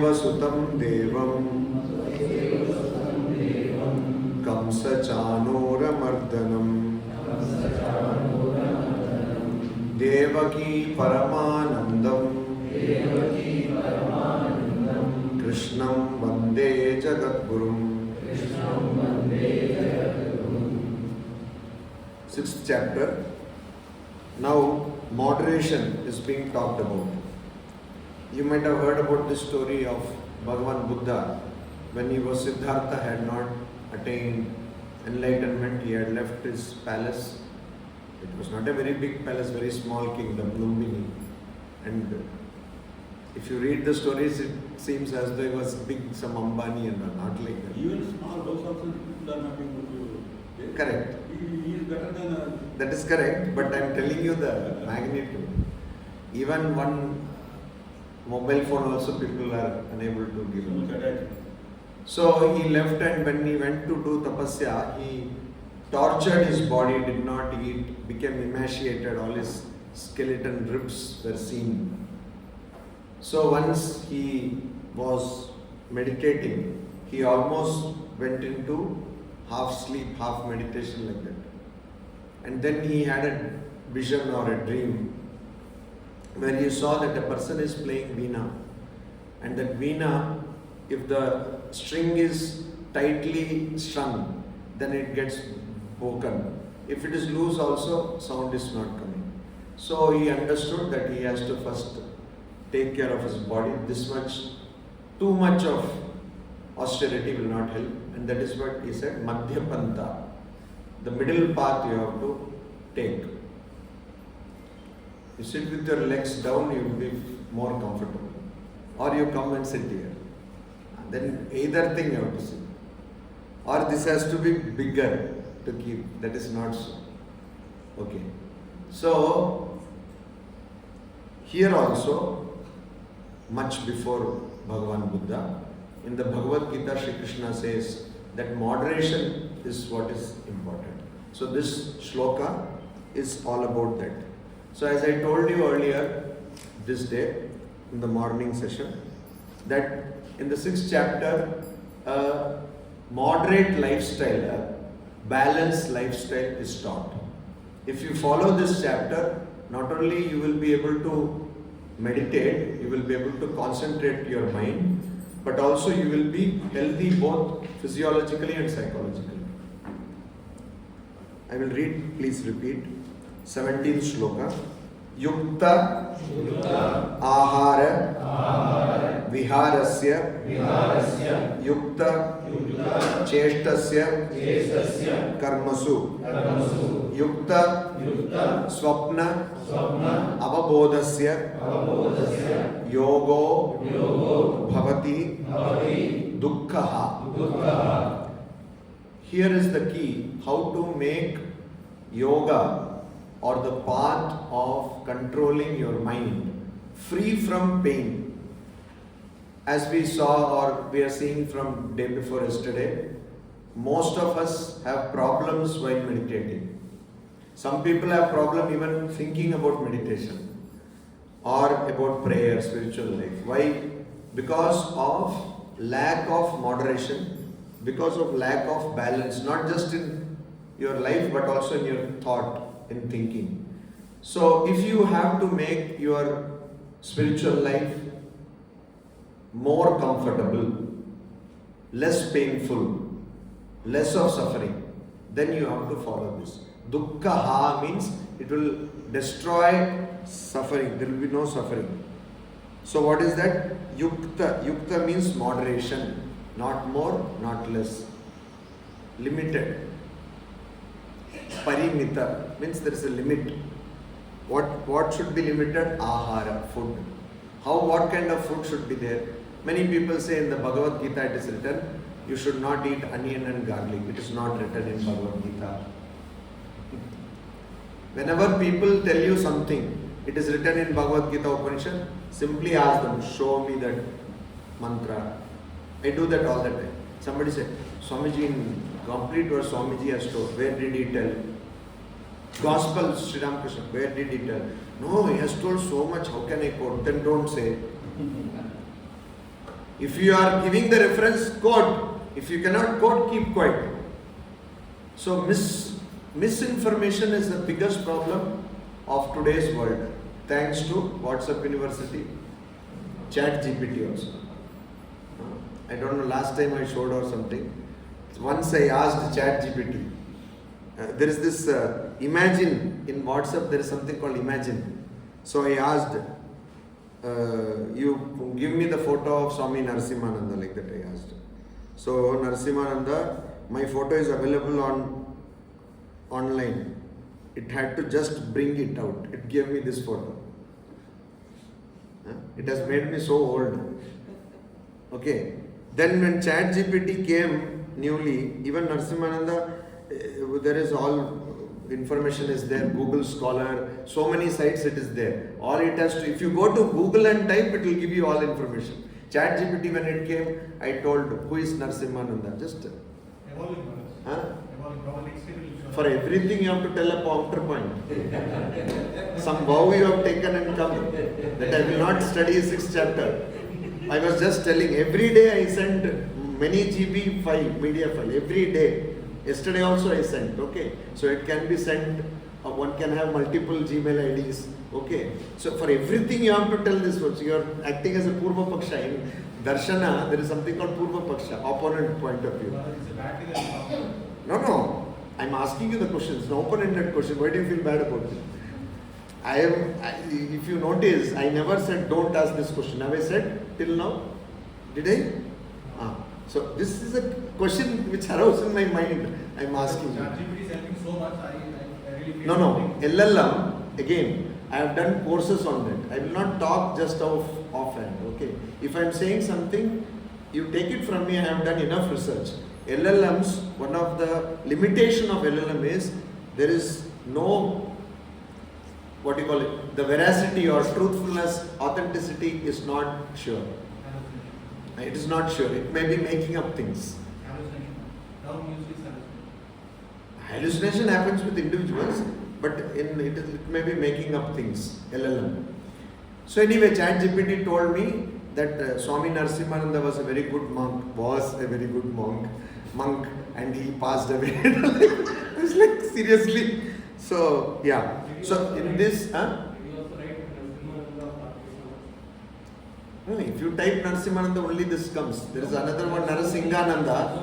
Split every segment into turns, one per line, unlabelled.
Vasudevasutam Devam Kamsachanoramardhanam Devaki Paramanandam Krishnam Vande Jagadgurum. Sixth chapter. Now moderation is being talked about. You might have heard about this story of Bhagavan Buddha. When he was Siddhartha, had not attained enlightenment, he had left his palace. It was not a very big palace, very small kingdom, Lumbini. And if you read the stories, it seems as though it was big, some Ambani and not like that.
Even small house also people are not able to.
Correct.
He is better than
That is correct, but I am telling you the magnitude. Even one mobile phone also people are unable to give. So he left, and when he went to do tapasya, he tortured his body, did not eat, became emaciated, all his skeleton ribs were seen. So once he was meditating, he almost went into half sleep, half meditation like that. And then he had a vision or a dream where he saw that a person is playing veena, and that veena, if the string is tightly strung, then it gets broken. If it is loose also, sound is not coming. So he understood that he has to first take care of his body. This much, too much of austerity will not help, and that is what he said, Madhyapanta. The middle path you have to take. You sit with your legs down, you will be more comfortable. Or you come and sit here. And then either thing you have to sit. Or this has to be bigger to keep. That is not so. Okay. So, here also, much before Bhagavan Buddha, in the Bhagavadgita, Shri Krishna says that moderation is what is important. So this shloka is all about that. So as I told you earlier this day in the morning session, that in the 6th chapter, a moderate lifestyle, a balanced lifestyle is taught. If you follow this chapter, not only you will be able to meditate, you will be able to concentrate your mind, but also you will be healthy both physiologically and psychologically. I will read, please repeat. 17th shloka. Yukta ahara viharasya yukta cheshtasya karmasu yukta swapna avabodhasya yogo bhavati dukkha. Here is the key, how to make yoga or the path of controlling your mind free from pain. As we saw or we are seeing from day before yesterday, most of us have problems while meditating. Some people have problem even thinking about meditation or about prayer, spiritual life. Why? Because of lack of moderation, because of lack of balance, not just in your life but also in your thought, in thinking. So if you have to make your spiritual life more comfortable, less painful, less of suffering, then you have to follow this. Dukkha means it will destroy suffering, there will be no suffering. So what is that? Yukta. Yukta means moderation. Not more, not less. Limited. Parimita means there is a limit. What should be limited? Ahara, food. What kind of food should be there? Many people say in the Bhagavad Gita it is written, you should not eat onion and garlic. It is not written in Bhagavad Gita. Whenever people tell you something, it is written in Bhagavad Gita Upanishad, simply ask them, show me that mantra. I do that all the time. Somebody said, Swamiji, in complete verse Swamiji has told, where did he tell? Gospel, Sri Ramakrishna, where did he tell? No, he has told so much, how can I quote? Then don't say. If you are giving the reference, quote. If you cannot quote, keep quiet. So misinformation is the biggest problem of today's world. Thanks to WhatsApp University, Chat GPT also. I don't know, last time I showed or something. Once I asked Chat GPT. There is this imagine in WhatsApp, there is something called imagine. So I asked, you give me the photo of Swami Narasimhanandaji, like that I asked. So Narasimhanandaji, my photo is available online. It had to just bring it out. It gave me this photo. It has made me so old. Okay. Then when Chat GPT came newly, even Narasimhanandaji, there is all information is there, Google Scholar, so many sites it is there. All it has to, if you go to Google and type, it will give you all information. Chat GPT when it came, I told, who is Narasimhanandaji? Just for everything you have to tell a counterpoint. Some vow you have taken and come that I will not study 6th chapter. I was just telling, every day I send many GB file, media file, every day. Yesterday also I sent, okay. So it can be sent, one can have multiple Gmail IDs, okay. So for everything you have to tell this one. So you are acting as a Purva Paksha. In Darshana, there is something called Purva Paksha, opponent point of view. No. I'm asking you the questions, an open-ended question. Why do you feel bad about it? If you notice, I never said don't ask this question. Have I said till now? Did I? So this is a question which arose in my mind. I'm asking you.
ChatGPT is helping so much. I really feel.
No. LLM, again, I have done courses on that. I will not talk just offhand. Okay. If I'm saying something, you take it from me. I have done enough research. LLMs, one of the limitation of LLM is there is no, what do you call it, the veracity or truthfulness, authenticity is not sure. It is not sure. It may be making up things. Hallucination happens with individuals, but it may be making up things. LLM. So anyway, ChatGPT told me that Swami Narasimhanandaji was a very good monk, and he passed away. I was like, seriously? So yeah. So in this, no, if you type Narasimhanandaji, only this comes. There is another one, Narasinghananda.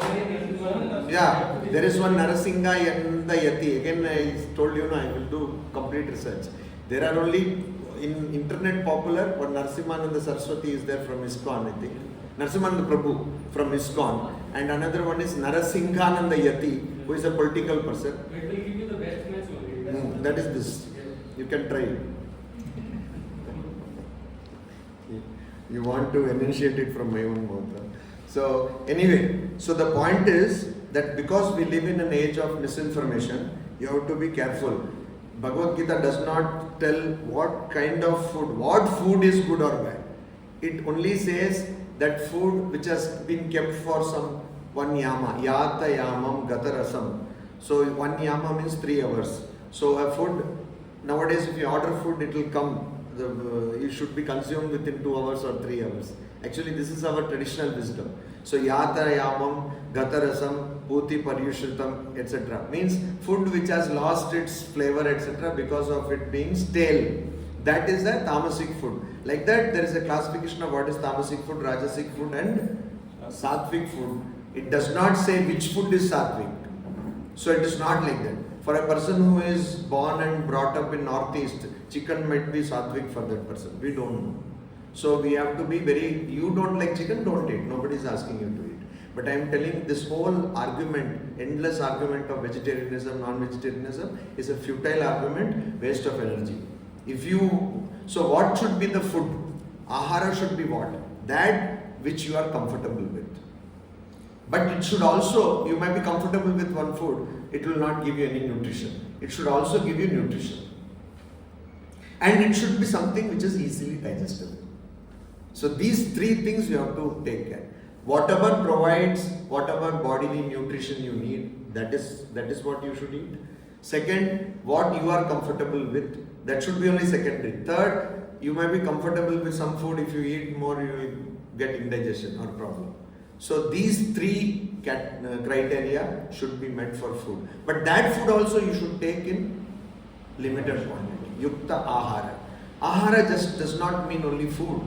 Yeah, there is one Narasinghananda. Again, I told you, I will do complete research. There are only in internet popular, one Narasimhananda Saraswati is there from ISKCON, I think. Narasimhananda Prabhu from ISKCON. And another one is Narasinghananda Yati, who is a political person.
It will give you the best match only.
That is this. You can try it. You want to enunciate it from my own mouth. So anyway, so the point is that because we live in an age of misinformation, you have to be careful. Bhagavad-gita does not tell what kind of food, what food is good or bad. It only says that food which has been kept for some one yama, yata yamam gata rasam. So one yama means 3 hours. So a food, nowadays if you order food, it will come. It should be consumed within 2 hours or 3 hours. Actually, this is our traditional wisdom. So yata yamam gata rasam puti paryushritam, etc. means food which has lost its flavor, etc. because of it being stale. That is a tamasic food. Like that, there is a classification of what is tamasic food, rajasic food and sattvic food. It does not say which food is sattvic. So it is not like that. For a person who is born and brought up in Northeast, chicken might be sattvic for that person. We don't know. So we have to be very, you don't like chicken, don't eat. Nobody is asking you to eat. But I am telling this whole argument, endless argument of vegetarianism, non-vegetarianism is a futile argument, waste of energy. So what should be the food? Ahara should be what? That which you are comfortable with. But it should also, you might be comfortable with one food, it will not give you any nutrition. It should also give you nutrition. And it should be something which is easily digestible. So these 3 things you have to take care. Whatever provides whatever bodily nutrition you need, that is what you should eat. Second, what you are comfortable with, that should be only secondary. Third, you might be comfortable with some food. If you eat more, you will get indigestion or problem. So these three criteria should be met for food. But that food also you should take in limited quantity. Yukta ahara. Ahara just does not mean only food.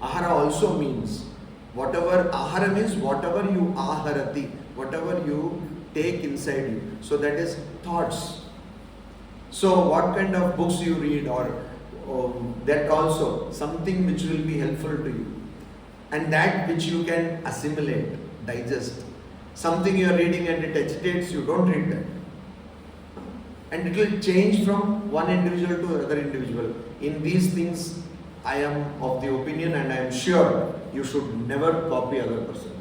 Ahara also means whatever, ahara means whatever you aharati, whatever you take inside you. So that is thoughts. So what kind of books you read, or that also something which will be helpful to you, and that which you can assimilate, digest. Something you are reading and it agitates you, don't read that. And it will change from one individual to another individual. In these things, I am of the opinion, and I am sure you should never copy other person.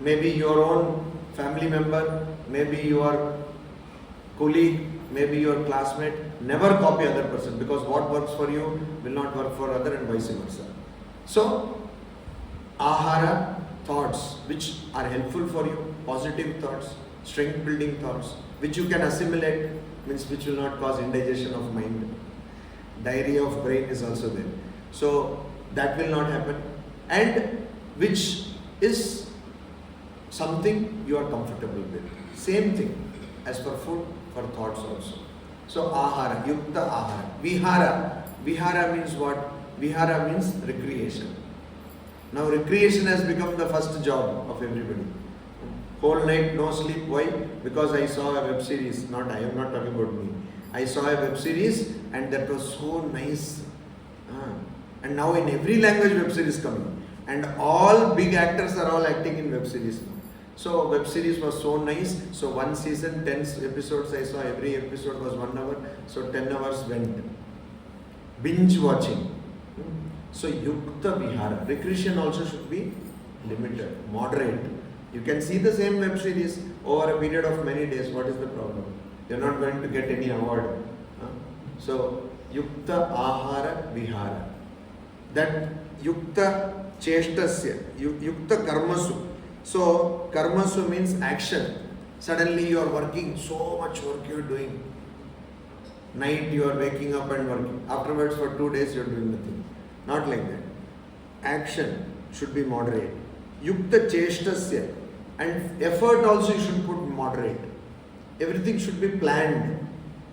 Maybe your own family member, maybe your colleague, maybe your classmate, never copy other person, because what works for you will not work for other, and vice versa. So, ahara, thoughts which are helpful for you, positive thoughts, strength building thoughts, which you can assimilate, means which will not cause indigestion of mind. Diarrhea of brain is also there. So that will not happen. And which is something you are comfortable with. Same thing as for food, for thoughts also. So ahara, yukta ahara. Vihara. Vihara means what? Vihara means recreation. Now recreation has become the first job of everybody. Whole night no sleep. Why? Because I saw a web series. I am not talking about me. I saw a web series and that was so nice. And now in every language web series coming. And all big actors are all acting in web series now. So web series was so nice. So one season, 10 episodes I saw. Every episode was 1 hour. So 10 hours went. Binge watching. So yukta vihara. Recreation also should be limited, moderate. You can see the same web series over a period of many days. What is the problem? You are not going to get any award. So yukta ahara vihara. That yukta cheshtasya, yukta karmasu. So karmasu means action. Suddenly you are working, so much work you are doing. Night you are waking up and working. Afterwards for 2 days you are doing nothing. Not like that. Action should be moderate. Yukta cheshtasya. And effort also you should put moderate. Everything should be planned.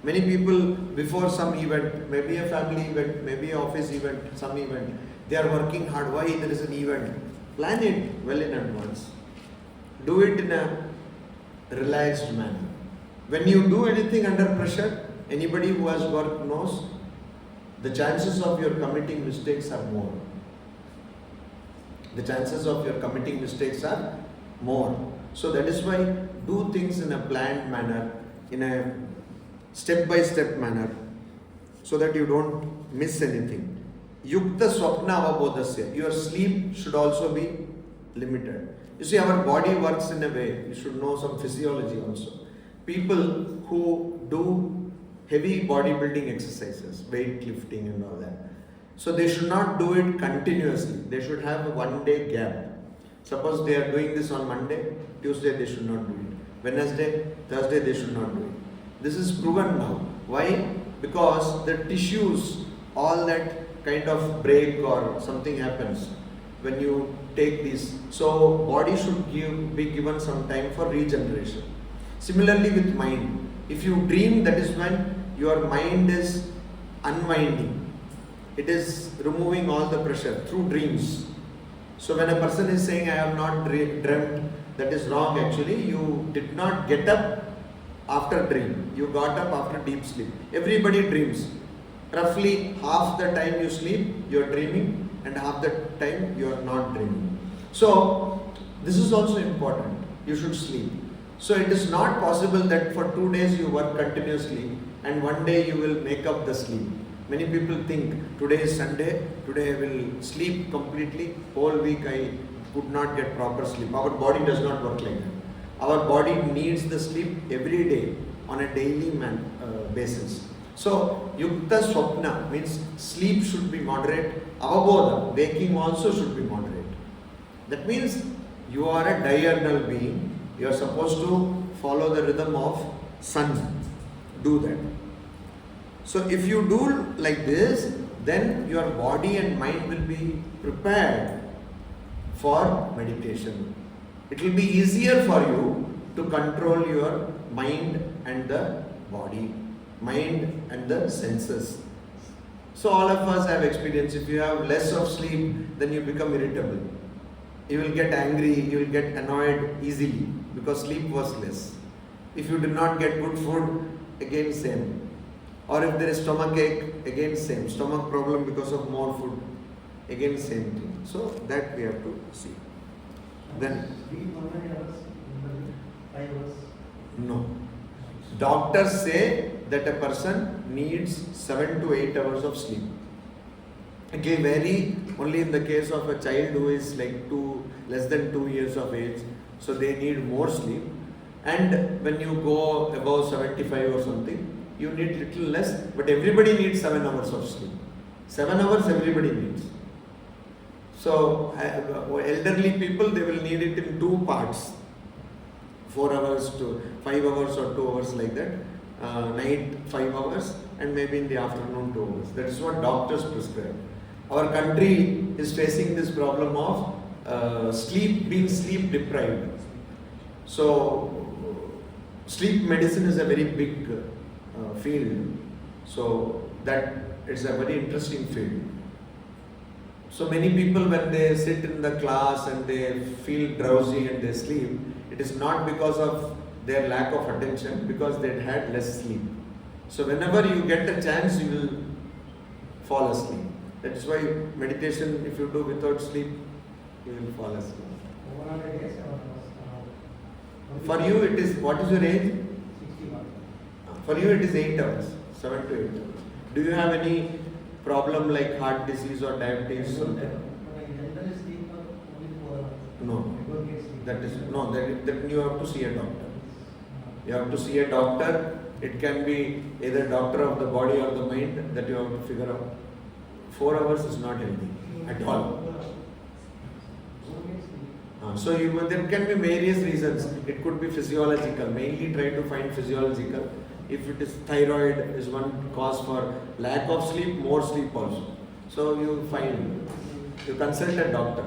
Many people before some event, maybe a family event, maybe an office event, some event, they are working hard. Why there is an event? Plan it well in advance. Do it in a relaxed manner. When you do anything under pressure, anybody who has worked knows the chances of your committing mistakes are more. The chances of your committing mistakes are more. So that is why do things in a planned manner, in a step-by-step manner, so that you don't miss anything. Yukta swapna avabodhasya. Your sleep should also be limited. You see, our body works in a way, you should know some physiology also. People who do heavy bodybuilding exercises, weightlifting and all that, so they should not do it continuously. They should have a 1 day gap. Suppose they are doing this on Monday, Tuesday they should not do it. Wednesday, Thursday they should not do it. This is proven now. Why? Because the tissues, all that kind of break or something happens when you take these. So body should be given some time for regeneration. Similarly with mind. If you dream, that is when your mind is unwinding. It is removing all the pressure through dreams. So when a person is saying, I have not dreamt, that is wrong actually. You did not get up after dream. You got up after deep sleep. Everybody dreams. Roughly half the time you sleep, you are dreaming, and half the time you are not dreaming. So this is also important. You should sleep. So it is not possible that for 2 days you work continuously and 1 day you will make up the sleep. Many people think today is Sunday, today I will sleep completely, whole week I could not get proper sleep. Our body does not work like that. Our body needs the sleep every day on a daily basis. So yukta swapna means sleep should be moderate. Avabodha, waking also should be moderate. That means you are a diurnal being. You are supposed to follow the rhythm of sun. Do that. So if you do like this, then your body and mind will be prepared for meditation. It will be easier for you to control your mind and the body, mind and the senses. So all of us have experience. If you have less of sleep, then you become irritable. You will get angry, you will get annoyed easily because sleep was less. If you do not get good food, again same. Or if there is stomach ache, again same. Stomach problem because of more food, again same thing. So that we have to see. Then
Sleep how many hours? 5 hours.
no. Doctors say that a person needs 7 to 8 hours of sleep. It will vary only in the case of a child who is like less than 2 years of age. So they need more sleep. And when you go above 75 or something, you need little less. But everybody needs 7 hours of sleep. 7 hours everybody needs. So elderly people, they will need it in 2 parts. 4 hours to 5 hours or 2 hours like that. Night 5 hours and maybe in the afternoon 2 hours. That is what doctors prescribe. Our country is facing this problem of being sleep deprived. So sleep medicine is a very big field. So that it's a very interesting field. So many people, when they sit in the class and they feel drowsy and they sleep, it is not because of their lack of attention, because they had less sleep. So whenever you get a chance, you will fall asleep. That is why meditation, if you do without sleep, you will fall asleep.
Overall days
For you, it is, what is your age?
61.
For you, it is 8 hours, 7 to 8 hours. Do you have any problem like heart disease or diabetes?
But I generally sleep for only 4 hours.
No.
I don't get sleep.
That you have to see a doctor. You have to see a doctor. It can be either doctor of the body or the mind that you have to figure out. 4 hours is not healthy at all.
Don't get sleep.
So there can be various reasons. It could be physiological. Mainly try to find physiological. If it is thyroid is one cause for lack of sleep, more sleep also. So you consult a doctor.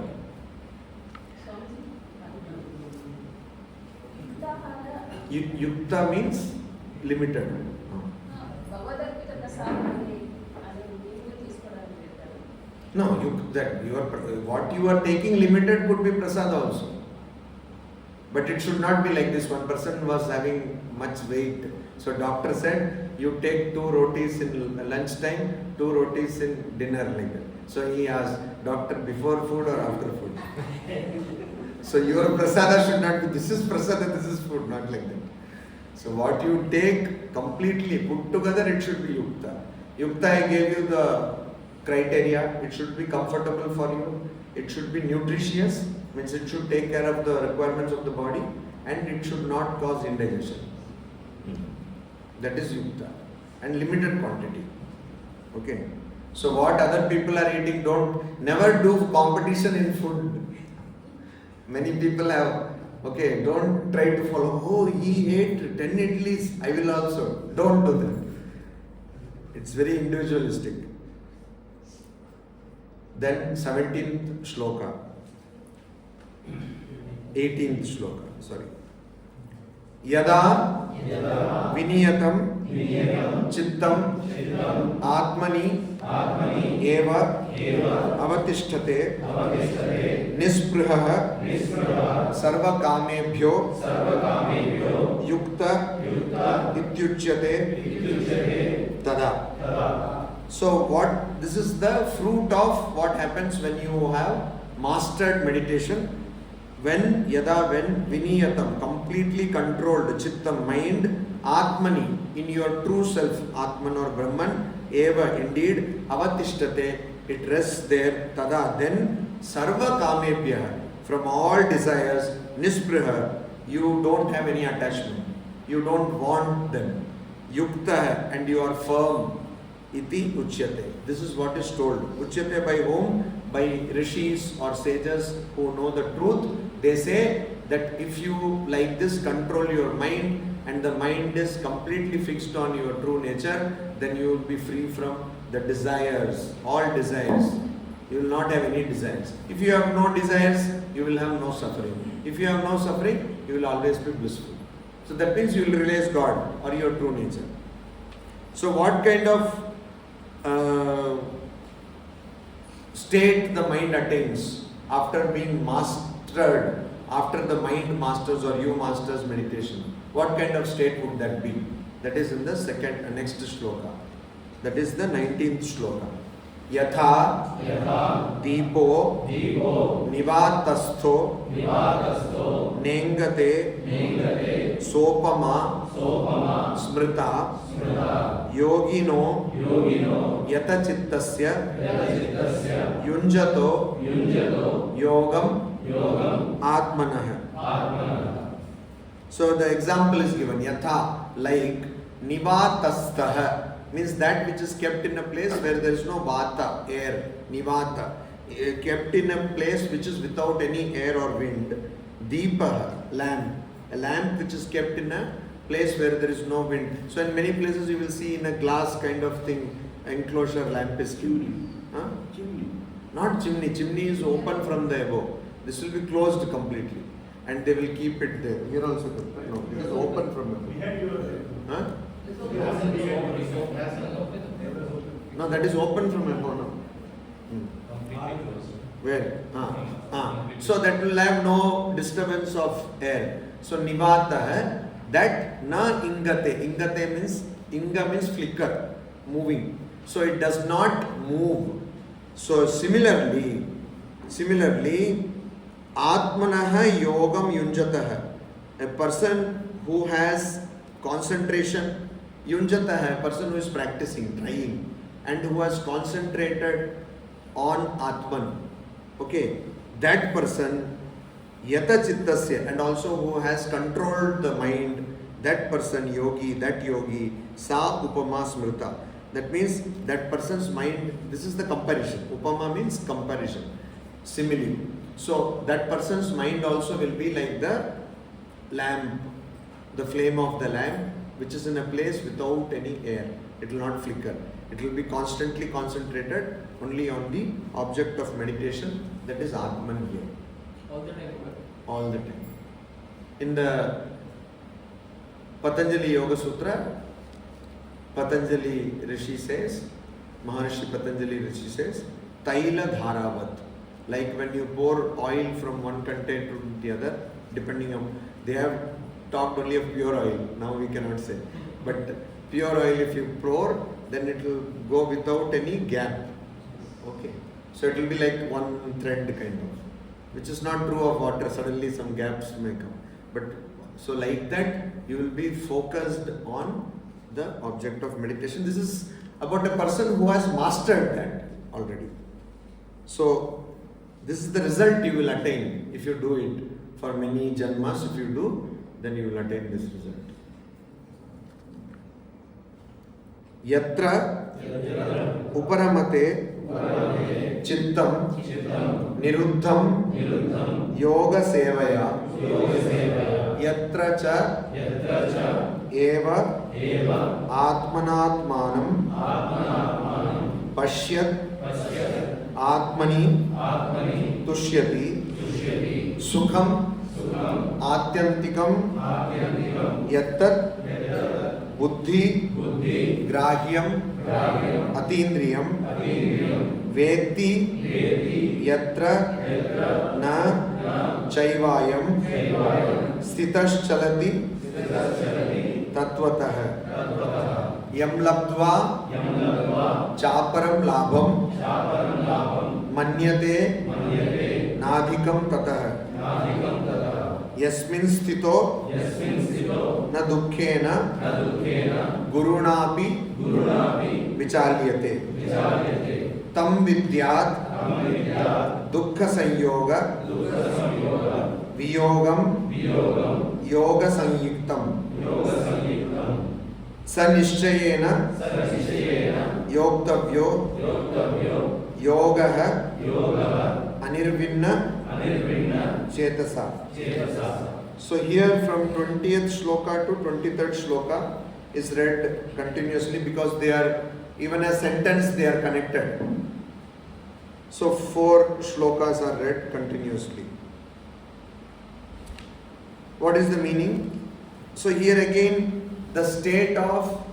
Yukta means limited.
Bhagavadgita Dhyana
No, what you are taking limited could be prasad also. But it should not be like this. One person was having much weight. So doctor said, you take 2 rotis in lunchtime, 2 rotis in dinner like that. So he asked, doctor, before food or after food? So your prasada should not be, this is prasada, this is food, not like that. So what you take completely put together, it should be yukta. Yukta, I gave you the criteria. It should be comfortable for you. It should be nutritious, means it should take care of the requirements of the body, and it should not cause indigestion. That is yukta. And limited quantity. Okay. So what other people are eating, never do competition in food. Many people have, don't try to follow, oh, he ate 10 idlis, I will also. Don't do that. It's very individualistic. Then 17th shloka. 18th shloka, sorry. Yada viniyatam chittam atmani eva avatishthate nisprihah sarva kamebhyo yukta ityuchyate tada. So this is the fruit of what happens when you have mastered meditation. When viniyatam, completely controlled, chittam, mind, atmani, in your true self, atman or brahman, eva, indeed, avatishtate, it rests there, tada, then sarva kamebhyah, from all desires, nispriha, you don't have any attachment, you don't want them, yukta, and you are firm, iti uchyate. This is what is told. Uchyate by whom? By rishis or sages who know the truth. They say that if you like this control your mind and the mind is completely fixed on your true nature, then you will be free from the desires, all desires. You will not have any desires. If you have no desires, you will have no suffering. If you have no suffering, you will always be blissful. So that means you will realize God or your true nature. So what kind of state the mind attains after being mastered, after the mind masters or you masters meditation? What kind of state would that be? That is in the next shloka. That is the 19th shloka. Yatha Deepo Nivatastho Nengate Sopama Smrita Yogino Yata Chittasya Yunjato Yogam Atmanah. So the example is given. Yatha, like Nivatastha, means that which is kept in a place where there is no vata, air, nivata, kept in a place which is without any air or wind. Deepa, lamp, a lamp which is kept in a place where there is no wind. So in many places you will see in a glass kind of thing, enclosure lamp is chimney. Chimney. Not chimney. Chimney is open from the above. This will be closed completely. And they will keep it there. Here also, no, it is open from above.
We had your.
No, that is open from above now. Where? So that will have no disturbance of air. So nivata, that na ingate. Ingate means, inga means flicker, moving. So it does not move. So similarly, atmanaha yogam yunjatah. A person who has concentration, yunjatah, a person who is practicing, trying, and who has concentrated on Atman. Okay, that person, yata chittasya, and also who has controlled the mind, that person, yogi, sa upama smrita. That means that person's mind, this is the comparison. Upama means comparison, simile. So that person's mind also will be like the lamp, the flame of the lamp, which is in a place without any air. It will not flicker. It will be constantly concentrated only on the object of meditation, that is Atman here.
All the time.
All the time. In the Patanjali Yoga Sutra, Patanjali Rishi says, Maharishi Patanjali Rishi says, Taila Dharavat. Like when you pour oil from one container to the other, depending on, they have talked only of pure oil, now we cannot say. But pure oil, if you pour, then it will go without any gap. Okay. So it will be like one thread kind of, which is not true of water. Suddenly some gaps may come. But so like that, you will be focused on the object of meditation. This is about a person who has mastered that already. So this is the result you will attain if you do it. For many janmas, if you do, then you will attain this result. Yatra uparamate chittam niruddham yoga sevaya yatra cha eva atmanatmanam pashyat atmani tushyati sukham atyantikam yattat buddhi grahyam atindriyam vetti yatra na chaivayam stitaschalati tatvatah yam labdva chaparam labham manyate nadhikam tatah yasmin sthito na dukkhena gurunapi vichalyate tam vidyat dukkha sanyoga viyogam yoga sanyuktam sanishchayena yoktavyo yogah anirvinna chetasa. So here from 20th shloka to 23rd shloka is read continuously because they are, even a sentence, they are connected. So 4 shlokas are read continuously. What is the meaning? So here again, the state of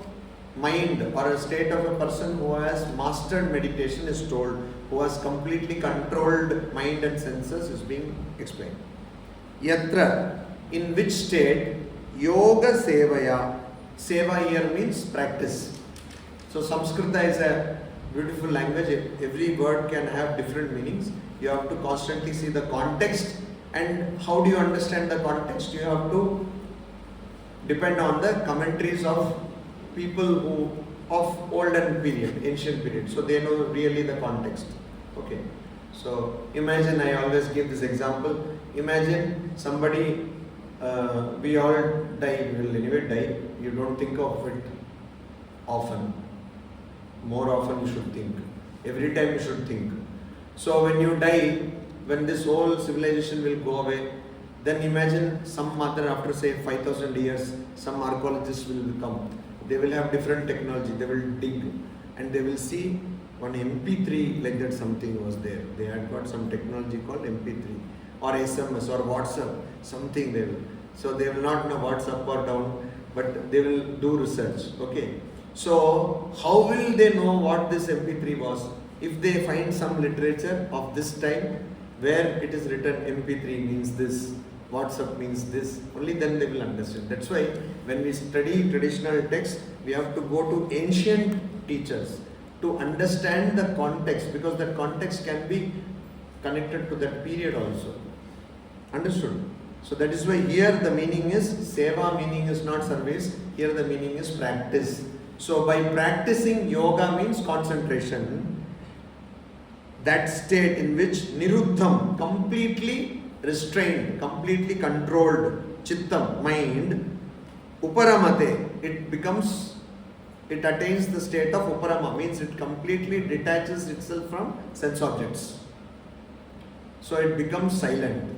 mind or a state of a person who has mastered meditation is told, who has completely controlled mind and senses is being explained. Yatra, in which state, yoga sevaya. Seva here means practice. So Samskrita is a beautiful language. Every word can have different meanings. You have to constantly see the context. And how do you understand the context? You have to depend on the commentaries of people who of olden period, ancient period. So they know really the context. Okay. So imagine, I always give this example. Imagine somebody, we all die, we will anyway die. You don't think of it often. More often you should think. Every time you should think. So when you die, when this whole civilization will go away, then imagine some mother after say 5,000 years, some archaeologists will come. They will have different technology. They will dig and they will see one MP3 like that something was there. They had got some technology called MP3 or SMS or WhatsApp, something they will. So they will not know what's up or down, but they will do research. Okay. So how will they know what this MP3 was? If they find some literature of this time where it is written MP3 means this, WhatsApp means this, only then they will understand. That's why when we study traditional text, we have to go to ancient teachers to understand the context, because that context can be connected to that period also. Understood? So that is why here the meaning is, seva meaning is not service, here the meaning is practice. So by practicing yoga means concentration, that state in which niruddham, completely restrained, completely controlled, chittam, mind, uparamate, it attains the state of uparama, means it completely detaches itself from sense objects. So it becomes silent.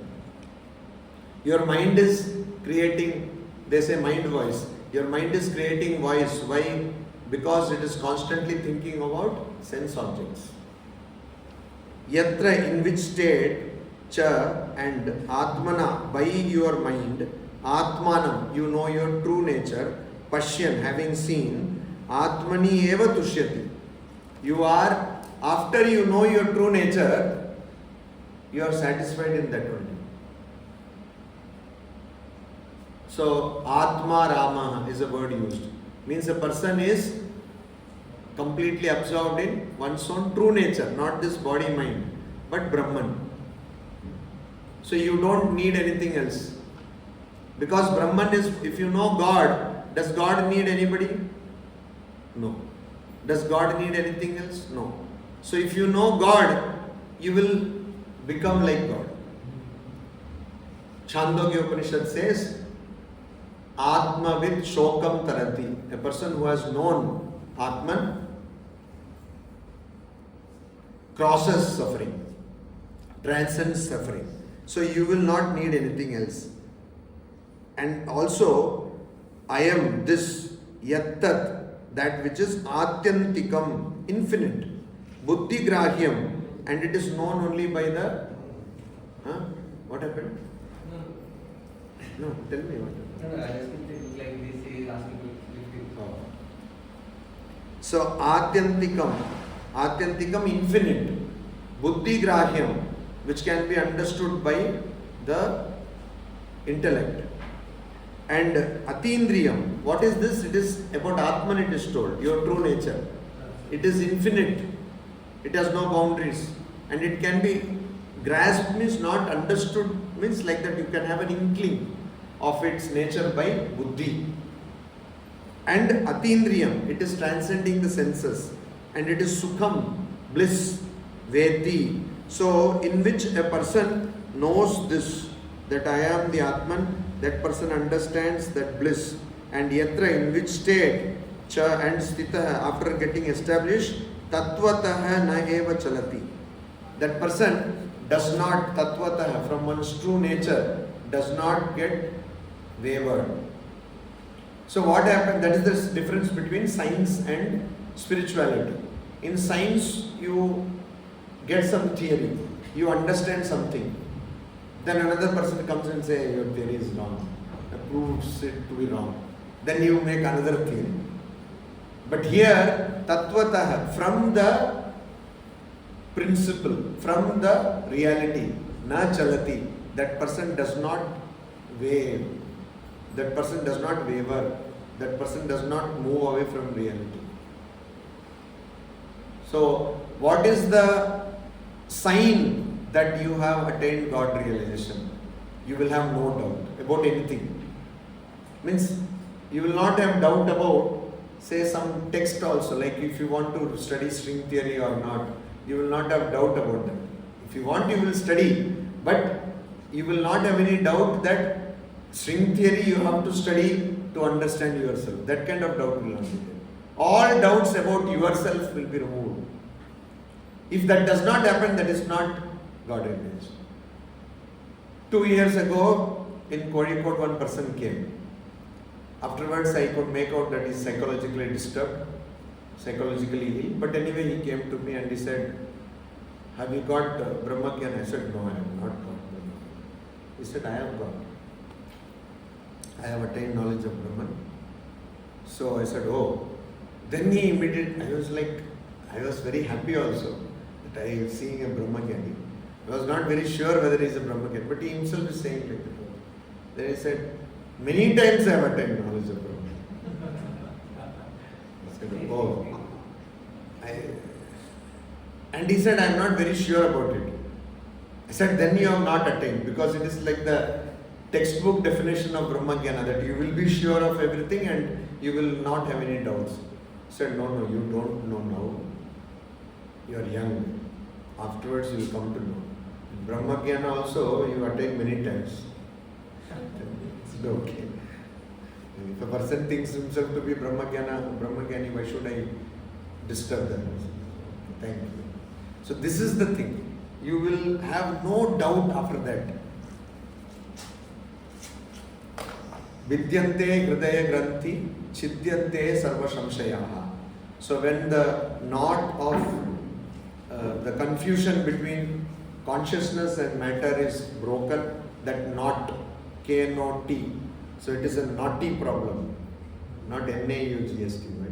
Your mind is creating, they say mind voice, your mind is creating voice. Why? Because it is constantly thinking about sense objects. Yatra, in which state, cha and atmana, by your mind, atmanam, you know your true nature, pashyan, having seen, atmani eva tushyati. You are, after you know your true nature, you are satisfied in that only. So, Atma Rama is a word used. Means a person is completely absorbed in one's own true nature, not this body mind, but Brahman. So you don't need anything else. Because Brahman is, if you know God, does God need anybody? No. Does God need anything else? No. So if you know God, you will become like God. Chandogya Upanishad says, Atmavid Shokam Tarati. A person who has known Atman crosses suffering, transcends suffering. So you will not need anything else. And also, I am this yattat, that which is atyantikam, infinite, buddhi grahyam, and it is known only by the. What happened? No, tell me what happened.
No, I just think like this is asking to
So atyantikam infinite, buddhi grahyam, which can be understood by the intellect. And atindriyam, what is this? It is about Atman, it is told, your true nature. It is infinite, it has no boundaries, and it can be grasped, means not understood, means like that you can have an inkling of its nature by buddhi. And atindriyam, it is transcending the senses, and it is sukham, bliss, vedi. So in which a person knows this, that I am the Atman, that person understands that bliss. And yatra, in which state, cha and stitaha, after getting established, tattvataha na eva chalati. That person does not, tattvataha, from one's true nature, does not get wavered. So what happened? That is the difference between science and spirituality. In science, you get some theory, you understand something. Then another person comes and says, your theory is wrong, proves it to be wrong. Then you make another theory. But here, tatvatah, from the principle, from the reality, na chalati, that person does not wave, that person does not waver, that person does not move away from reality. So, what is the sign that you have attained God realization? You will have no doubt about anything. Means you will not have doubt about, say, some text also, like if you want to study string theory or not, you will not have doubt about that. If you want, you will study, but you will not have any doubt that string theory you have to study to understand yourself. That kind of doubt will not be there. All doubts about yourself will be removed. If that does not happen, that is not God realization. 2 years ago, in Kozhikode, one person came. Afterwards, I could make out that he is psychologically disturbed, psychologically ill. But anyway, he came to me and he said, have you got Brahmagyan? I said, no, I have not got Brahmagyan. He said, I have got. I have attained knowledge of Brahman. So I said, oh. Then he immediately, I was very happy also that I am seeing a Brahmagyani. I was not very sure whether he is a Brahmagyani, but he himself is saying like that. Then he said, many times I have attained knowledge of Brahman. I said, oh. And he said, I am not very sure about it. I said, then you have not attained, because it is like the textbook definition of Brahmagyana, that you will be sure of everything and you will not have any doubts. I said, no, you don't know now. You are young. Afterwards you will come to know. In Brahmagyana also you attain many times. It's okay. If a person thinks himself to be Brahmagyani, why should I disturb them? Thank you. So this is the thing. You will have no doubt after that. Vidyante hridaya granthi chidyante sarva samshayaha. So when the knot of the confusion between consciousness and matter is broken, that knot, K-N-O-T, so it is a knotty problem, not N-A-U-G-S-T, right?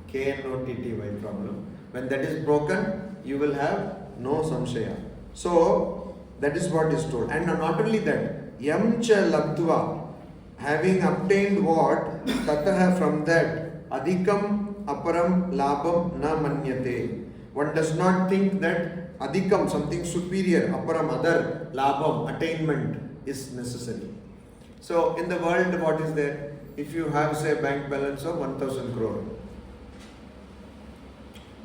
K-N-O-T-T-Y problem. When that is broken, you will have no samshaya. So that is what is told. And not only that, yam cha labdva, having obtained what, tataha, from that, adhikam aparam labam na manyate. One does not think that adhikam, something superior, aparam, other, labam, attainment is necessary. So in the world, what is there? If you have, say, bank balance of 1,000 crore,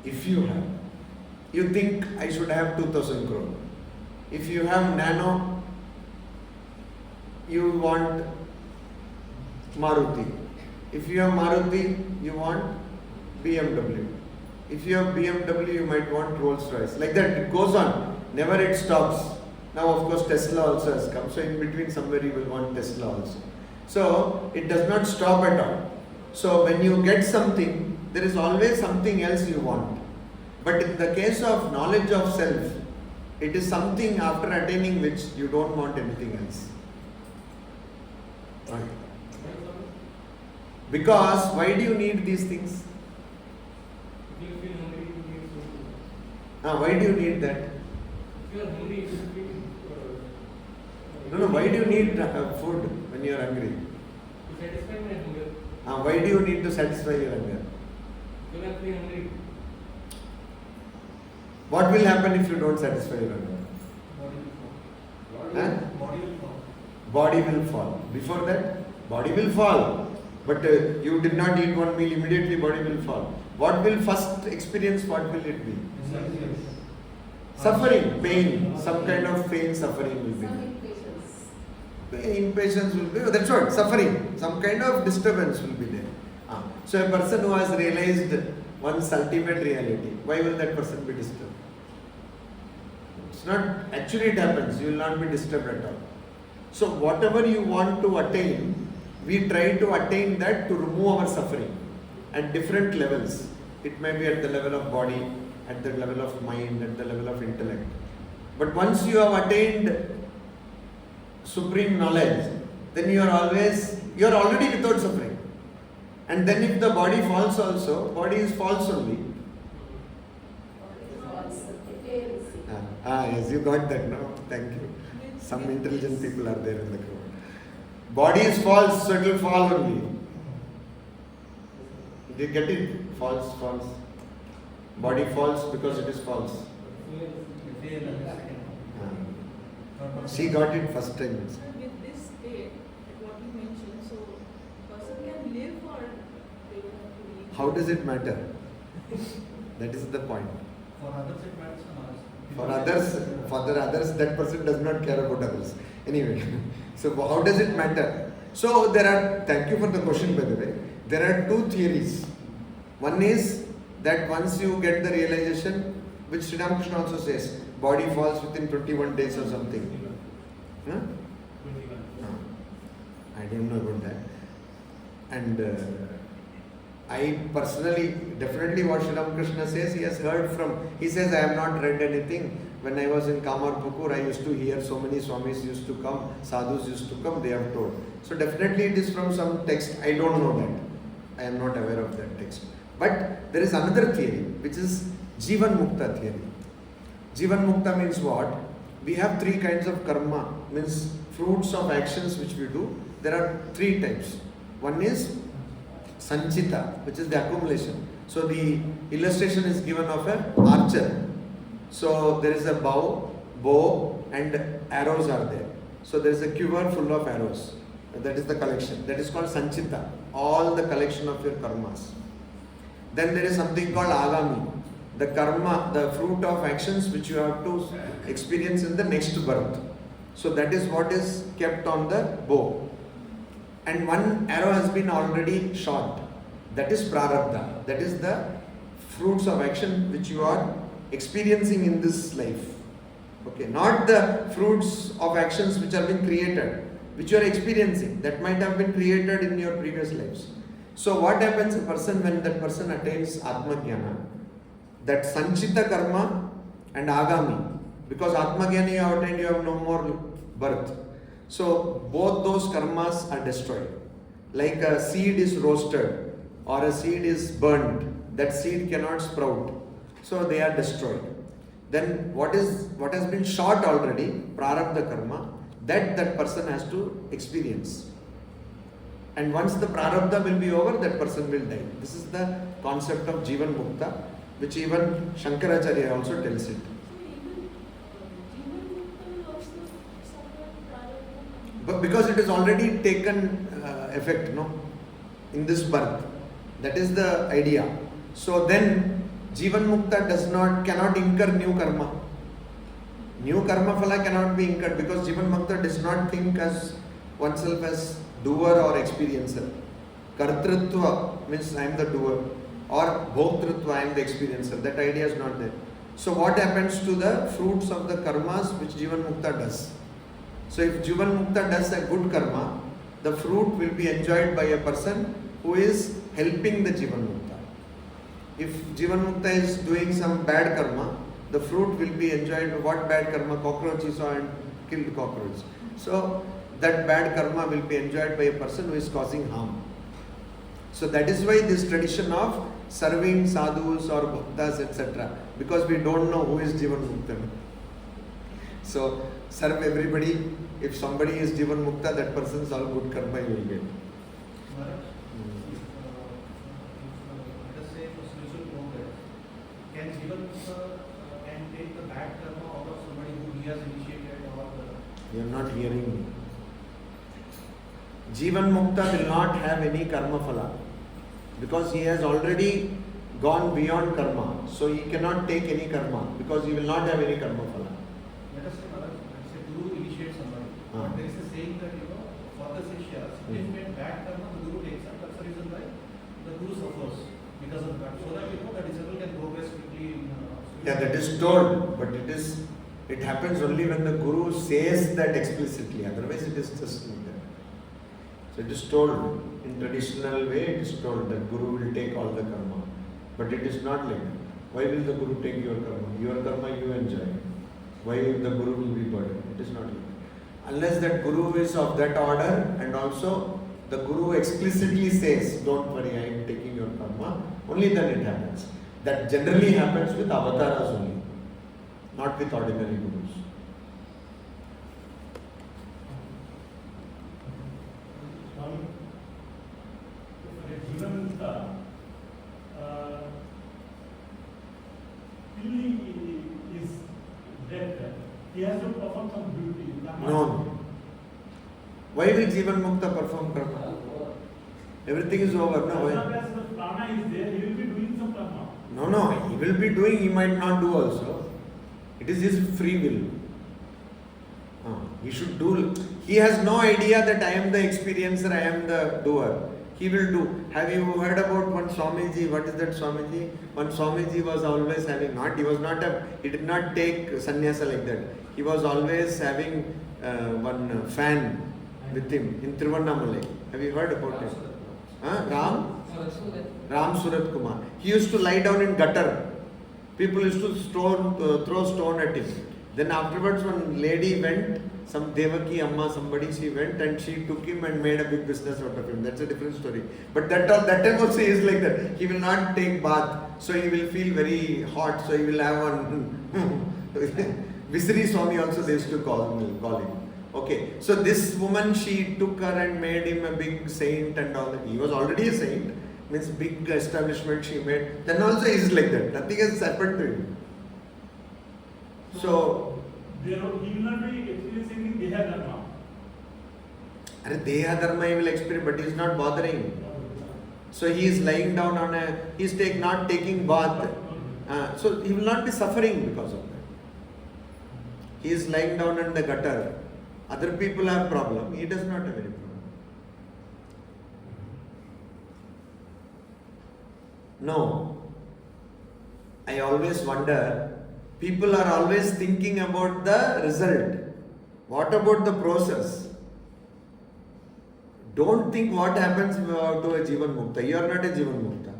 if you have, you think I should have 2,000 crore. If you have nano, you want Maruti. If you have Maruti, you want BMW. If you have BMW, you might want Rolls Royce. Like that, it goes on. Never it stops. Now, of course, Tesla also has come. So, in between, somewhere you will want Tesla also. So, it does not stop at all. So, when you get something, there is always something else you want. But in the case of knowledge of self, it is something after attaining which you don't want anything else. Right. Because why do you need these things?
If you feel hungry, you need food.
Why do you need that?
If you are hungry, you feel.
No, why do you need food when you are hungry?
To satisfy my hunger.
Why do you need to satisfy your hunger?
You are feeling hungry.
What will happen if you don't satisfy your hunger?
Body will fall.
Huh?
Body will fall.
Body will fall. Before that, body will fall. But you did not eat one meal, immediately body will fall. What will first experience, what will it be? Suffering, pain, some kind of pain, suffering will be
Some
there.
impatience.
Impatience will be, that's what, suffering, some kind of disturbance will be there. So a person who has realized one's ultimate reality, why will that person be disturbed? It's not, actually it happens, you will not be disturbed at all. So whatever you want to attain, we try to attain that to remove our suffering at different levels. It may be at the level of body, at the level of mind, at the level of intellect. But once you have attained supreme knowledge, then you are already without suffering. And then if the body falls also, body is false only. Yes, you got that, no? Thank you. Some intelligent people are there in the crowd. Body is false, so it will fall only. Do you get it? False, false. Body falls because it is false. She got it first time.
So with this state, what you mentioned, so person can live or they will have to leave.
How does it matter? That is the point.
For others it matters.
For the others, that person does not care about others. Anyway, so how does it matter? So thank you for the question, by the way. There are two theories. One is that once you get the realization, which Sri Ramakrishna also says, body falls within 21 days or something. Huh?
21.
I don't know about that. And I personally, definitely what Sri Ramakrishna says, he has heard from, he says, I have not read anything. When I was in Kamarpukur, I used to hear so many Swamis used to come, sadhus used to come, they have told. So definitely it is from some text, I don't know that. I am not aware of that text. But there is another theory, which is Jivan Mukta theory. Jivan Mukta means what? We have three kinds of karma, means fruits of actions which we do. There are three types. One is Sanchita, which is the accumulation. So the illustration is given of an archer. So there is a bow and arrows are there. So there is a quiver full of arrows. That is the collection. That is called Sanchita. All the collection of your karmas. Then there is something called Agami. The karma, the fruit of actions which you have to experience in the next birth. So that is what is kept on the bow. And one arrow has been already shot. That is prarabdha. That is the fruits of action which you are experiencing in this life. Okay, not the fruits of actions which have been created, which you are experiencing. That might have been created in your previous lives. So what happens a person when that person attains Atma Jnana? That Sanchita karma and Agami. Because Atma Jnana you have attained, you have no more birth. So both those karmas are destroyed. Like a seed is roasted or a seed is burned, that seed cannot sprout. So they are destroyed. Then what has been shot already, prarabdha karma, that person has to experience. And once the prarabdha will be over, that person will die. This is the concept of Jivan Mukta, which even Shankaracharya also tells it. But because it has already taken effect, no, in this birth, that is the idea. So then Jivan Mukta cannot incur new karma. New karma phala cannot be incurred because Jivan Mukta does not think as oneself as doer or experiencer. Kartrutva means I am the doer, or Bhoktrutva, I am the experiencer. That idea is not there. So what happens to the fruits of the karmas which Jivan Mukta does? So if Jivan Mukta does a good karma, the fruit will be enjoyed by a person who is helping the Jivan Mukta. If Jivan Mukta is doing some bad karma, the fruit will be enjoyed. What bad karma? Cockroach he saw and killed cockroach. So that bad karma will be enjoyed by a person who is causing harm. So that is why this tradition of serving sadhus or bhaktas etc. Because we don't know who is Jivan Mukta. So serve everybody. If somebody is Jivan Mukta, that person's all good karma you will get.
Let us say for spiritual progress, can Jivan can take the bad karma out of somebody who he has initiated or
You are not hearing me. Jivan Mukta will not have any karma phala because he has already gone beyond karma. So he cannot take any karma because he will not have any karma phala.
Let us say Guru initiates somebody. But there is a saying that for the Sishyas, significant bad karma the Guru takes up. That's the reason why the Guru suffers because of that. So that the disciple can progress quickly in
Yeah, that is told, but it happens only when the Guru says that explicitly. Otherwise, it is just like that. So So it is told, in traditional way it is told that Guru will take all the karma. But it is not like that. Why will the Guru take your karma? Your karma you enjoy. Why the Guru will be burdened? It is not like that. Unless that Guru is of that order, and also the Guru explicitly says, don't worry, I am taking your karma, only then it happens. That generally happens with avatars only, not with ordinary Gurus.
Swami, for a Jivanmukta, feeling is that he has to perform some duty.
No. Why will Jivan Mukta perform karma? Everything is over. No,
As long
why?
as the prana is there, he will be doing some karma.
No, he will be doing, he might not do also. It is his free will. He should do. He has no idea that I am the experiencer, I am the doer. He will do. Have you heard about one Swamiji? What is that Swamiji? One Swamiji was always having he did not take sannyasa like that. He was always having one fan with him in Tiruvannamalai. Have you heard about it? Ram Surat Kumar. He used to lie down in gutter. People used to throw stone at him. Then afterwards one lady went, some Devaki Amma, somebody, she went and she took him and made a big business out of him. That's a different story. But that time also he is like that. He will not take bath, so he will feel very hot, so he will have one Visri Swami also they used to call him. Okay, so this woman, she took her and made him a big saint and all that. He was already a saint, means big establishment she made. Then also he is like that. Nothing has happened to him. So
he will not be experiencing the Deha Dharma.
Deha Dharma he will experience, but he is not bothering. So he is lying down on he is not taking bath. So he will not be suffering because of that. He is lying down in the gutter. Other people have problem. He does not have any problem. No. I always wonder, people are always thinking about the result. What about the process? Don't think what happens to a Jivan Mukta. You are not a Jivan Mukta.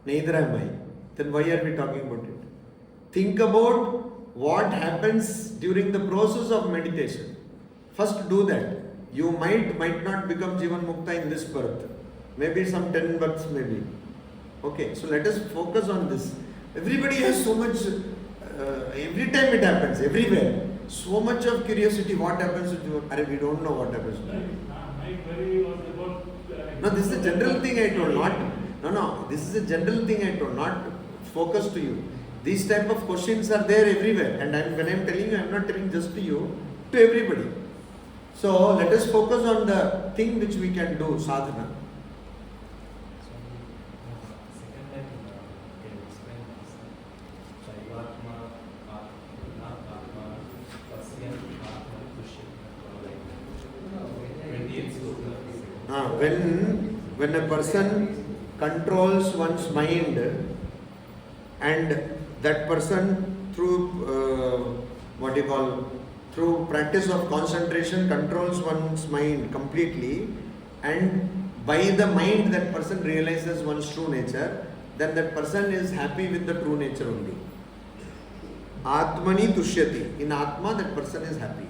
Neither am I. Then why are we talking about it? Think about what happens during the process of meditation. First do that. You might not become Jivan Mukta in this birth. Maybe some 10 births maybe. Okay, so let us focus on this. Everybody has so much, every time it happens, everywhere. So much of curiosity, what happens to Jivan? We don't know what happens to Jivan.
My query was about...
No, this is a general thing I told, not, this is a general thing I told, not focused to you. These type of questions are there everywhere, and when I am telling you, I am not telling just to you, to everybody. So let us focus on the thing which we can do, sadhana.
Second time, can you explain this? Shaivatma, Atma, Pasyan, Atma, Tushin,
When a person controls one's mind, and that person through through practice of concentration controls one's mind completely, and by the mind that person realizes one's true nature, then that person is happy with the true nature only. Atmani tushyati. In Atma, that person is happy.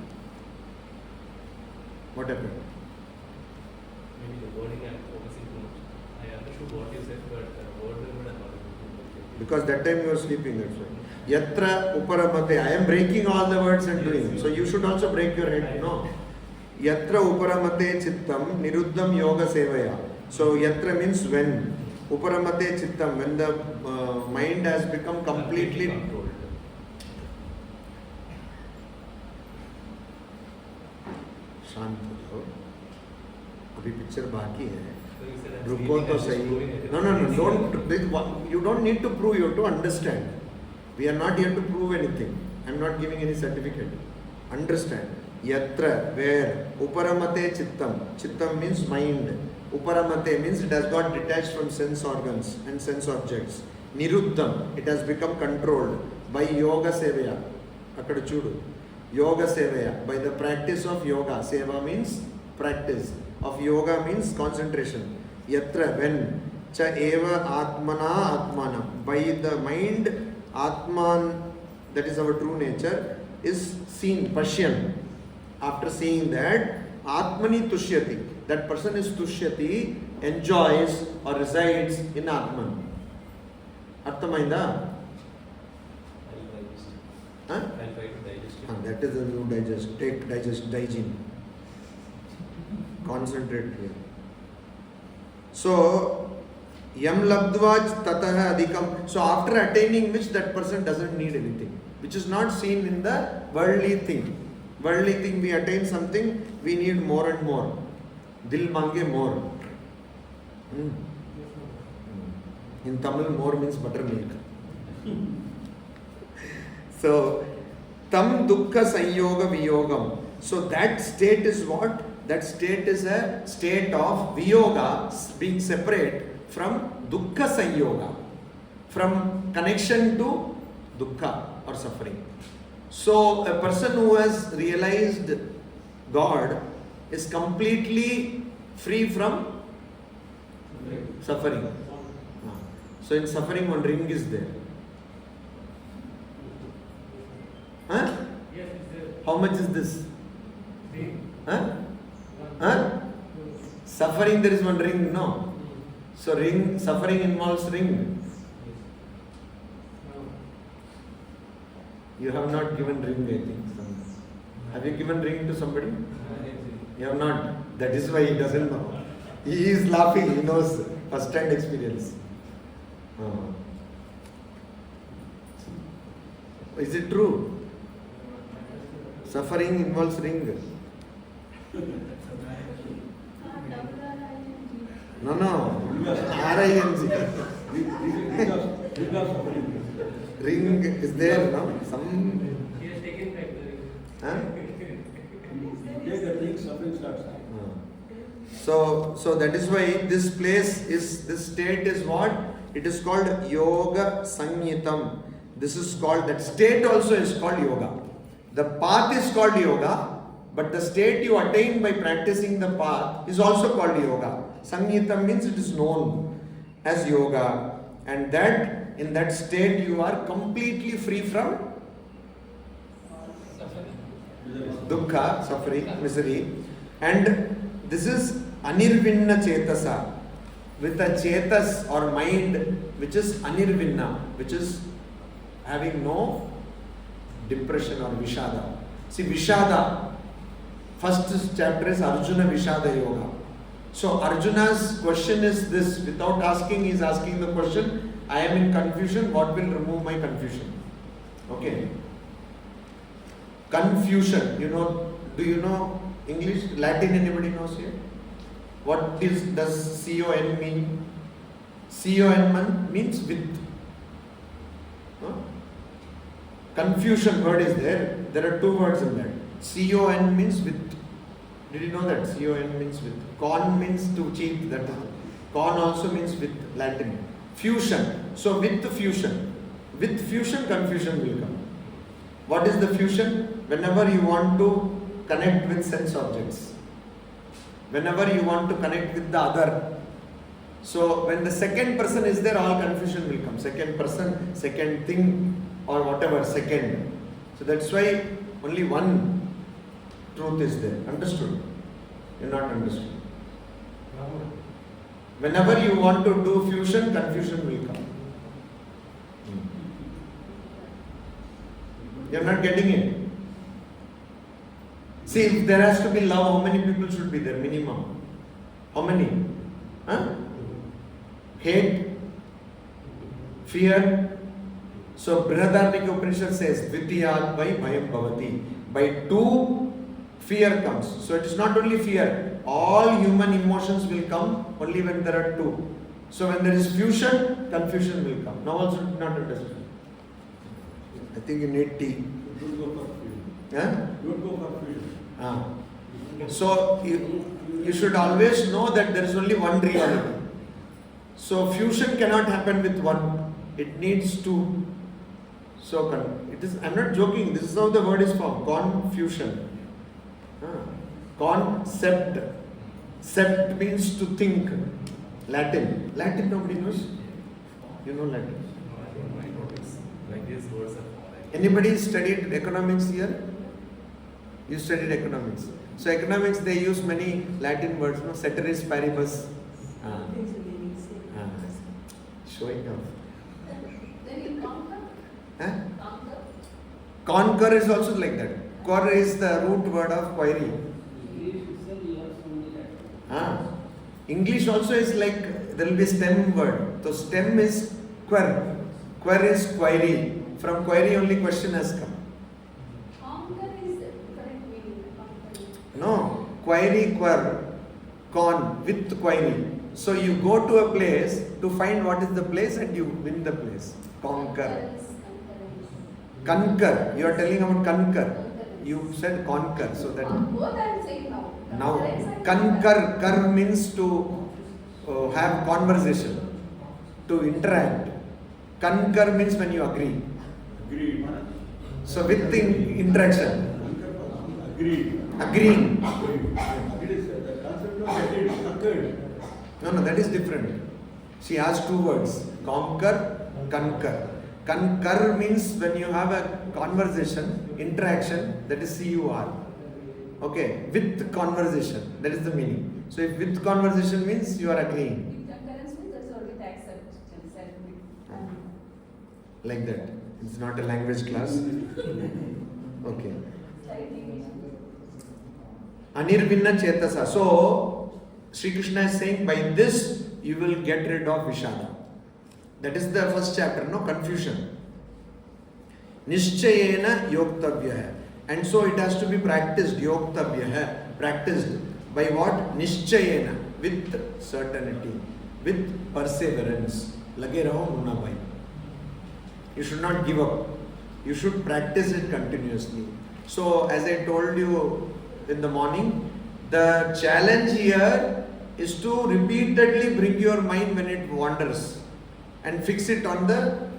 What happened?
Maybe the wording I'm focusing too much. I understood what you said, but the word will not have.
Because that time you were sleeping, that's why. Yatra uparamate. I am breaking all the words and doing. So you should also break your head. No. Yatra uparamate chittam niruddham yoga sevaya. So yatra means when. Uparamate chittam, when the mind has become completely
controlled.
शांत हो जाओ. अभी picture बाकी है.
So you said I'm
रुको तो
sleeping,
सही. No. Don't. You don't need to prove. You have to understand. We are not here to prove anything. I am not giving any certificate. Understand. Yatra, where. Uparamate chittam. Chittam means mind. Uparamate means it has got detached from sense organs and sense objects. Niruddham, it has become controlled by yoga sevaya. Akkada chudu. Yoga sevaya, by the practice of yoga. Seva means practice. of yoga means concentration. Yatra, when, cha eva atmana atmanam. By the mind, atman, that is our true nature, is seen, Pashyan. After seeing that, atmani tushyati. That person is tushyati, enjoys or resides in Atman. Arthamainda?
I'll digest.
Huh?
I'll try to digest it.
That is the new digest. Take digest, digest. Concentrate here. So, yam labdvaj tatah adhikam. So, after attaining which, that person doesn't need anything, which is not seen in the worldly thing. Worldly thing, we attain something, we need more and more. Dil mange more. In Tamil, more means buttermilk. So, tam dukkha sanyoga viyogam. So, that state is what? That state is a state of viyoga, being separate from dukkha sanyoga, from connection to dukkha or suffering. So, a person who has realized God is completely free from suffering. So, in suffering, one ring is there. Huh?
Yes, it's there.
How much is this?
Three.
Huh? Huh? Suffering, there is one ring, no? So, ring, suffering involves ring. You have not given ring, I think. Have you given ring to somebody? You have not. That is why he doesn't know. He is laughing, he knows first-hand experience. Is it true? Suffering involves ring. No. R-I-N-G. Ring is there, no? Some.
He has taken back the ring.
Huh?
Take the ring, suffering starts.
So that is why this place is, this state is what? It is called Yoga Sanyitam. This is called, that state also is called yoga. The path is called yoga, but the state you attain by practicing the path is also called yoga. Sanyitam means it is known as yoga, and that in that state you are completely free from dukkha, suffering, misery, and this is anirvinna chetasa, with a chetas or mind which is anirvinna, which is having no depression or vishada. See, vishada, first chapter is Arjuna Vishada Yoga. So Arjuna's question is this, without asking, he is asking the question, I am in confusion, what will remove my confusion? Okay. Confusion, do you know English, Latin, anybody knows here? What does C-O-N mean? C-O-N means with. Huh? Confusion word is there. There are two words in that. C-O-N means with. Did you know that? C-O-N means with. Con means to cheat. That is. Con also means with, Latin. Fusion. So with fusion. With fusion, confusion will come. What is the fusion? Whenever you want to connect with sense objects. Whenever you want to connect with the other. So when the second person is there, all confusion will come. Second person, second thing, or whatever, second. So that's why only one truth is there. Understood? You're not understood. Whenever you want to do fusion, confusion will come. You're not getting it. See, if there has to be love, how many people should be there? Minimum. How many? Huh? Hate? Fear? So, Brihadaranyaka Upanishad says, Dvitiyat by Bhayam Bhavati. By two, fear comes. So, it is not only fear. All human emotions will come only when there are two. So, when there is fusion, confusion will come. Now also not understood. I think you need tea.
Don't go for freedom.
Yeah?
Don't go for freedom.
So you should always know that there is only one reality. So fusion cannot happen with one. It needs two. So it is. I'm not joking. This is how the word is formed. Confusion. Concept. Sept means to think. Latin. Latin nobody knows? You know Latin?
No, I don't mind what it's like these words are like.
Anybody studied economics here? You studied economics. So economics they use many Latin words, no? Ceteris paribus. Ah. Ah. Showing off.
Then you conquer.
Huh?
Conquer.
Conquer is also like that. Cor is the root word of query. Ah. English also is like there will be stem word. So stem is quer. Quer is query. From query only question has come.
Conquer is the correct meaning. Conquer.
No, query, quer, con, with query. So you go to a place to find what is the place and you win the place. Conquer. Conquer. You are telling about conquer. You said conquer. So that
Both I am saying now.
now conquer. Kar means to have conversation, to interact. Concur means when you agree.
Agreed.
So with interaction.
Agreed.
Agreeing.
It is the concept of agreed, conquered.
No, that is different. She has two words. Conquer, concur. Concur means when you have a conversation, interaction, that is CUR. Okay, with conversation, that is the meaning. So if with conversation means you are agreeing.
With concurrence means that's all with acceptance.
Like that. It's not a language class. Okay. Anirvinna Chetasa. So, Sri Krishna is saying by this you will get rid of Vishada. That is the first chapter, no confusion. Nishchayena yoktavya. And so it has to be practiced, yoktavya, practiced by what? Nishchayena, with certainty, with perseverance. Lage raho munna bhai. You should not give up. You should practice it continuously. So, as I told you in the morning, the challenge here is to repeatedly bring your mind when it wanders and fix it on the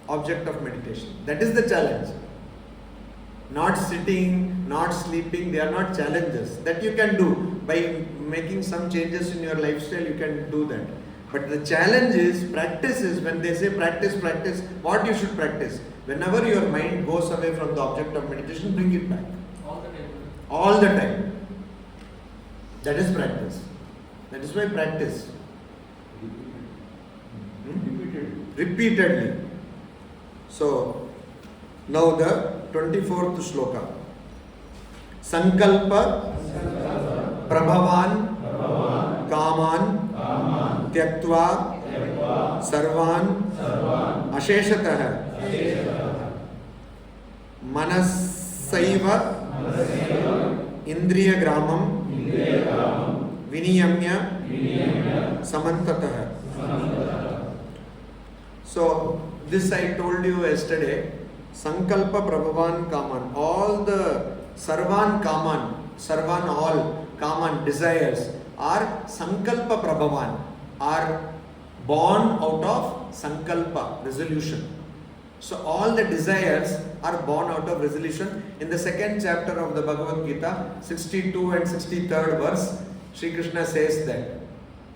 object of meditation. That is the challenge. Not sitting, not sleeping, they are not challenges. That you can do. By making some changes in your lifestyle, you can do that. But the challenge is, practice is, when they say practice, practice, what you should practice? Whenever your mind goes away from the object of meditation, bring it back.
All the time.
All the time. That is practice. That is why practice. Repeatedly. So, now the 24th shloka. Sankalpa Prabhavan Kaman Tyaktva Sarvan Asheshatah Manasaiva Indriya Gramam Viniyamya Samantatah. So, this I told you yesterday. Sankalpa Prabhavan Kaman. All the Sarvan Kaman, Sarvan all Kaman desires are Sankalpa Prabhavan, are born out of Sankalpa, resolution. So all the desires are born out of resolution. In the second chapter of the Bhagavad Gita, 62 and 63rd verse, Sri Krishna says that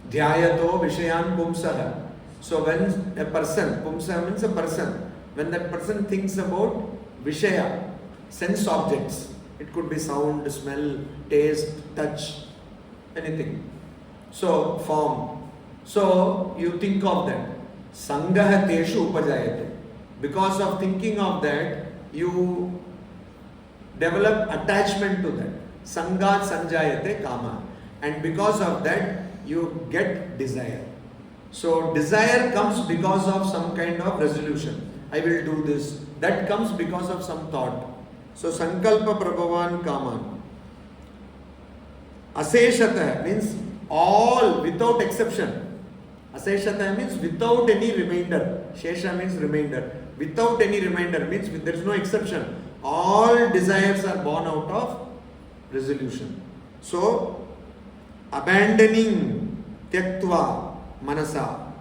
Dhyayato Vishayan Pumsaha. So when a person, Pumsaha means a person, when that person thinks about Vishaya, sense objects, it could be sound, smell, taste, touch, anything. So form. So you think of that. Sangaha teshu upajayate. Because of thinking of that, you develop attachment to that. Sangat sanjayate kama. And because of that, you get desire. So desire comes because of some kind of resolution. I will do this. That comes because of some thought. So sankalpa prabhavan kaman. Aseshata means all without exception. Aseshata means without any remainder. Shesha means remainder. Without any remainder means there is no exception. All desires are born out of resolution. So abandoning tyaktva manasa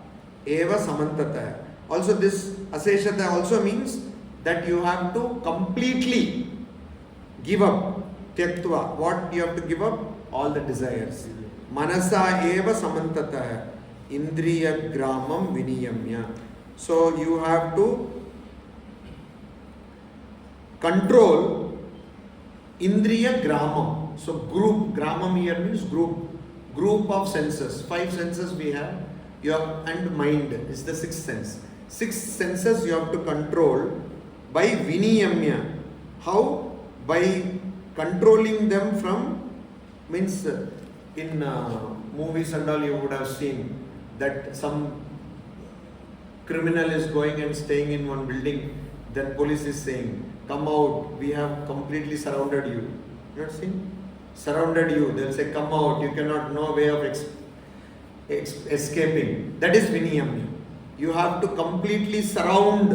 eva samantata. Also this aseshata also means that you have to completely give up tyaktva. What you have to give up? All the desires. Manasa eva samantata indriya gramam viniyamya. So you have to control indriya gramam. So group, gramam here means group of senses. 5 senses we have. And mind is the 6th sense. 6 senses you have to control by viniyamya. How? By controlling them from, means in movies and all you would have seen that some criminal is going and staying in one building, then police is saying, come out, we have completely surrounded you. You not seen? Surrounded you, they'll say, come out, you cannot, no way of escaping. That is viniyamya. You have to completely surround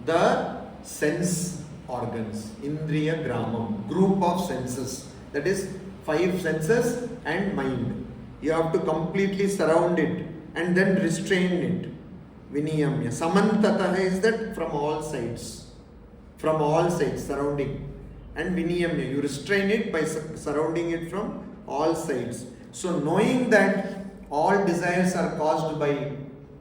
the sense organs, indriya gramam, group of senses. That is 5 senses and mind. You have to completely surround it and then restrain it. Viniyamya. Samantataha is that from all sides. From all sides, surrounding. And viniyamya, you restrain it by surrounding it from all sides. So knowing that all desires are caused by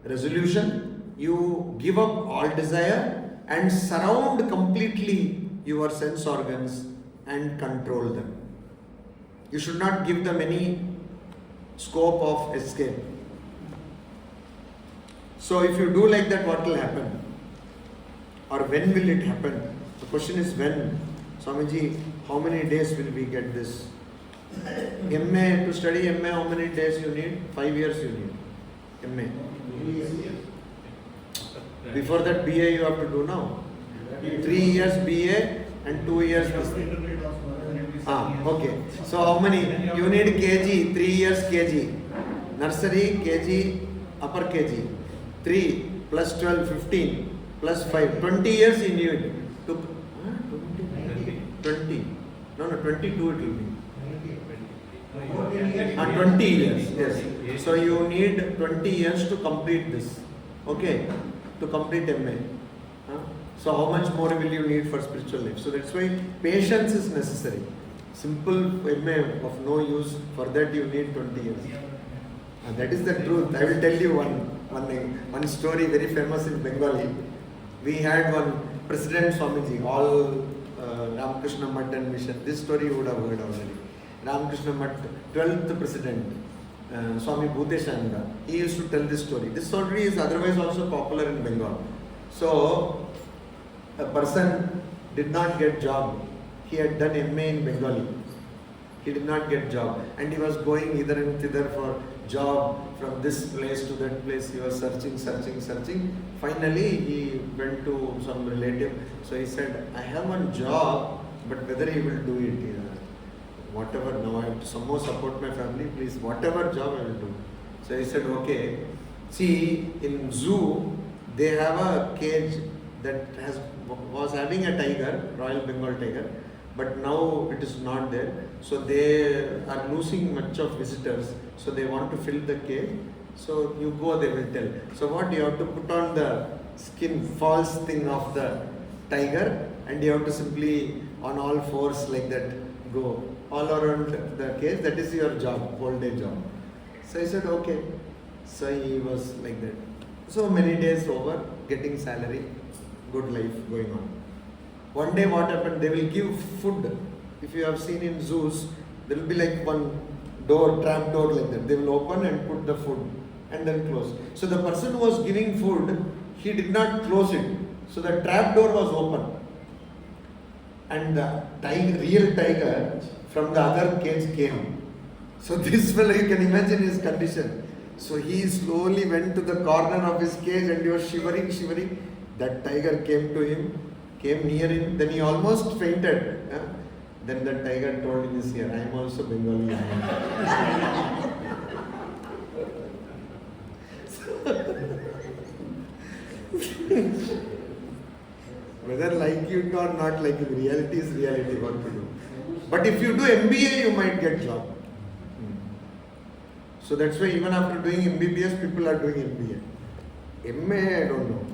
resolution, you give up all desire and surround completely your sense organs and control them. You should not give them any scope of escape. So if you do like that, what will happen? Or when will it happen? The question is when. Swamiji, how many days will we get this? MA, to study MA, how many days you need? 5 years you need. MA. Before that BA you have to do now. 3 years BA and 2 years okay. So how many? You need KG, 3 years KG. Nursery, KG, upper KG. 3 plus 12, 15 plus 5. 20 years you need. 20. No, 22 it will be. 20 years, yes. So you need 20 years to complete this. Okay, to complete MA. So how much more will you need for spiritual life? So that's why patience is necessary. Simple MA of no use, for that you need 20 years. And that is the truth. I will tell you one story very famous in Bengali. We had one President Swamiji, all Ramakrishna Math and Mission. This story you would have heard already. Ramakrishna Math, 12th President, Swami Bhuteshananda, he used to tell this story. This story is otherwise also popular in Bengal. So, a person did not get job. He had done MA in Bengali. He did not get job. And he was going either and thither for job from this place to that place. He was searching. Finally, he went to some relative. So he said, I have one job, but whether he will do it, whatever, now I have to somehow support my family, please, whatever job I will do. So he said, okay. See, in zoo, they have a cage that was having a tiger, Royal Bengal tiger, but now it is not there. So they are losing much of visitors. So they want to fill the cage. So you go, they will tell. So what, you have to put on the skin, false thing of the tiger, and you have to simply on all fours like that go all around the cage. That is your job, whole day job. So I said, okay. So he was like that. So many days over, getting salary, good life going on. One day what happened, they will give food. If you have seen in zoos, there will be like one door, trap door like that. They will open and put the food and then close. So the person who was giving food, he did not close it. So the trap door was open. And the real tiger from the other cage came. So this fellow, you can imagine his condition. So he slowly went to the corner of his cage and he was shivering. That tiger came to him, came near him, then he almost fainted. Then the tiger told in his ear, I am also Bengali. Whether like it or not like it, reality is reality, what to do. But if you do MBA, you might get job. So that's why even after doing MBBS, people are doing MBA. MA, I don't know.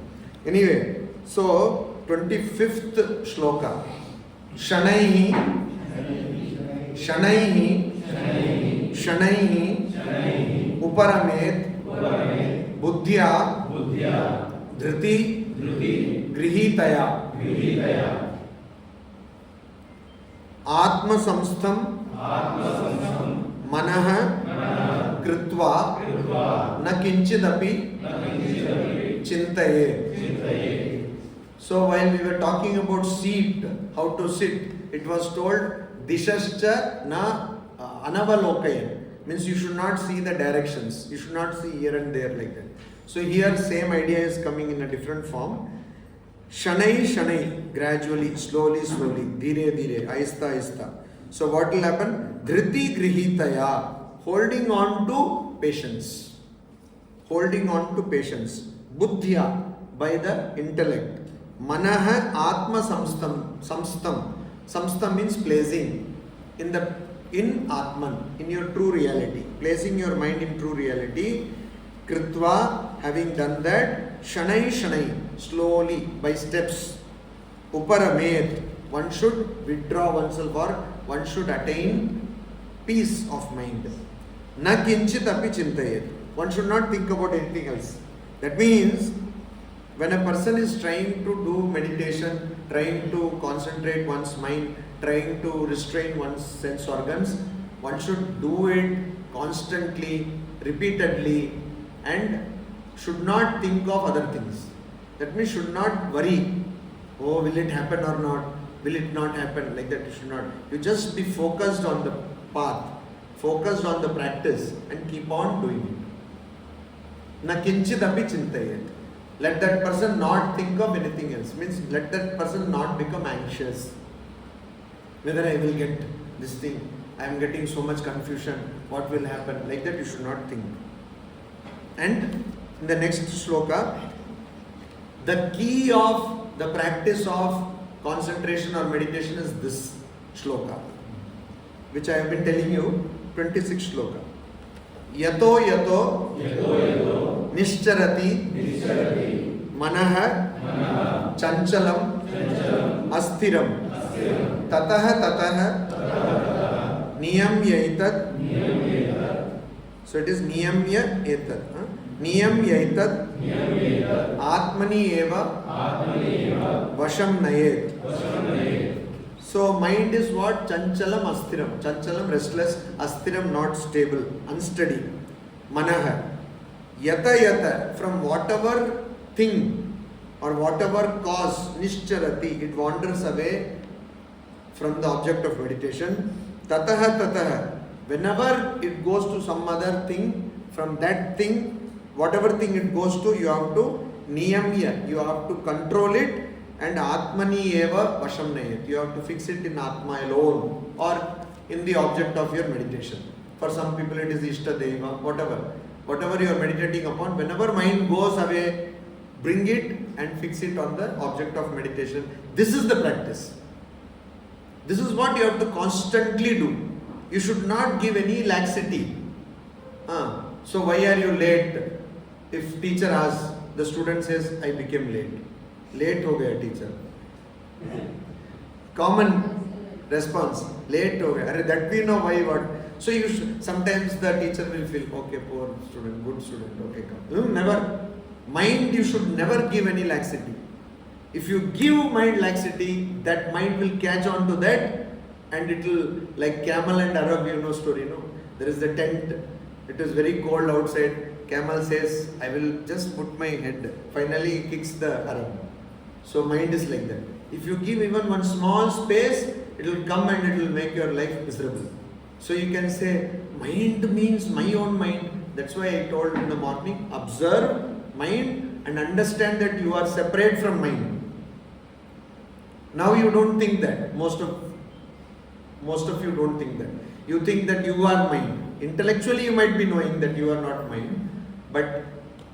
Anyway, so 25th shloka. Shanaihi Shanaihi Uparamet Buddhya Dhriti Grihitaya Atma Samstham Manah Kritva Na Kinchidapi Chintaye. So while we were talking about seat, how to sit, it was told Dishascha na anavalokaya. Means you should not see the directions. You should not see here and there like that. So here same idea is coming in a different form. Shanai, gradually, slowly, dhire, ahista, ahista. So what will happen? Dhriti grihitaya, holding on to patience. Holding on to patience. Buddhya, by the intellect. Manaha atma samstam. Samstam means placing in Atman, in your true reality. Placing your mind in true reality. Kritva, having done that, Shanai, slowly, by steps. Uparamet, one should withdraw oneself or one should attain peace of mind. Na kinchit api chintayet. One should not think about anything else. That means, when a person is trying to do meditation, trying to concentrate one's mind, trying to restrain one's sense organs, one should do it constantly, repeatedly, and should not think of other things. That means should not worry, oh, will it happen or not? Will it not happen? Like that you should not. You just be focused on the path, focused on the practice, and keep on doing it. Na kinchidapi chintayet. Let that person not think of anything else. Means let that person not become anxious. Whether I will get this thing, I am getting so much confusion, what will happen? Like that you should not think. And in the next sloka, the key of the practice of concentration or meditation is this shloka, which I have been telling you, 26 shloka. Yato Nischarati Manaha Chanchalam Asthiram Tataha Niyamyaitat. So it is Niyamya Etad. Niyamyaitat Atmani Eva Vasham Nayet. So mind is what? Chanchalam Asthiram. Chanchalam, restless. Asthiram, not stable, unsteady. Manaha. Yata, from whatever thing or whatever cause, Nischarati, it wanders away from the object of meditation. Tataha, whenever it goes to some other thing, from that thing, whatever thing it goes to, you have to niyamya, you have to control it, and atmani eva vasham nayet. You have to fix it in atma alone or in the object of your meditation. For some people it is ishta deva, whatever you are meditating upon, whenever mind goes away, bring it and fix it on the object of meditation. This is the practice. This is what you have to constantly do. You should not give any laxity. So why are you late? If teacher asks, the student says, I became late. Late ho gaya teacher. Common response, late ho gaya. That we know why what. So you should, sometimes the teacher will feel, okay, poor student, good student, okay, come. Never. Mind, you should never give any laxity. If you give mind laxity, that mind will catch on to that and it will, like camel and Arab, you know story, no? There is the tent, it is very cold outside. Camel says, I will just put my head. Finally, he kicks the Arab. So mind is like that. If you give even one small space, it will come and it will make your life miserable. So you can say, mind means my own mind. That's why I told in the morning, observe mind and understand that you are separate from mind. Now you don't think that. Most of you don't think that. You think that you are mind. Intellectually you might be knowing that you are not mind, but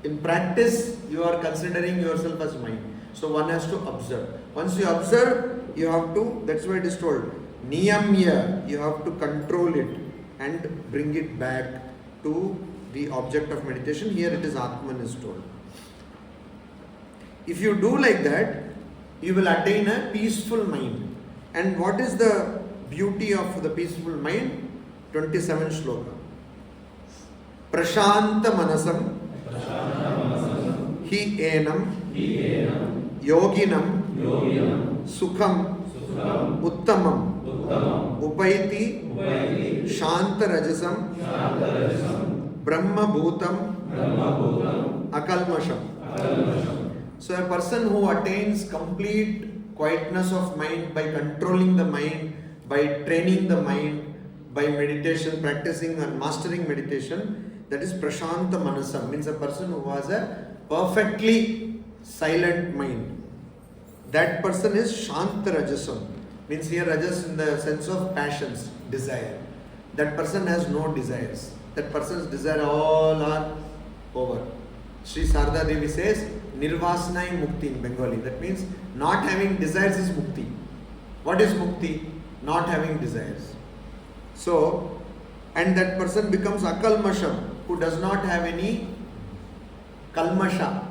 in practice you are considering yourself as mind. So one has to observe. Once you observe, you have to, that's why it is told, niyamya, you have to control it and bring it back to the object of meditation. Here it is Atman is told. If you do like that, you will attain a peaceful mind. And what is the beauty of the peaceful mind? 27 shloka. Prashanta Manasam Hi Enam Yoginam Sukham Uttamam Upaiti Shanta Rajasam Brahma Bhutam Akalmasham. So a person who attains complete quietness of mind by controlling the mind, by training the mind, by meditation, practicing and mastering meditation, that is Prashanta Manasam, means a person who has a perfectly silent mind. That person is Shanta Rajasam, means here Rajas in the sense of passions, desire. That person has no desires. That person's desire all are over. Sri Sarda Devi says, Nirvasanai Mukti in Bengali. That means not having desires is Mukti. What is Mukti? Not having desires. So, and that person becomes Akalmasham, who does not have any kalmasha,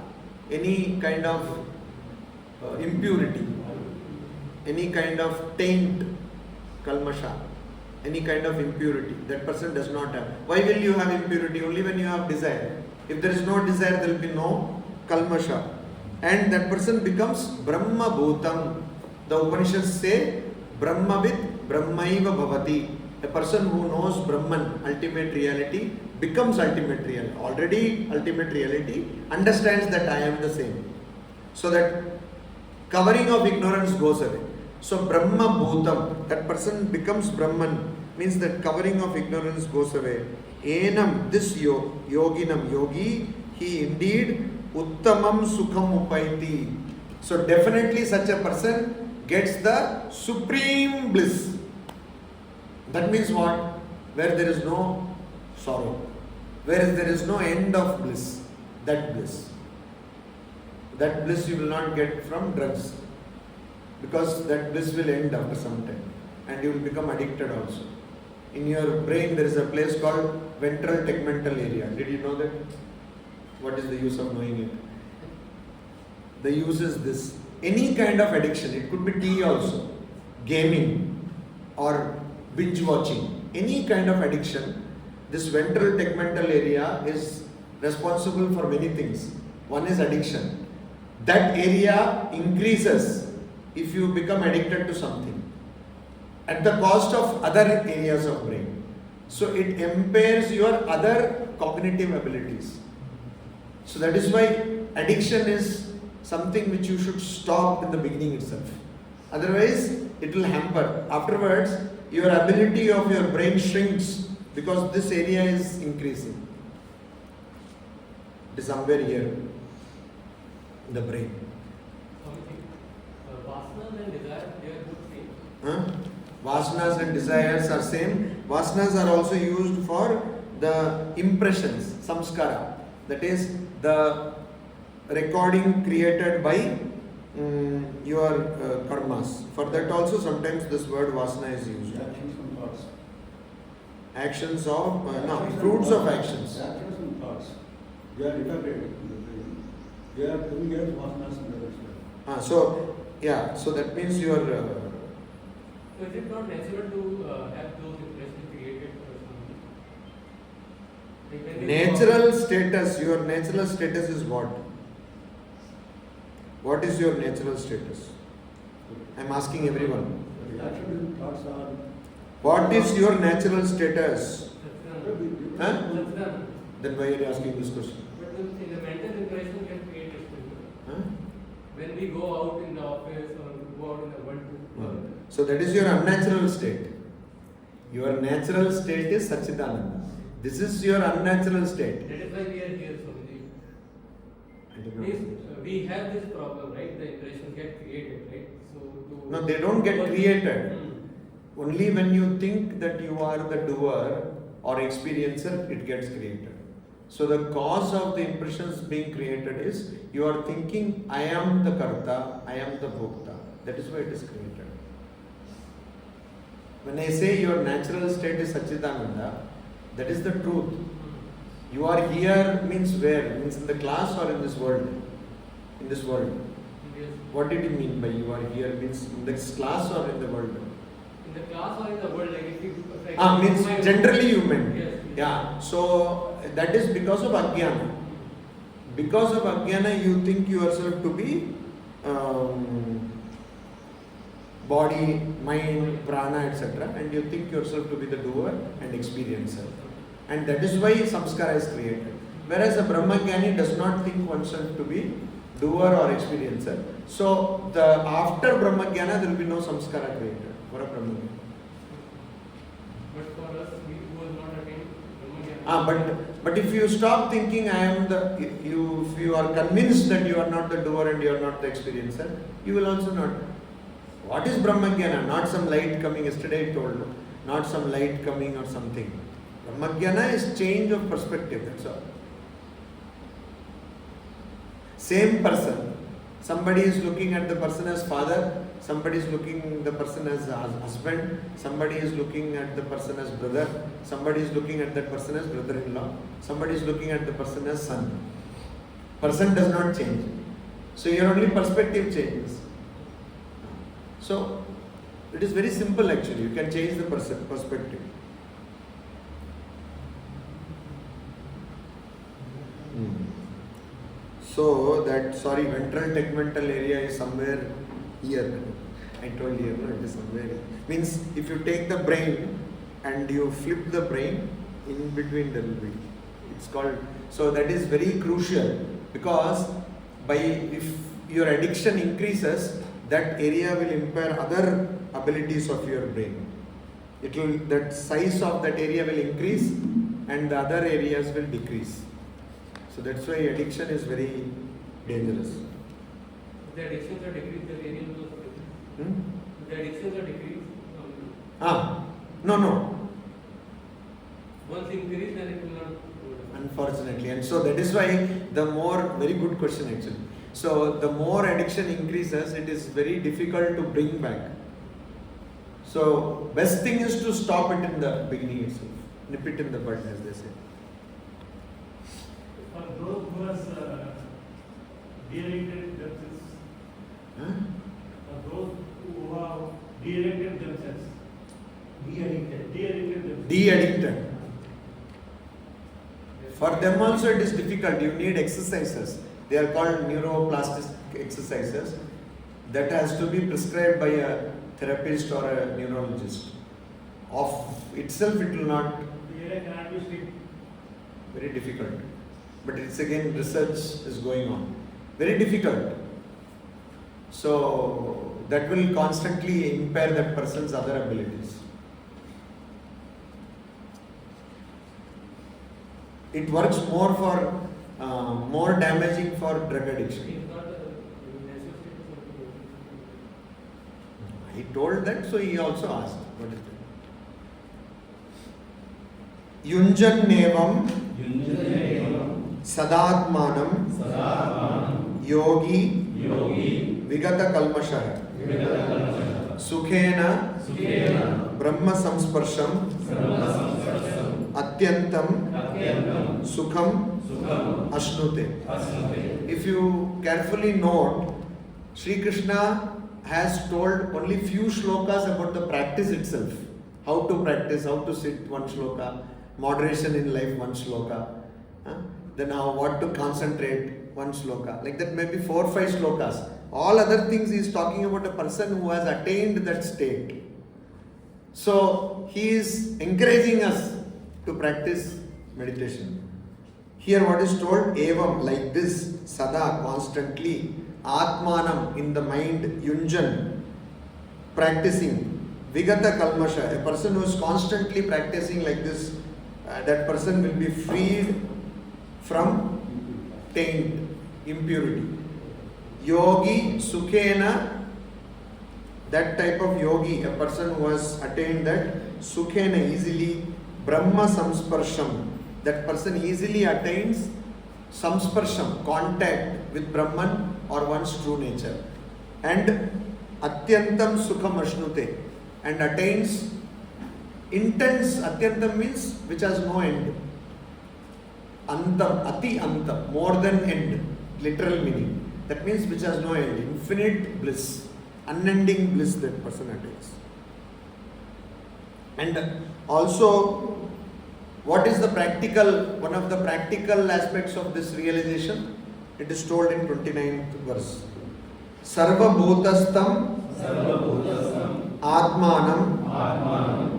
any kind of impurity, any kind of taint, kalmasha, any kind of impurity. That person does not have. Why will you have impurity? Only when you have desire. If there is no desire, there will be no kalmasha. And that person becomes Brahma Bhutam. The Upanishads say, Brahmavid Brahmaiva Bhavati. A person who knows Brahman, ultimate reality, becomes ultimate reality. Already ultimate reality, understands that I am the same. So that covering of ignorance goes away. So Brahma Bhutam, that person becomes Brahman, means that covering of ignorance goes away. Enam, this yoginam, yogi, he indeed Uttamam Sukham Upaiti. So definitely such a person gets the supreme bliss. That means what? Where there is no sorrow, where there is no end of bliss. That bliss you will not get from drugs, because that bliss will end after some time and you will become addicted also. In your brain there is a place called ventral tegmental area. Did you know that? What is the use of knowing it? The use is this. Any kind of addiction, it could be tea also, gaming or binge watching, any kind of addiction, this ventral tegmental area is responsible for many things. One is addiction. That area increases if you become addicted to something at the cost of other areas of brain. So it impairs your other cognitive abilities. So that is why addiction is something which you should stop in the beginning itself. Otherwise, it will hamper. Afterwards, your ability of your brain shrinks because this area is increasing. It is somewhere here in the brain.
Vasanas and desire, they are both same.
Vasanas and desires are same. Vasanas are also used for the impressions, samskara. That is the recording created by your karmas. For that also sometimes this word vasana is used.
Actions and thoughts.
Actions of, fruits of actions.
Actions and thoughts. They are integrated. They are doing it vasanas and others.
So that means you are.
So is it not natural to have those impressions created or something?
Natural status, your natural status is what? What is your natural status? I am asking everyone.
The actions and thoughts are.
What is your natural status?
Satsang.
Then why are you asking this question?
But the mental impression can create it. When we go out in the office or go out in the world.
So that is your unnatural state. Your natural state is Satchidananda. This is your unnatural state.
That is why we are here, Swamiji.
I don't know.
We have this problem, right? The impressions get created, right?
No, they don't get created. Only when you think that you are the doer or experiencer, it gets created. So the cause of the impressions being created is you are thinking, I am the karta, I am the bhokta. That is why it is created. When I say your natural state is Satchidananda, that is the truth. You are here means where? Means in the class or in this world? In this world.
Yes.
What did you mean by you are here? Means in this class or in the world?
In the class or in the world, like if you.
Means generally you meant.
Yes.
Yeah, so that is because of Ajnana. Because of Ajnana, you think yourself to be body, mind, prana, etc. And you think yourself to be the doer and experiencer. And that is why samskara is created. Whereas a Brahmajnani does not think oneself to be doer or experiencer. So after Brahmajnana, there will be no samskara created for a Brahmajnani.
But for us, we who have not attained Brahmajnana.
But if you stop thinking if you are convinced that you are not the doer and you are not the experiencer, you will also not. What is Brahmajnana? Not some light coming, yesterday I told, not some light coming or something. Brahmajnana is change of perspective, that's all. Same person. Somebody is looking at the person as father, somebody is looking at the person as husband, somebody is looking at the person as brother, somebody is looking at that person as brother-in-law, somebody is looking at the person as son. Person does not change. So your only perspective changes. So it is very simple actually. You can change the perspective. So that, ventral tegmental area is somewhere here. I told you, no, it is somewhere here. Means if you take the brain and you flip the brain, in between there will be. It's called, so that is very crucial because if your addiction increases, that area will impair other abilities of your brain. That size of that area will increase and the other areas will decrease. So that's why addiction is very dangerous.
If the addictions are decreased, the area will also decrease. If the addictions are decreased,
No.
once increased, then it will not.
Unfortunately. And so that is why very good question actually. So the more addiction increases, it is very difficult to bring back. So best thing is to stop it in the beginning itself. Nip it in the bud, as they say.
For those who has de-addicted themselves, for those who have de-addicted themselves,
De-addicted. For them also it is difficult. You need exercises. They are called neuroplastic exercises. That has to be prescribed by a therapist or a neurologist. Of itself it will not. Very difficult. But it's again research is going on. Very difficult. So that will constantly impair that person's other abilities. It works more damaging for drug addiction.
It's not a natural state of
He told that, so he also asked. What is that? Yunjan nevam sadatmanam yogi vigata kalmashah sukhena brahma samsparsham atyantam sukham ashnute. If you carefully note, Sri Krishna has told only few shlokas about the practice itself. How to practice, how to sit, one shloka. Moderation in life, one shloka. Then how, what to concentrate, one shloka. Like that, maybe 4 or 5 shlokas. All other things he is talking about a person who has attained that state. So he is encouraging us to practice meditation. Here what is told, evam, like this, sada, constantly, atmanam, in the mind, yunjan, practicing, vigata kalmasha, a person who is constantly practicing like this, that person will be freed from taint, impurity. Yogi, sukhena, that type of yogi, a person who has attained that, sukhena, easily, Brahma samsparsham, that person easily attains samsparsham, contact with Brahman or one's true nature. And atyantam sukham ashnute, and attains intense, atyantam means which has no end. Antam, ati antam, more than end, literal meaning. That means which has no end, infinite bliss, unending bliss that person attains. And also What is the practical, one of the practical aspects of this realization? It is told in 29th verse. Sarva bhutastam atmanam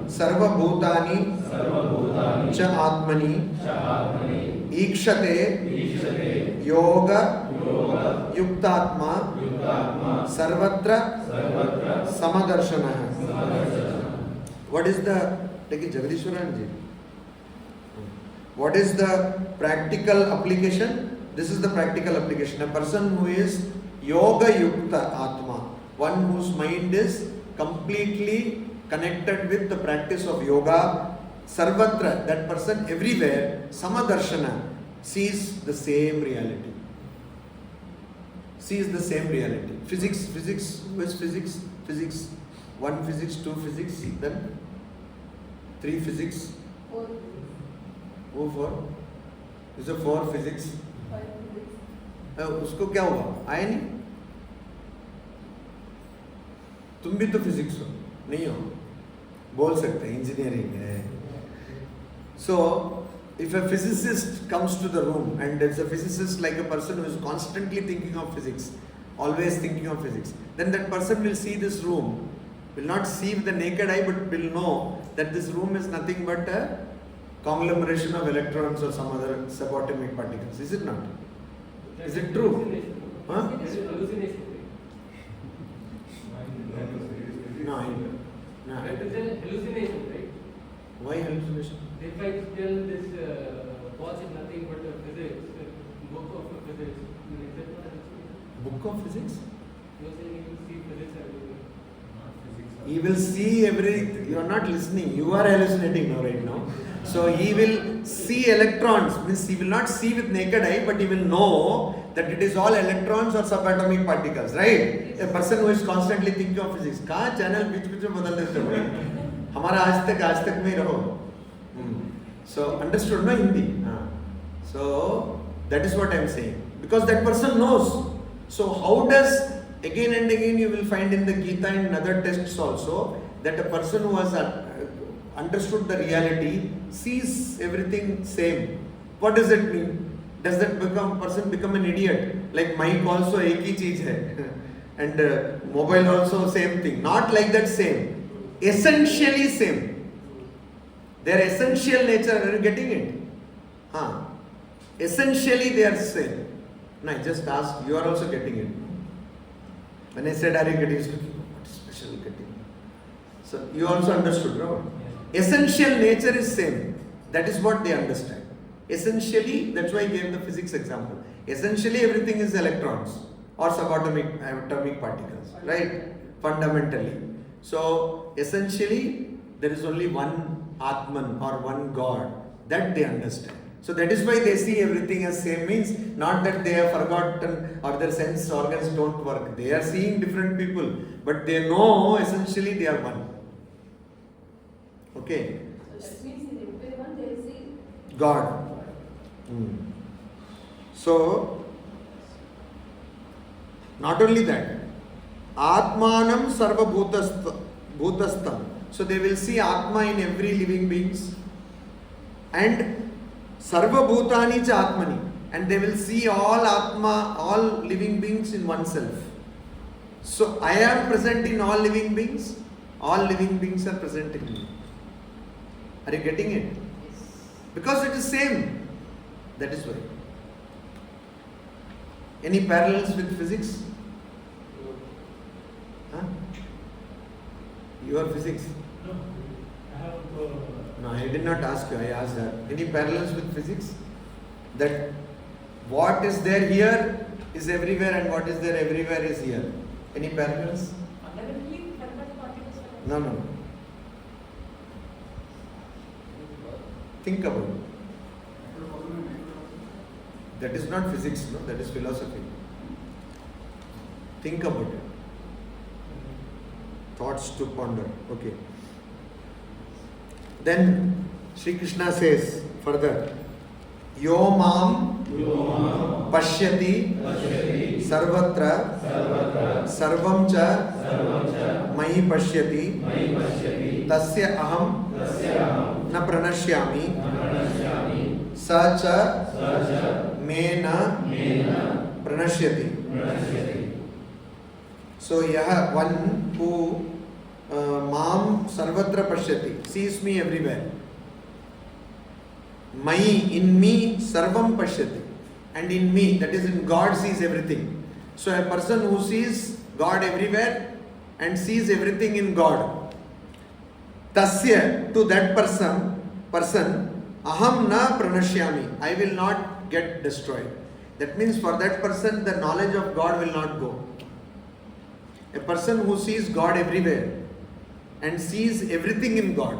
sarva bhutani cha atmani ikshate yoga yuktatma sarvatra samadarshana. What is the, take it Jagadishwaranji. What is the practical application? This is the practical application. A person who is yoga yukta atma, one whose mind is completely connected with the practice of yoga, sarvatra, that person everywhere, samadarshana, sees the same reality. Sees the same reality. Physics, who is physics? Physics, 1 physics, 2 physics, then 3 physics. वो 4 is 4 physics. उसको क्या हुआ, आया नहीं? तुम भी तो physics हो, नहीं हो? बोल सकते हैं इंजीनियरिंग है. So if a physicist comes to the room, and it's a physicist like a person who is constantly thinking of physics, always thinking of physics, then that person will see this room, will not see with the naked eye, but will know that this room is nothing but a conglomeration of electrons or some other subatomic particles. Is it not? Is it true? Huh?
It is hallucination.
No.
That is a hallucination, right?
Why hallucination?
If I tell this watch is nothing but a physics, book of physics, is that not hallucination?
Book of physics?
You are saying you will see physics everywhere.
He will see everything. You are not listening. You are hallucinating now, right now. So he will see electrons. Means he will not see with naked eye, but he will know that it is all electrons or subatomic particles, right? A person who is constantly thinking of physics. कहाँ channel बीच बीच में बदल देते हो? हमारा आज तक में ही रहो. So understood, no Hindi. So that is what I am saying. Because that person knows. So how does, again and again you will find in the Gita and in other texts also, that a person who has understood the reality sees everything same. What does it mean? Does that person become an idiot? Like mic also एक ही चीज है, and mobile also same thing. Not like that same. Essentially same. Their essential nature, are you getting it? Essentially they are same. No, I just asked, you are also getting it. When I said, are you getting it? What is special getting? So you also understood, right? Essential nature is same. That is what they understand. Essentially, that's why I gave the physics example. Essentially everything is electrons or subatomic atomic particles, right? Fundamentally. So essentially there is only one Atman or one God that they understand. So that is why they see everything as same, means not that they have forgotten or their sense organs don't work. They are seeing different people, but they know essentially they are one. Okay?
So that means in everyone there is a
God. So, not only that, Atmanam Sarva Bhutastam. So they will see Atma in every living beings, and Sarva Bhutani cha Atmani, and they will see all Atma, all living beings in oneself. So I am present in all living beings, all living beings are present in me. Are you getting it? Because it is same. That is why. Any parallels with physics? Huh? Your physics?
No, I have.
No, I did not ask you, I asked her. Any parallels with physics? That what is there here is everywhere and what is there everywhere is here. Any parallels?
fundamentally fundamental particles are
No. Think about it. That is not physics, no? That is philosophy. Think about it. Thoughts to ponder. Okay. Then Sri Krishna says further, Yo mam pashyati सर्वत्र सर्वं च मयि पश्यति तस्य अहं न प्रणश्यामि स च मे न प्रणश्यति. So यह one who माम सर्वत्र पश्यति, sees me everywhere. Mai, in me sarvam pashyati, and in me, that is in God, sees everything. So a person who sees God everywhere and sees everything in God, tasya, to that person aham na pranashyami, I will not get destroyed. That means for that person the knowledge of God will not go. A person who sees God everywhere and sees everything in God,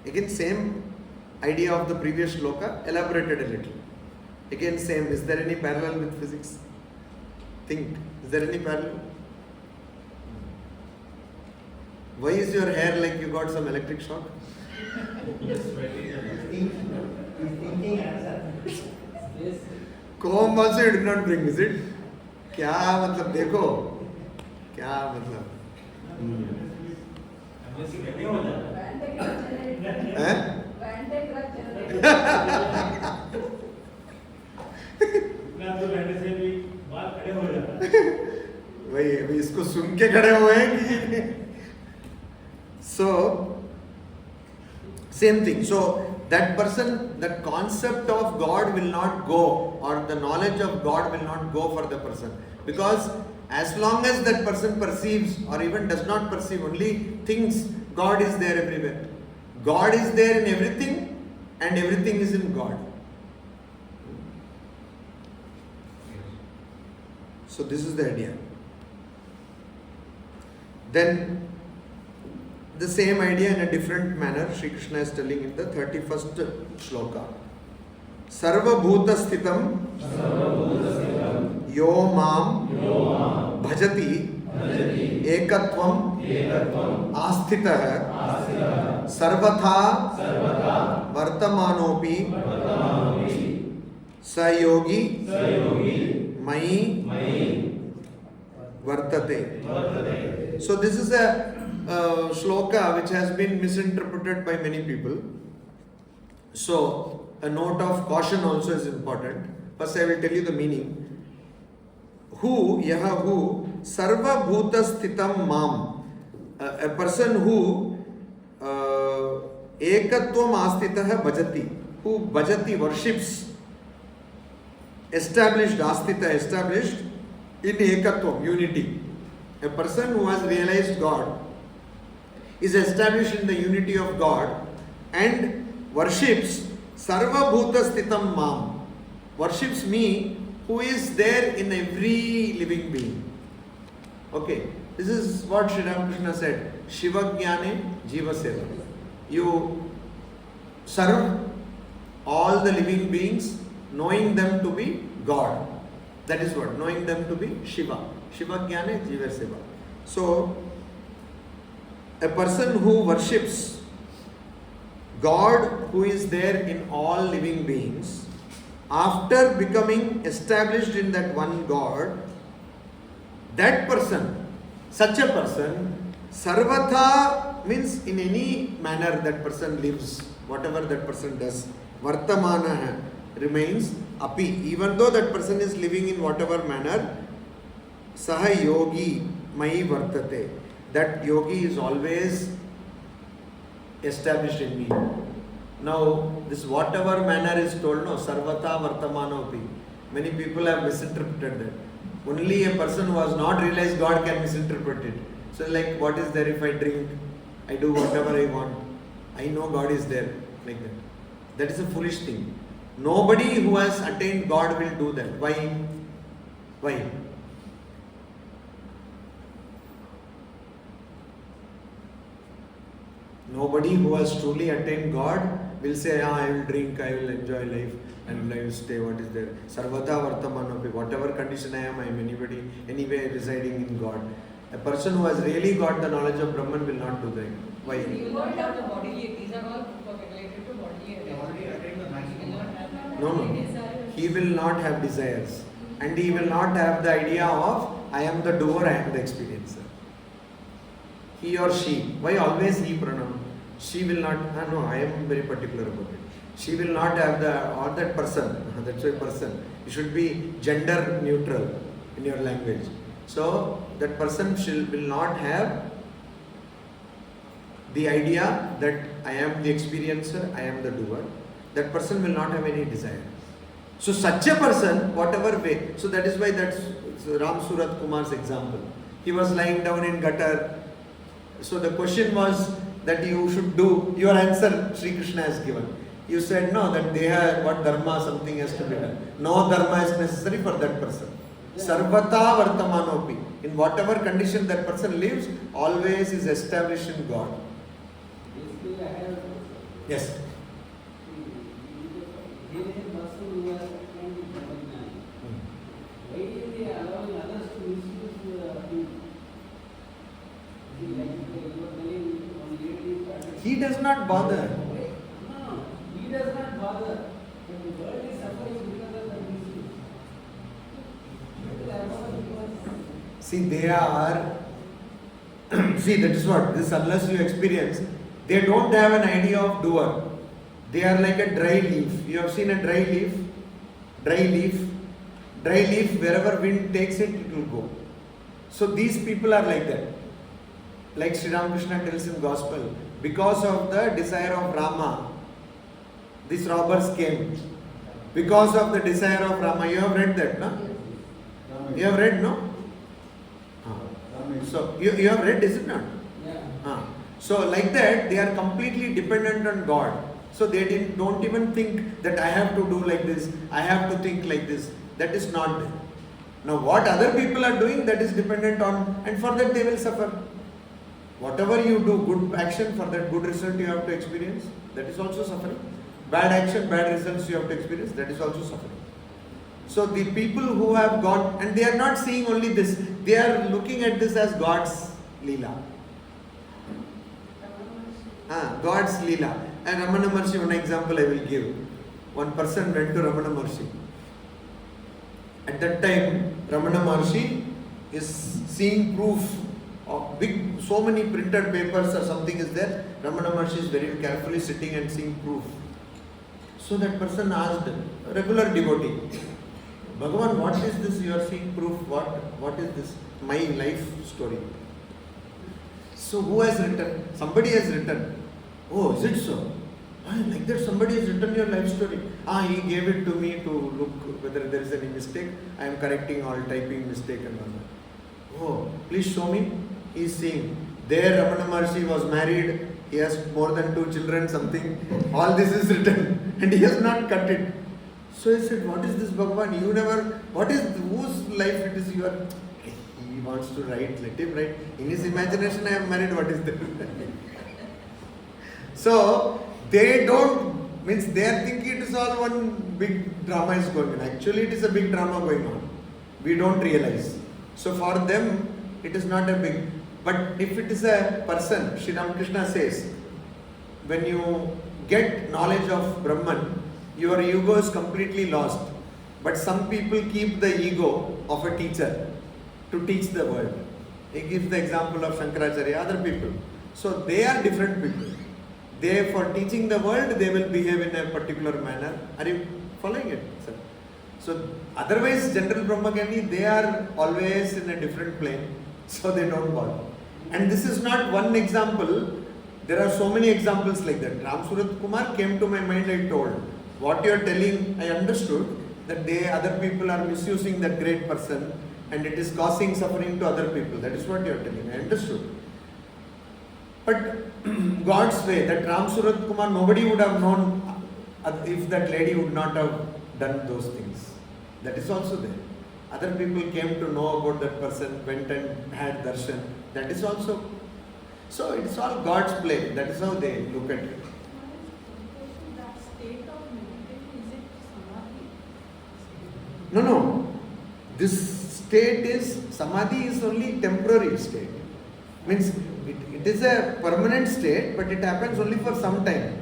again same idea of the previous shloka, elaborated a little. Again same, is there any parallel with physics? Think, is there any parallel? Why is your hair like you got some electric shock? Comb also you did not bring, is it? क्या मतलब देखो, क्या मतलब? हैं? वही अभी इसको सुन के खड़े हुए हैं कि so same thing. So that person, that concept of God will not go, or the knowledge of God will not go for the person, because as long as that person perceives or even does not perceive, only thinks God is there everywhere. God is there in everything and everything is in God. So this is the idea. Then the same idea in a different manner Sri Krishna is telling in the 31st shloka. Sarva bhuta sthitam yo mam bhajati ekatvam asthitah sarvatha vartamanopi sayogi mayi vartate. So this is a shloka which has been misinterpreted by many people. So a note of caution also is important. First I will tell you the meaning. Who, yaha who, sarva bhuta sthitam mam, a person who ekatvam astitah bhajati, who bhajati worships, established astita, established in ekatvam, unity. A person who has realized God is established in the unity of God and worships sarva bhuta sthitam mam, worships me who is there in every living being. Okay, this is what Sri Ramakrishna said, Shiva Jnane Jiva Seva. You serve all the living beings knowing them to be God. That is what, knowing them to be Shiva. Shiva Jnane Jiva Seva. So a person who worships God who is there in all living beings, after becoming established in that one God, that person, such a person, sarvatha means in any manner that person lives, whatever that person does, vartamana remains api, even though that person is living in whatever manner, saha yogi mayi vartate, that yogi is always established in me. Now, this whatever manner is told, no, sarvata vartamanopi. Many people have misinterpreted that. Only a person who has not realized God can misinterpret it. So, like, what is there if I drink? I do whatever I want. I know God is there. Like that. That is a foolish thing. Nobody who has attained God will do that. Why? Why? Nobody who has truly attained God will say, I will drink, I will enjoy life, and I will stay. What is there? Sarvata vartamanopi. Whatever condition I am anyway residing in God. A person who has really got the knowledge of Brahman will not do that. Why?
You will not have the bodily, these are all related to bodily
They already attained the maximum.
No. He will not have desires. and he will not have the idea of I am the doer, I am the experiencer. He or she. Why always he pronoun? She will not. No, I am very particular about it. She will not have the, or that person. That's why person. You should be gender neutral in your language. So that person will not have the idea that I am the experiencer, I am the doer. That person will not have any desire. So such a person, whatever way, so that is why that's Ram Surat Kumar's example. He was lying down in gutter. So the question was that you should do, your answer Sri Krishna has given. You said no, that they have what dharma, something has to be done. No dharma is necessary for that person. Sarvata vartamanopi. In whatever condition that person lives, always is established in God.
Basically, I have
Yes.
there is a person who has attained Brahmajnana. Why is he allowing others to misuse him? Is he like you were telling one lady started?
He does not bother.
No, he does not bother. But the world is suffering because of the misuse.
See, they are, see, that is what, this unless you experience, they don't have an idea of doer. They are like a dry leaf. You have seen a dry leaf? Dry leaf. Dry leaf, wherever wind takes it, it will go. So these people are like that. Like Sri Ramakrishna tells in Gospel, because of the desire of Rama, these robbers came. Because of the desire of Rama. You have read that, no? You have read, no? So you have read, is it not?
Yeah.
So like that, they are completely dependent on God. So they don't even think that I have to do like this, I have to think like this. That is not there. Now what other people are doing, that is dependent on, and for that they will suffer. Whatever you do, good action, for that good result you have to experience, that is also suffering. Bad action, bad results you have to experience, that is also suffering. So the people who have got, and they are not seeing only this, they are looking at this as God's Leela. God's Leela. And Ramana Maharshi, one example I will give. One person went to Ramana Maharshi. At that time, Ramana Maharshi is seeing proof of big, so many printed papers or something is there. Ramana Maharshi is very carefully sitting and seeing proof. So that person asked, a regular devotee, Bhagavan, what is this you are seeing proof? What is this? My life story. So who has written? Somebody has written. Oh, is it so? Like that somebody has written your life story. He gave it to me to look whether there is any mistake. I am correcting all typing mistake and all that. Oh, please show me. He is saying, there Ramana Maharshi was married. He has more than 2 children, something. All this is written and he has not cut it. So I said, what is this Bhagavan? You never, what is, whose life it is you are? He wants to write, let him write. In his imagination, I am married, what is that? So, they don't, means they are thinking it is all one big drama is going on. Actually, it is a big drama going on. We don't realize. So, for them, it is not a big, but if it is a person, Sri Ramakrishna says, when you get knowledge of Brahman, your ego is completely lost. But some people keep the ego of a teacher to teach the world. He gives the example of Shankaracharya, other people. So they are different people. They, for teaching the world, they will behave in a particular manner. Are you following it, sir? So otherwise, general Brahmagani, they are always in a different plane. So they don't bother. And this is not one example. There are so many examples like that. Ram Surat Kumar came to my mind, I told. What you are telling, I understood that other people are misusing that great person and it is causing suffering to other people. That is what you are telling. I understood. But God's way, that Ram Surat Kumar, nobody would have known if that lady would not have done those things. That is also there. Other people came to know about that person, went and had darshan. That is also. So it is all God's play. That is how they look at it.
That state of meditation, is it samadhi?
No. This state is, samadhi is only temporary state. Means it is a permanent state, but it happens only for some time.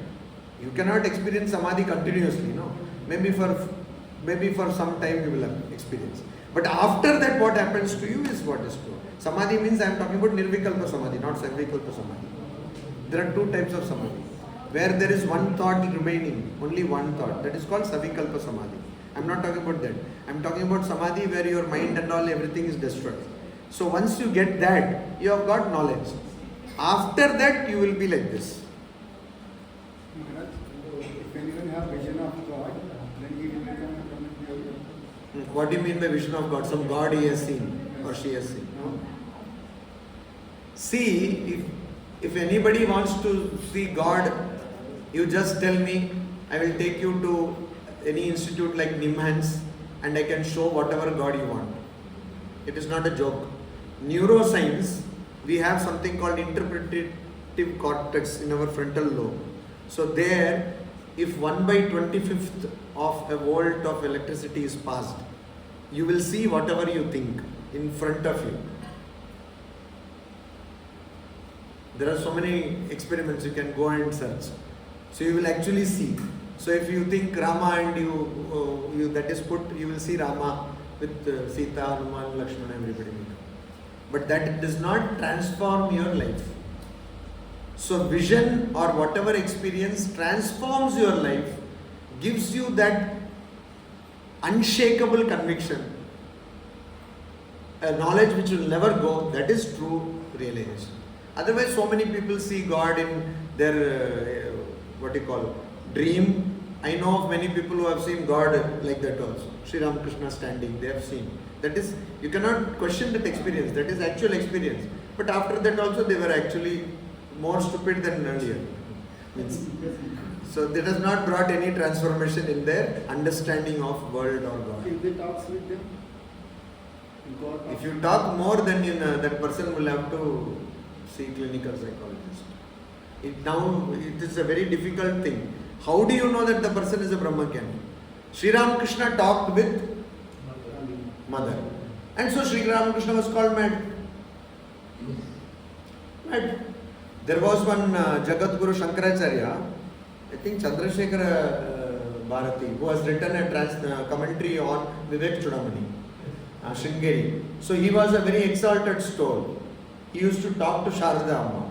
You cannot experience samadhi continuously, no. Maybe for maybe for some time you will have experience. But after that, what happens to you is what is true. Samadhi means I am talking about nirvikalpa samadhi, not sarvikalpa samadhi. There are two types of samadhi. Where there is one thought remaining, only one thought, that is called savikalpa samadhi. I am not talking about that. I am talking about samadhi where your mind and all, everything is destroyed. So once you get that, you have got knowledge. After that, you will be like this.
If anyone have vision of God, then he will become a community yoga.
What do you mean by vision of God? Some God he has seen or she has seen. No? See, if anybody wants to see God, you just tell me, I will take you to any institute like Nimhans and I can show whatever God you want. It is not a joke. Neuroscience, we have something called interpretative cortex in our frontal lobe. So there, if 1/25th of a volt of electricity is passed, you will see whatever you think in front of you. There are so many experiments you can go and search. So you will actually see. So if you think Rama and you that is put, you will see Rama with Sita, Hanuman, Lakshmana, everybody. But that does not transform your life. So vision or whatever experience transforms your life, gives you that unshakable conviction, a knowledge which will never go. That is true realization. Otherwise, so many people see God in their dream. I know of many people who have seen God like that also. Sri Ramakrishna standing, they have seen. That is, you cannot question that experience. That is actual experience. But after that also, they were actually more stupid than earlier. So that has not brought any transformation in their understanding of world or God.
If they talks with them, God
If you talk more, then that person will have to see clinical psychologist. It is a very difficult thing. How do you know that the person is a Brahmagyani? Sri Ramakrishna talked with mother. And so Sri Ramakrishna was called mad. Mad. There was one Jagat Guru Shankaracharya, I think Chandrasekhara Bharati, who has written a commentary on Vivek Chudamani, Sringeri. So he was a very exalted soul. He used to talk to Sharada Amma.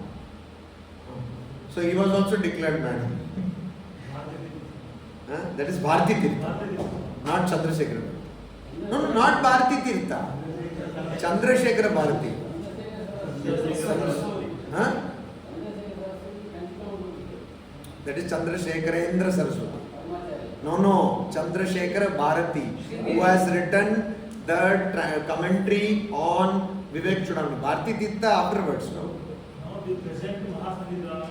So he was also declared mad. That is Bharati Tirtha, not Chandrasekhara. No, not Bharati Tirtha. Chandrasekhara Bharati. That is Chandrasekharendra Saraswati. No, Chandrasekhara Bharati, who has written the commentary on Vivek Chudamani. Bharati Tirtha afterwards, no?
Now the present Mahasanidhanam,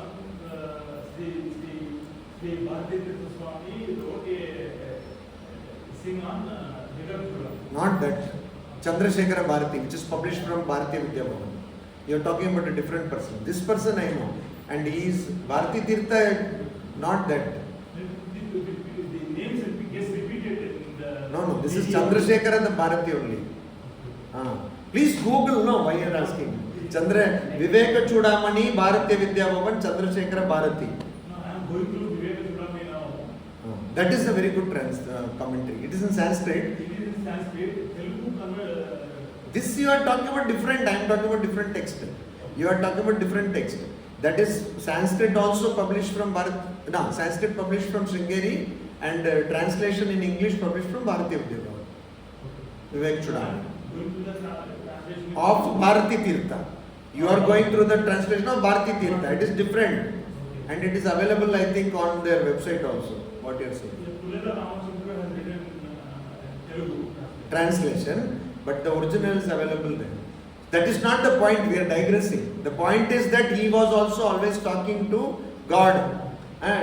Sri Bharati Tirtha Swami wrote a thing on Vivek Chudamani.
Not that. Chandrasekhara Bharati, which is published from Bharatiya Vidya Bhavan. You are talking about a different person. This person I know. And he is Bharati Tirtha, not that.
The names gets repeated in the...
No, this is Chandrasekhara the Bharati only. Please Google, no, why you are asking? Viveka Chudamani, Bharatiya Vidya Bhavan, Chandrasekhara Bharati.
No, I am going through Vivek Chudamani now.
That is a very good commentary. It is in Sanskrit.
It is in Sanskrit. Telugu
This you are talking about different, I am talking about different text. You are talking about different text. That is Sanskrit also published from Sanskrit published from Sringeri and translation in English published from Bharatiya Vidya Bhavan. Vivek Chudamani. Of Bharati Tirtha. You are going through the translation of Bharati Tirtha. It is different. And it is available, I think, on their website also. What you are saying. Translation. But the original is available there. That is not the point, we are digressing. The point is that he was also always talking to God.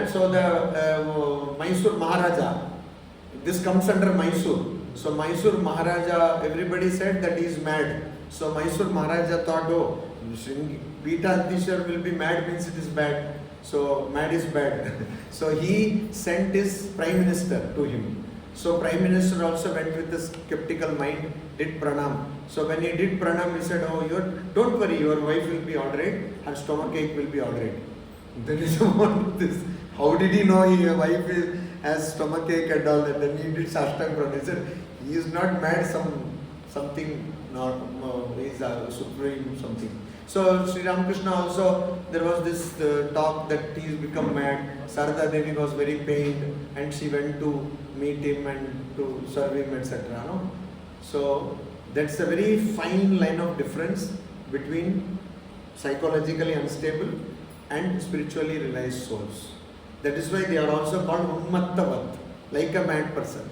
So the Mysore Maharaja, this comes under Mysore. So Mysore Maharaja, everybody said that he is mad. So Mysore Maharaja thought, oh, Beta Tishar will be mad means it is bad. So mad is bad. So he sent his prime minister to him. So Prime Minister also went with a skeptical mind, did pranam. So when he did pranam, he said, oh, don't worry, your wife will be alright, her stomach ache will be alright. That is about this. How did he know your wife has stomachache and all that. Then he did Sashtanga Pranam. He said, he is not mad, something not, he is a supreme something. So Sri Ramakrishna also, there was this talk that he has become mad. Sarada Devi was very pained and she went to meet him and to serve him, etc. No? So that's a very fine line of difference between psychologically unstable and spiritually realized souls. That is why they are also called Unmattavat, like a mad person.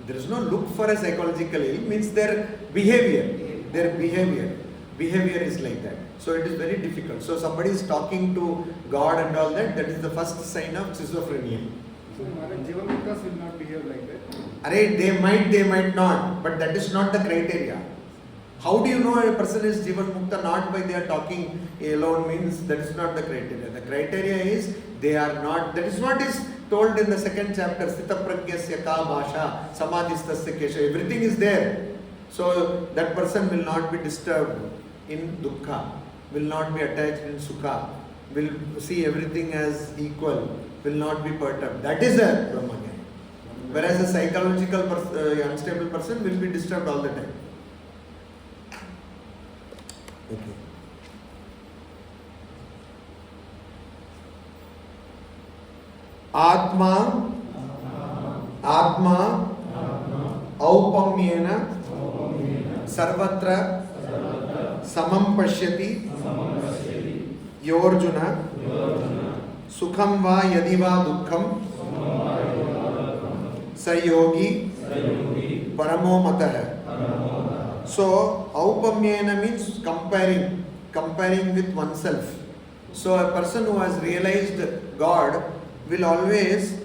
There is no look for a psychological ill, means their behavior. Behavior is like that. So it is very difficult. So somebody is talking to God and all that, that is the first sign of schizophrenia.
So Jivamuktas will not behave like that.
Alright, they might not, but that is not the criteria. How do you know a person is Jivan Mukta? Not by they are talking alone, means that is not the criteria. The criteria is they are not, that is what is told in the second chapter, Sthita Pragyasya Ka Bhasha, Samadhistasya Kesha, everything is there. So that person will not be disturbed in dukkha, will not be attached in sukha, will see everything as equal, will not be perturbed. That is a Brahmagyan. Whereas a psychological unstable person will be disturbed all the time. Okay. Atma Aupamyena Sarvatra Samam Pashyati Yorjuna Sukham va yadi va dukkham Sayogi Paramo Matah. So Aupamyena means comparing with oneself. So a person who has realized God will always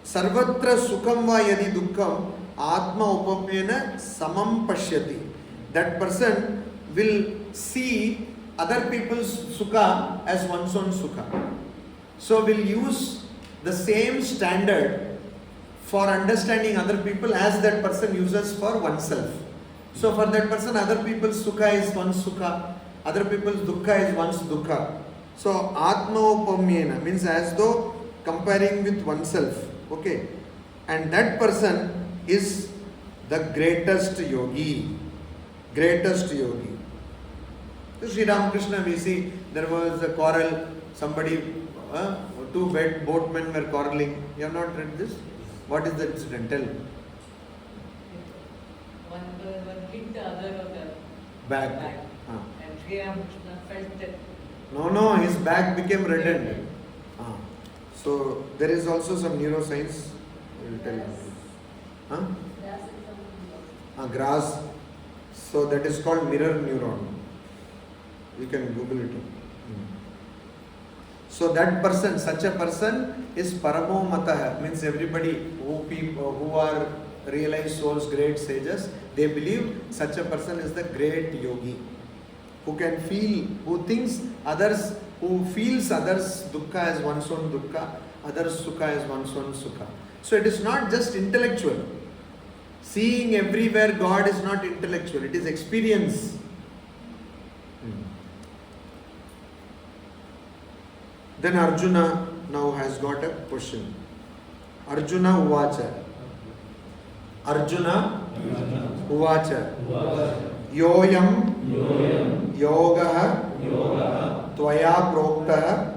Sarvatra Sukham va yadi dukkham Atma Upamyena Samam Pashyati. That person will see other people's sukha as one's own sukha. So will use the same standard for understanding other people as that person uses for oneself. So for that person, other people's sukha is one's sukha, other people's dukkha is one's dukkha. So Atma Upamyena means as though comparing with oneself. Okay. And that person is the greatest yogi. Greatest yogi. So Sri Ramakrishna, we see there was a quarrel, somebody, two boatmen were quarreling. You have not read this? What is the incident? Tell.
One hit the other on the
Back.
and Sri Ramakrishna felt that.
No, his back became reddened. So there is also some neuroscience. I will tell you. Grass. So that is called mirror neuron. You can Google it. So that person, such a person is Paramo Matah, means everybody who are realized souls, great sages, they believe such a person is the great yogi, who can feel, who thinks others, who feels others' dukkha as one's own dukkha, others' sukha as one's own sukha. So it is not just intellectual. Seeing everywhere God is not intellectual, it is experience. Then Arjuna now has got a question. Arjuna Uvacha. Yoyam Yogaha Tvaya Proktaha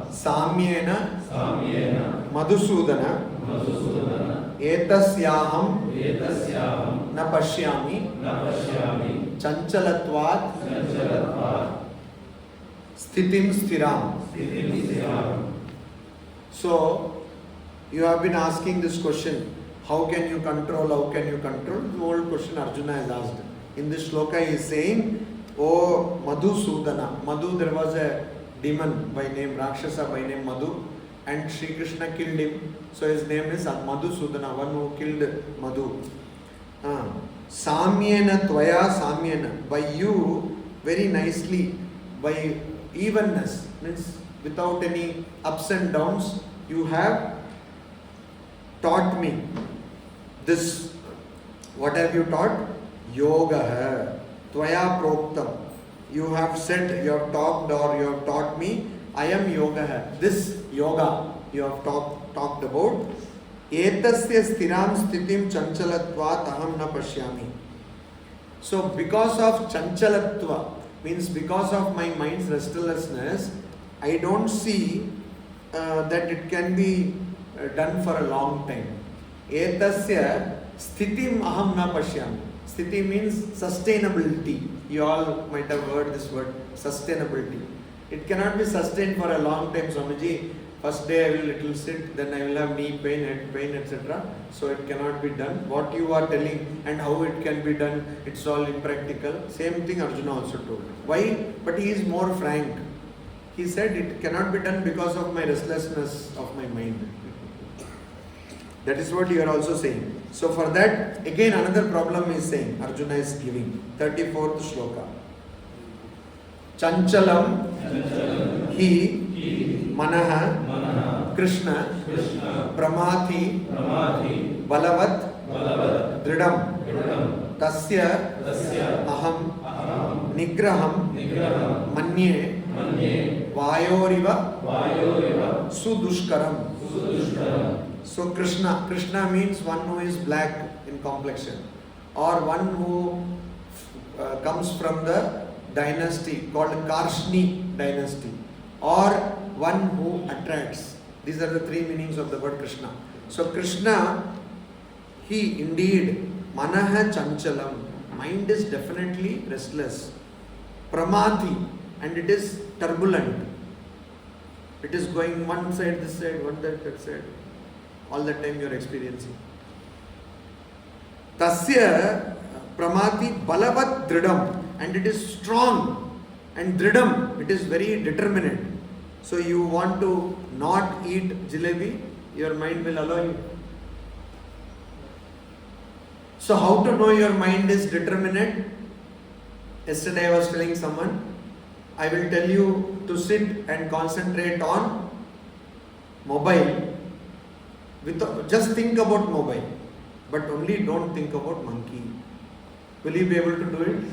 Samyena Madhusudana Etasyaham Na Pashyami Chanchalatvat Sthitim Sthiram. So, you have been asking this question, how can you control? The old question Arjuna has asked. In this shloka he is saying, O Madhusudana. Madhu, there was a demon by name, Rakshasa by name Madhu, and Sri Krishna killed him. So his name is Madhusudana, one who killed Madhu. Samyena Tvaya Samyena. By you, very nicely, by evenness, means without any ups and downs, you have taught me this. What have you taught? Yoga. Tvaya Proktam. You have said, you have talked or you have taught me Ayam yoga. This yoga you have talked about. Etasya stiram sthitim chanchalatvat aham na pashyami. So because of chanchalatva, means because of my mind's restlessness, I don't see that it can be done for a long time. Etasya sthitim aham na pashyami. Sthiti means sustainability. You all might have heard this word, sustainability. It cannot be sustained for a long time, Swamiji. First day I will little sit, then I will have knee pain, head pain, etc. So it cannot be done. What you are telling and how it can be done, it's all impractical. Same thing Arjuna also told. Why? But he is more frank. He said it cannot be done because of my restlessness of my mind. That is what you are also saying. So for that, again another problem is saying, Arjuna is giving. 34th shloka. Chanchalam hi manaha Krishna pramati balavat dridam tasya aham nigraham manye vayoriva sudushkaram. So Krishna means one who is black in complexion, or one who comes from the dynasty called Karshni dynasty, or one who attracts. These are the three meanings of the word Krishna. So Krishna, he indeed, manaha chanchalam, mind is definitely restless. Pramati, and it is turbulent. It is going one side, this side, one side, that side. All the time you are experiencing. Tasya pramati balavat dridam, and it is strong, and dridam, it is very determined. So you want to not eat jalebi, your mind will allow you. So how to know your mind is determined? Yesterday I was telling someone, I will tell you to sit and concentrate on mobile. Just think about mobile, but only don't think about monkey. Will you be able to do it?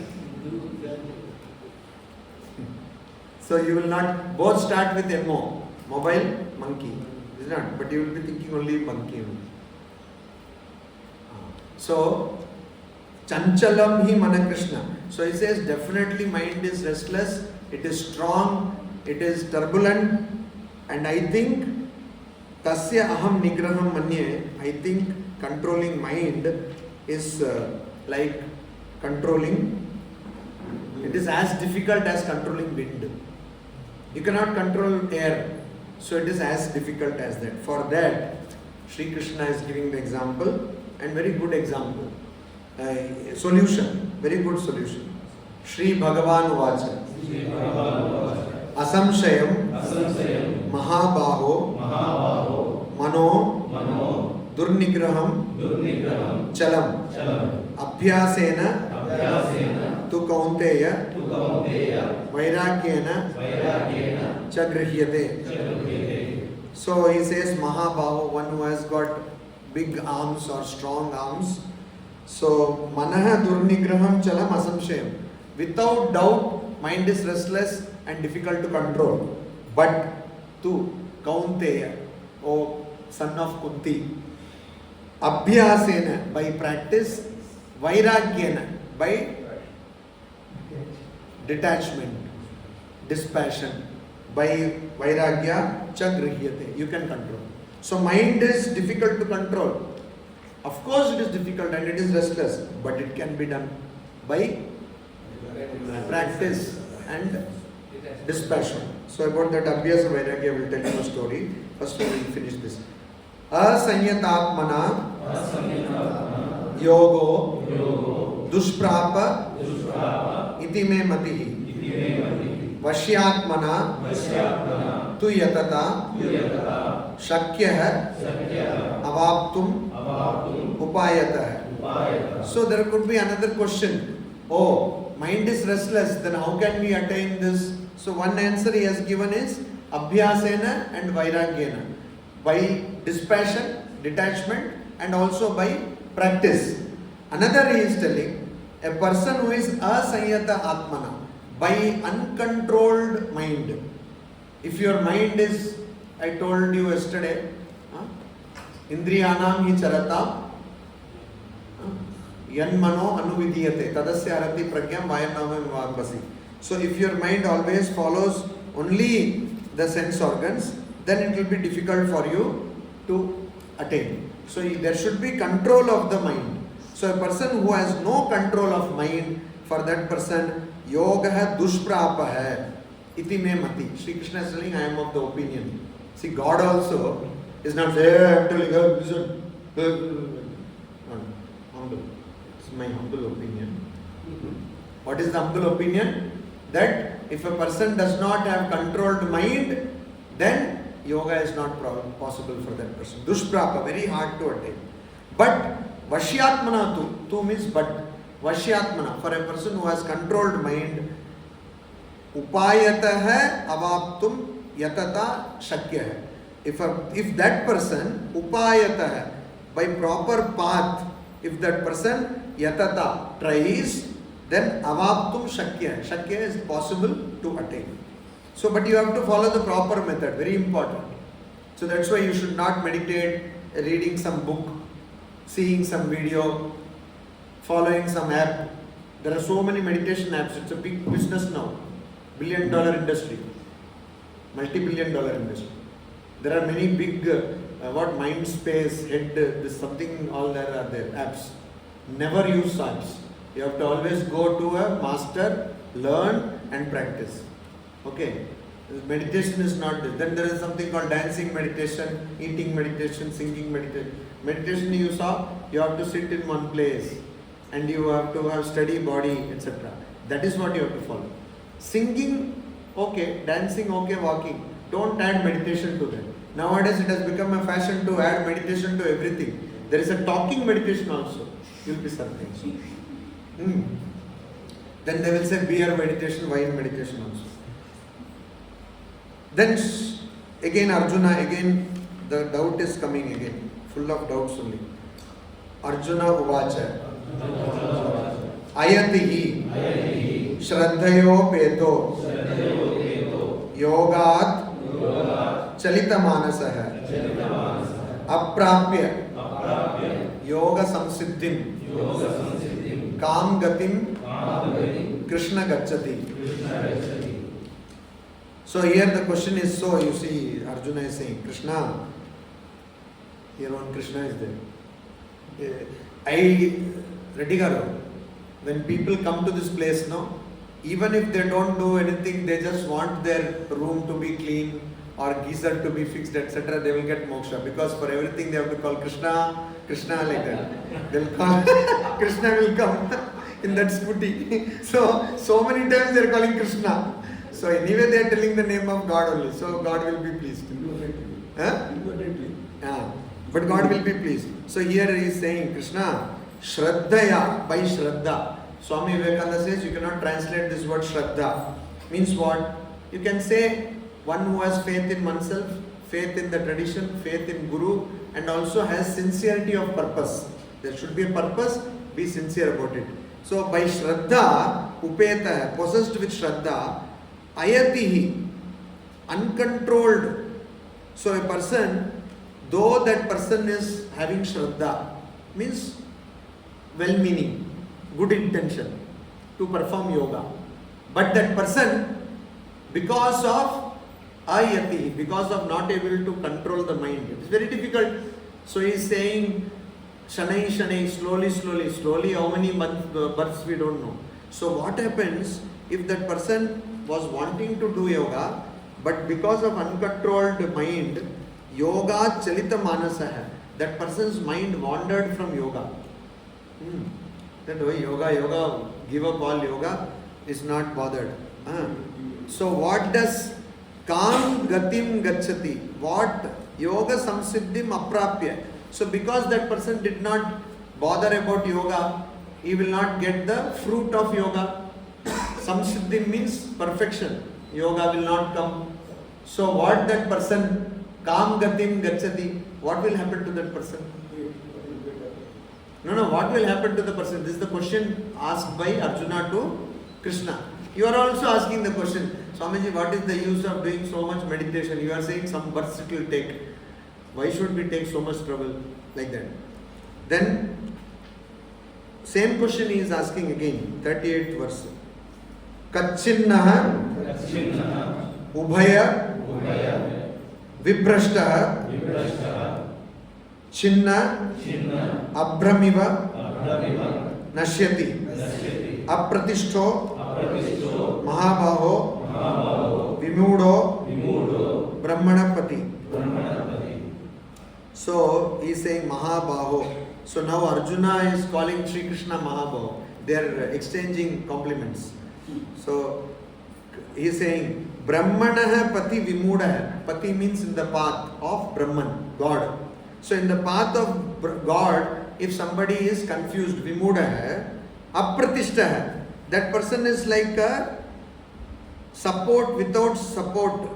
So you will not both start with MO, mobile, monkey, is not, but you will be thinking only monkey. So chanchalam hi mana Krishna. So he says definitely mind is restless, it is strong, it is turbulent, and I think tasya aham nigraham manye, I think controlling mind is like controlling, it is as difficult as controlling wind. You cannot control air, so it is as difficult as that. For that, Sri Krishna is giving the example, and very good example. Solution, very good solution. Sri Bhagavan Vacha Asamshayam Mahabaho Mano Durnigraham Chalam Abhyasena Tu Kaunteya Vairagyena Chagrihyate. So he says Mahabaho, one who has got big arms or strong arms. So Manaha Durnigraham Chalam Asamshayam. Without doubt, mind is restless and difficult to control. But Tu Kaunteya, O son of Kunti, Abhyasena, by practice, Vairagyena, by detachment, dispassion, by Vairagya Chagrihyate, you can control. So mind is difficult to control. Of course it is difficult and it is restless, but it can be done by practice and dispassion. So about that Abhyasa Vairagya, I will tell you a story. First we will finish this. Asanyatatmana Yogo Dushprapa Iti me matihi Vashyatmana Tu yatata Shakyah Avaptum Upayatah. So there could be another question. Oh, mind is restless, then how can we attain this? So one answer he has given is Abhyasena and Vairagyena. By dispassion, detachment, and also by practice. Another he is telling, a person who is asanyata atmana, by uncontrolled mind. If your mind is, I told you yesterday, Indriyanam hi charata, yan mano anuvidiyate, tadasya arati pragyam vayanama vivakvasi. So if your mind always follows only the sense organs, then it will be difficult for you to attain. So there should be control of the mind. So a person who has no control of mind, for that person, yoga hai dushprapa hai. Iti me mati. Shri Krishna is telling, I am of the opinion. See, God also is not saying, hey, I am telling her, listen. Humble. It's my humble opinion. What is the humble opinion? That if a person does not have controlled mind, then yoga is not possible for that person. Dushprapa, very hard to attain. But Vashyatmana tu means but. Vashyatmana, for a person who has controlled mind, upayatah avaptum yatata shakya. If that person, upayatah, by proper path, if that person yatata tries, then avaptum shakya. Shakya is possible to attain. So, but you have to follow the proper method, very important. So that's why you should not meditate reading some book, seeing some video, following some app. There are so many meditation apps. It's a big business now. $1 billion industry. Multi-billion dollar industry. There are many big, mind space, head, this something, all there are there, apps. Never use apps. You have to always go to a master, learn and practice. Okay. Meditation is not this. Then there is something called dancing meditation, eating meditation, singing meditation. Meditation you saw, you have to sit in one place and you have to have steady body, etc. That is what you have to follow. Singing, okay. Dancing, okay. Walking. Don't add meditation to that. Nowadays it has become a fashion to add meditation to everything. There is a talking meditation also. You'll be surprised. Then they will say beer meditation, wine meditation also. Then again Arjuna, again the doubt is coming again, full of doubts only. Arjuna uvacha ayatihi shraddhayo peto yogat chalita manasah aprapya yoga samsiddhim kam gatim krishna gacchati. So here the question is, so you see Arjuna is saying, Krishna, here one Krishna is there. Reddy Garu, when people come to this place now, even if they don't do anything, they just want their room to be clean or geyser to be fixed, etc., they will get moksha. Because for everything they have to call Krishna, Krishna like that. They'll call, Krishna will come in that scooty. So many times they are calling Krishna. So anyway they are telling the name of God only. So God will be pleased. But God will be pleased. So here he is saying, Krishna, Shraddhaya, by Shraddha. Swami Vivekananda says you cannot translate this word Shraddha. Means what? You can say one who has faith in oneself, faith in the tradition, faith in Guru, and also has sincerity of purpose. There should be a purpose, be sincere about it. So by Shraddha, Upeta, possessed with Shraddha, Ayatihi, uncontrolled. So a person, though that person is having Shraddha, means well-meaning, good intention to perform yoga. But that person, because of ayati, because of not able to control the mind, it is very difficult. So he is saying, shanai, shanai, slowly, how many births we don't know. So what happens if that person was wanting to do yoga, but because of uncontrolled mind, yoga chalita manasah, that person's mind wandered from yoga. That way yoga, give up all yoga, is not bothered. So what does kam gatim gacchati? What yoga samsiddhim aprapya? So because that person did not bother about yoga, he will not get the fruit of yoga. Samsiddhim means perfection. Yoga will not come. So what that person, kam gatim gacchati, what will happen to that person? No, what will happen to the person? This is the question asked by Arjuna to Krishna. You are also asking the question, Swamiji, what is the use of doing so much meditation? You are saying some births it will take. Why should we take so much trouble? Like that. Then, same question he is asking again, 38th verse. Kachinnaha Ubhaya Vibrashtaha Chinna Abhramiva Nashyati Apratishto Mahabaho Vimudo Brahmanapati. So he is saying Mahabaho. So now Arjuna is calling Sri Krishna Mahabaho. They are exchanging compliments. So he is saying Brahmanaha Pati Vimudaha. Pati means in the path of Brahman, God. So in the path of God, if somebody is confused, Vimudaha, Apratishtaha, that person is like a support without support.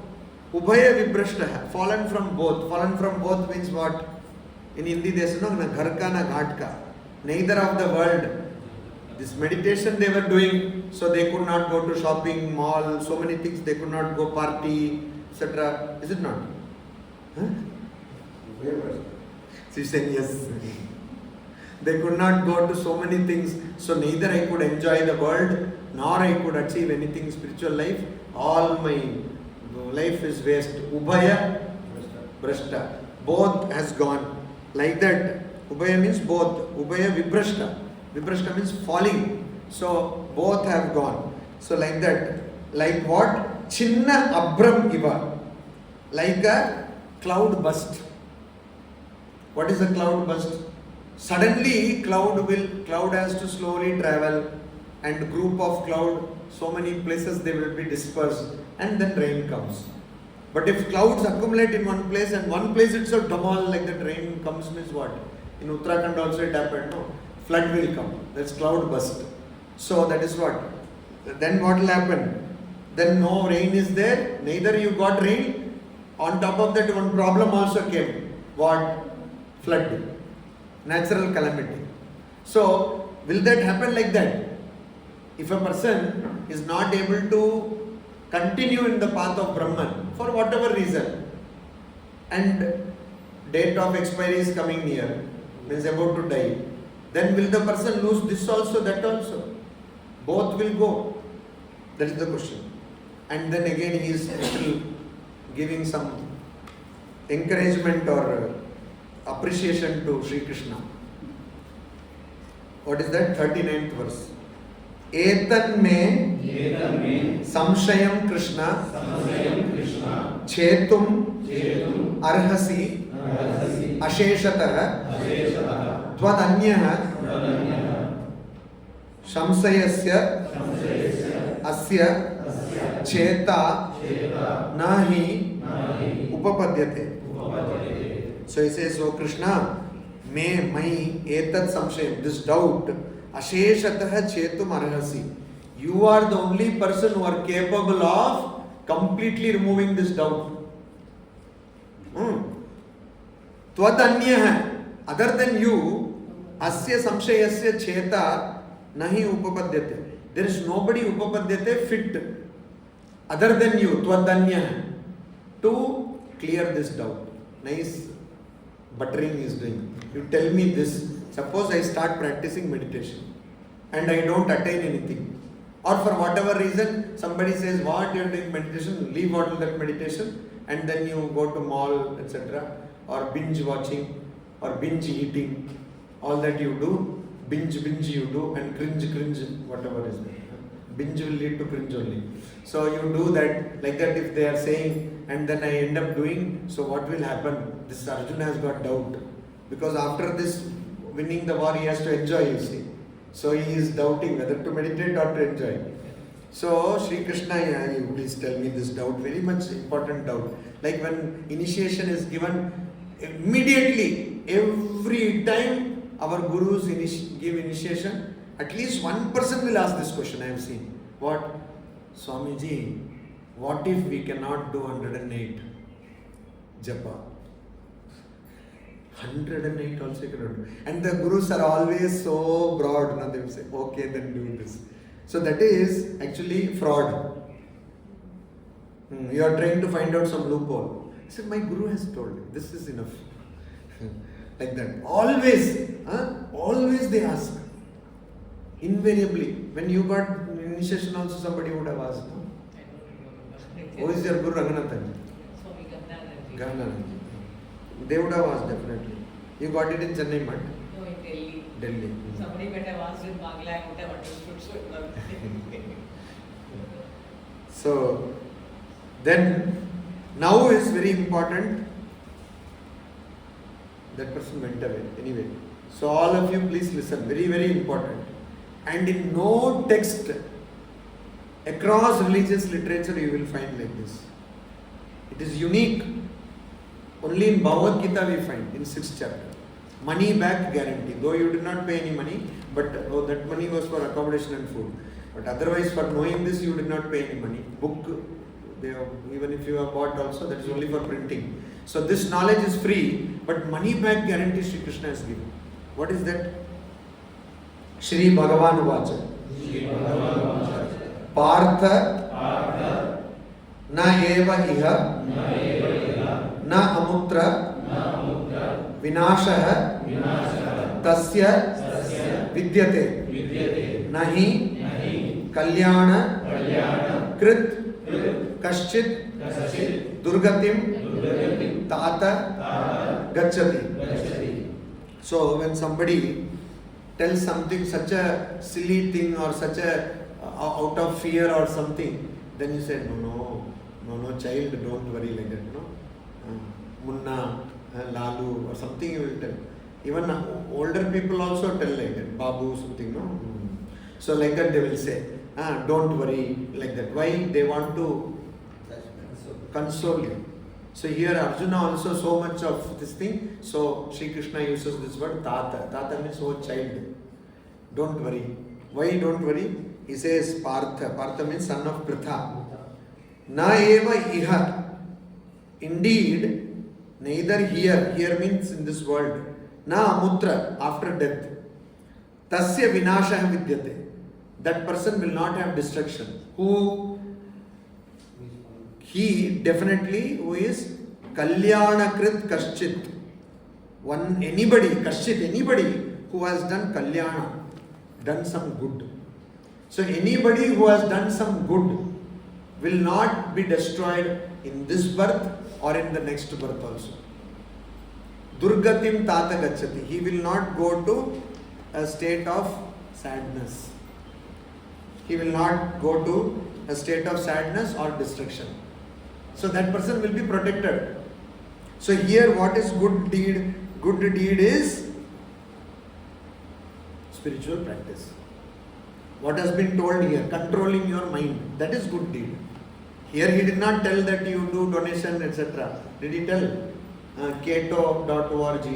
Ubhaya Vibrashtaha, fallen from both. Fallen from both means what? In Hindi they say, no, na ghar ka na ghat ka. Neither of the world. This meditation they were doing, so they could not go to shopping, mall, so many things, they could not go party, etc. Is it not? Huh? She said yes. They could not go to so many things, so neither I could enjoy the world, nor I could achieve anything spiritual life. All my life is waste. Ubhaya, Brashta. Both has gone. Like that. Ubhaya means both. Ubhaya Vibrashta. Vibrashta means falling. So both have gone. So like that. Like what? Chinna Abram Iva. Like a cloud burst. What is a cloud burst? Suddenly cloud has to slowly travel, and group of cloud, so many places they will be dispersed, and then rain comes. But if clouds accumulate in one place and one place itself dhamal, like that rain comes, means what? In Uttarakhand also it happened, no? Flood will come. That's cloud burst. So that is what? Then what will happen? Then no rain is there, neither you got rain. On top of that, one problem also came. What? Flood. Natural calamity. So, will that happen like that? If a person is not able to continue in the path of Brahman for whatever reason, and date of expiry is coming near, means about to die, then will the person lose this also, that also? Both will go. That is the question. And then again he is still giving some encouragement or appreciation to Sri Krishna. What is that? 39th verse. Etan me samshayam Krishna chetum arhasi asheshatah tvad-anyah samsayasya asya cheta nahi upapadyate. So he says, oh Krishna, may my etat samshayam, this doubt, asheshatah chetum arhasi. You are the only person who are capable of completely removing this doubt. Tvad-anyah, other than you, asya samshayasya cheta nahi upapadyate. There is nobody upapadyate fit other than you, tvad-anyah, to clear this doubt. Nice buttering is doing. You tell me this. Suppose I start practicing meditation and I don't attain anything. Or for whatever reason, somebody says, what you are doing meditation, leave all that meditation, and then you go to mall, etc. Or binge watching, or binge eating. All that you do, binge you do, and cringe, whatever is there. Binge will lead to cringe only. So you do that, like that if they are saying, and then I end up doing, so what will happen? This Arjuna has got doubt. Because after this winning the war, he has to enjoy, you see. So he is doubting whether to meditate or to enjoy. So Sri Krishna, you please tell me this doubt, very much important doubt. Like when initiation is given, immediately, every time our gurus give initiation, at least one person will ask this question, I have seen. What? Swamiji, what if we cannot do 108 japa? 108 also you cannot do. And the gurus are always so broad. Now they will say, okay, then do this. So that is actually fraud. You are trying to find out some loophole. He said, my guru has told, this is enough. Like that. Always they ask. Invariably. When you got initiation also somebody would have asked. No? Who is your Guru? Rkmath?
Swami Narasimhanandaji.
Rkmath. They would have asked definitely. You got it in Chennai, but?
No, in Delhi.
Delhi.
Somebody might have asked in Bangla, I would have understood.
So, then, now is very important. That person went away. Anyway, so all of you please listen. Very, very important. And in no text across religious literature you will find like this. It is unique. Only in Bhagavadgita we find in 6th chapter. Money back guarantee. Though you did not pay any money, but that money was for accommodation and food. But otherwise, for knowing this, you did not pay any money. Book, even if you have bought also, that is only for printing. So this knowledge is free, but money back guarantee Sri Krishna has given. What is that? Shri Bhagavan Vacha. Partha na eva iha na amutra vinashah tasya vidyate nahi kalyana krit kaschit durgatim tata gacchati. So when somebody tells something, such a silly thing or such a out of fear or something, then you say, no, child, don't worry like that, no. Munna, Lalu or something you will tell. Even older people also tell like that, Babu, something, no. So like that they will say, don't worry like that. Why? They want to console you. So here Arjuna also so much of this thing. So Sri Krishna uses this word Tata. Tata means oh child. Don't worry. Why don't worry? He says Partha. Partha means son of Pritha. Na eva iha. Indeed, neither here. Here means in this world. Na amutra, after death. Tasya vinashah vidyate. That person will not have destruction. Who? He definitely who is Kalyanakrit Kaschit. Anybody who has done Kalyana, done some good. So anybody who has done some good will not be destroyed in this birth or in the next birth also. Durgatim Tata Gacchati. He will not go to a state of sadness. He will not go to a state of sadness or destruction. So that person will be protected. So here what is good deed? Good deed is spiritual practice. What has been told here, controlling your mind, that is good deed. Here he did not tell that you do donation, etc. Did he tell? Keto.org.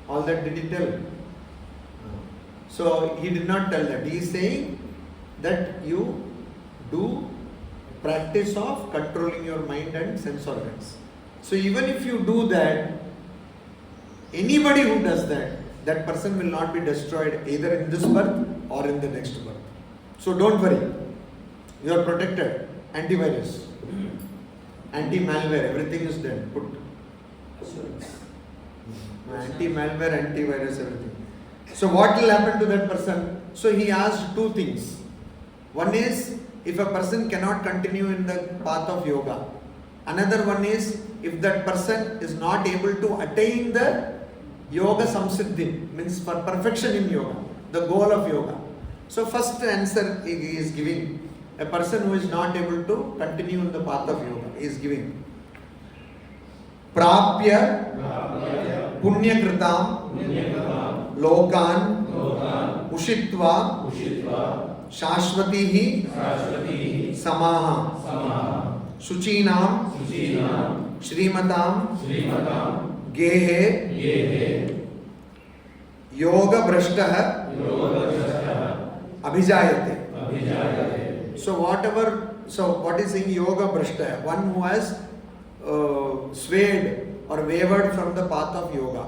All that did he tell? So he did not tell that. He is saying that you do practice of controlling your mind and sense organs. So even if you do that, anybody who does that, that person will not be destroyed either in this birth or in the next birth. So don't worry. You are protected. Antivirus, anti-malware, everything is there. Put anti-malware, antivirus, everything. So what will happen to that person? So he asked two things. One is, if a person cannot continue in the path of yoga. Another one is, if that person is not able to attain the yoga samsiddhi, means for perfection in yoga, the goal of yoga. So first answer he is giving, a person who is not able to continue in the path of yoga, he is giving. Prapya punya kritam lokan ushitva shashvatihi samaha Suchinam Shrimatam Gehe Yoga Brashtaha Abhijayate. So what is saying Yoga Brashtaha? One who has swayed or wavered from the path of yoga.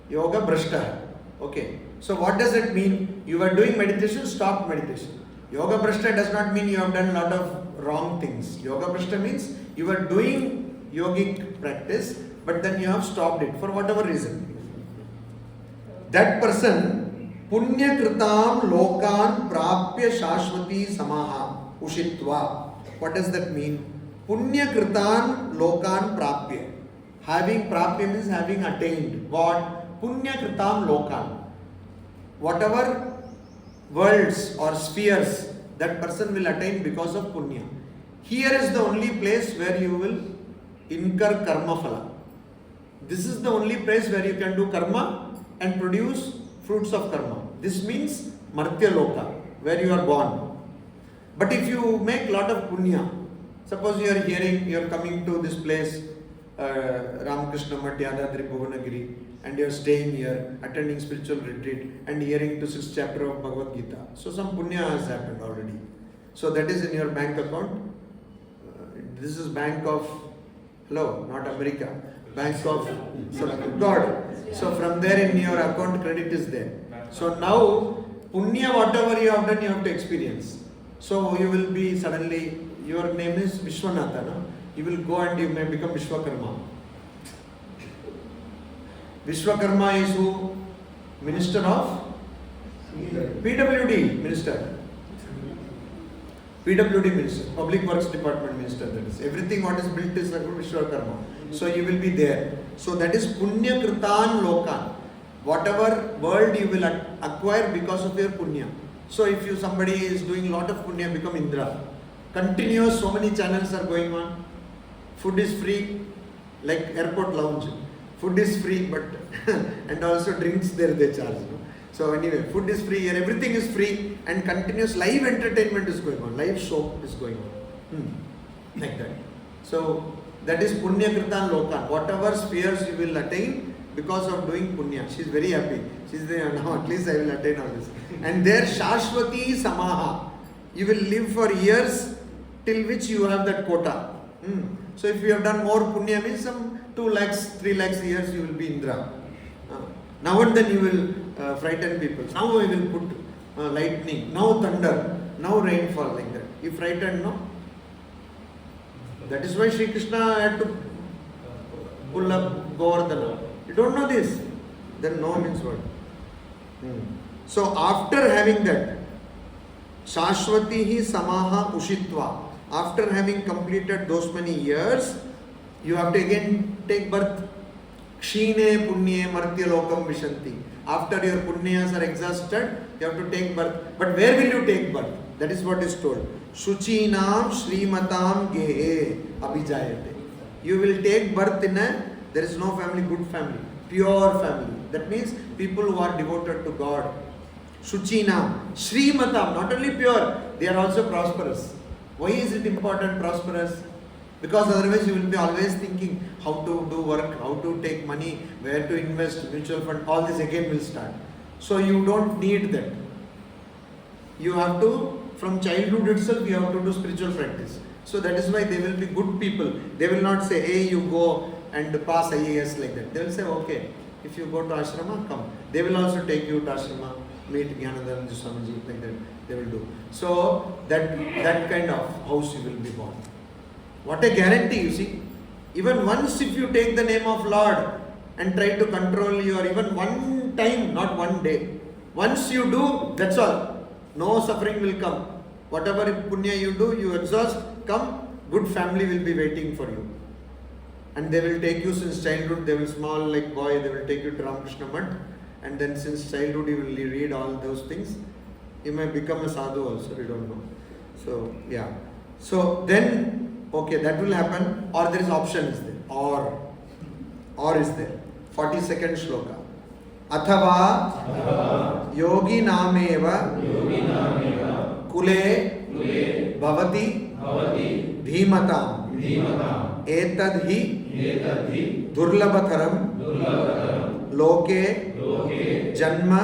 Yoga Brashtaha. Okay. So what does it mean? You are doing meditation, stop meditation. Yoga Prashta does not mean you have done a lot of wrong things. Yoga Prashta means you are doing yogic practice, but then you have stopped it for whatever reason. That person, punya kritam lokan prapya shashvati samaha ushitva. What does that mean? Punya kritan lokan prapya. Having prapya means having attained. What? Punya kritam lokan. Whatever worlds or spheres that person will attain because of punya. Here is the only place where you will incur karma phala. This is the only place where you can do karma and produce fruits of karma. This means martya loka, where you are born. But if you make lot of punya, suppose you are hearing, you are coming to this place, Ramakrishna Math Yadadri Bhuvanagiri, and you are staying here, attending spiritual retreat and hearing to 6th chapter of Bhagavad Gita. So some punya has happened already. So that is in your bank account. This is bank of, hello, not America, bank of God. So from there in your account credit is there. So now punya whatever you have done you have to experience. So you will be suddenly, your name is Vishwanatha, no? You will go and you may become Vishwakarma. Vishwakarma is who? Minister of? PWD Minister. PWD Minister. Public Works Department Minister, that is. Everything what is built is like Vishwakarma. So you will be there. So that is Punya Kritan Lokan. Whatever world you will acquire because of your Punya. So if you somebody is doing lot of Punya, become Indra. Continuous, so many channels are going on. Food is free, like airport lounge. Food is free, but and also drinks there they charge. No? So anyway, food is free here, everything is free, and continuous live entertainment is going on, live show is going on. Like that. So that is Punya Kritan Lokan. Whatever spheres you will attain because of doing Punya. She is very happy. She is there, now at least I will attain all this. And there Shashwati Samaha. You will live for years till which you have that quota. So if you have done more Punya means some 2 lakhs, 3 lakhs years you will be Indra. Now and then you will frighten people. Now I will put lightning, now thunder, now rainfall, like that. You frightened, no? That is why Sri Krishna had to pull up Govardhana. You don't know this? Then no means what? So after having that, Shashwatihi Samaha Ushitva, after having completed those many years, you have to again take birth. Kshine Punye Martya Lokam Vishanti. After your Punyas are exhausted, you have to take birth. But where will you take birth? That is what is told. Shuchinam Srimatam Gehe Abhijayate. You will take birth in there is no family, good family, pure family. That means people who are devoted to God. Shuchinam, Srimatam, not only pure, they are also prosperous. Why is it important, prosperous? Because otherwise you will be always thinking how to do work, how to take money, where to invest, mutual fund, all this again will start. So you don't need that. You have to, from childhood itself, you have to do spiritual practice. So that is why they will be good people. They will not say, hey, you go and pass IAS like that. They will say, okay, if you go to ashrama, come. They will also take you to ashrama, meet Jnanadhananda Swamiji, like that. They will do. So that kind of house you will be born. What a guarantee, you see. Even once if you take the name of Lord and try to control your, even one time, not one day. Once you do, that's all. No suffering will come. Whatever punya you do, you exhaust, come, good family will be waiting for you. And they will take you since childhood, they will small like boy, they will take you to Ramakrishna Math. And then since childhood you will read all those things. You may become a sadhu also, we don't know. So, yeah. So then, okay, that will happen, or there is option is there, or is there. 42nd shloka. Athava yogi nameva kule bhavati dhimatam etadhi durlabhakaram loke janma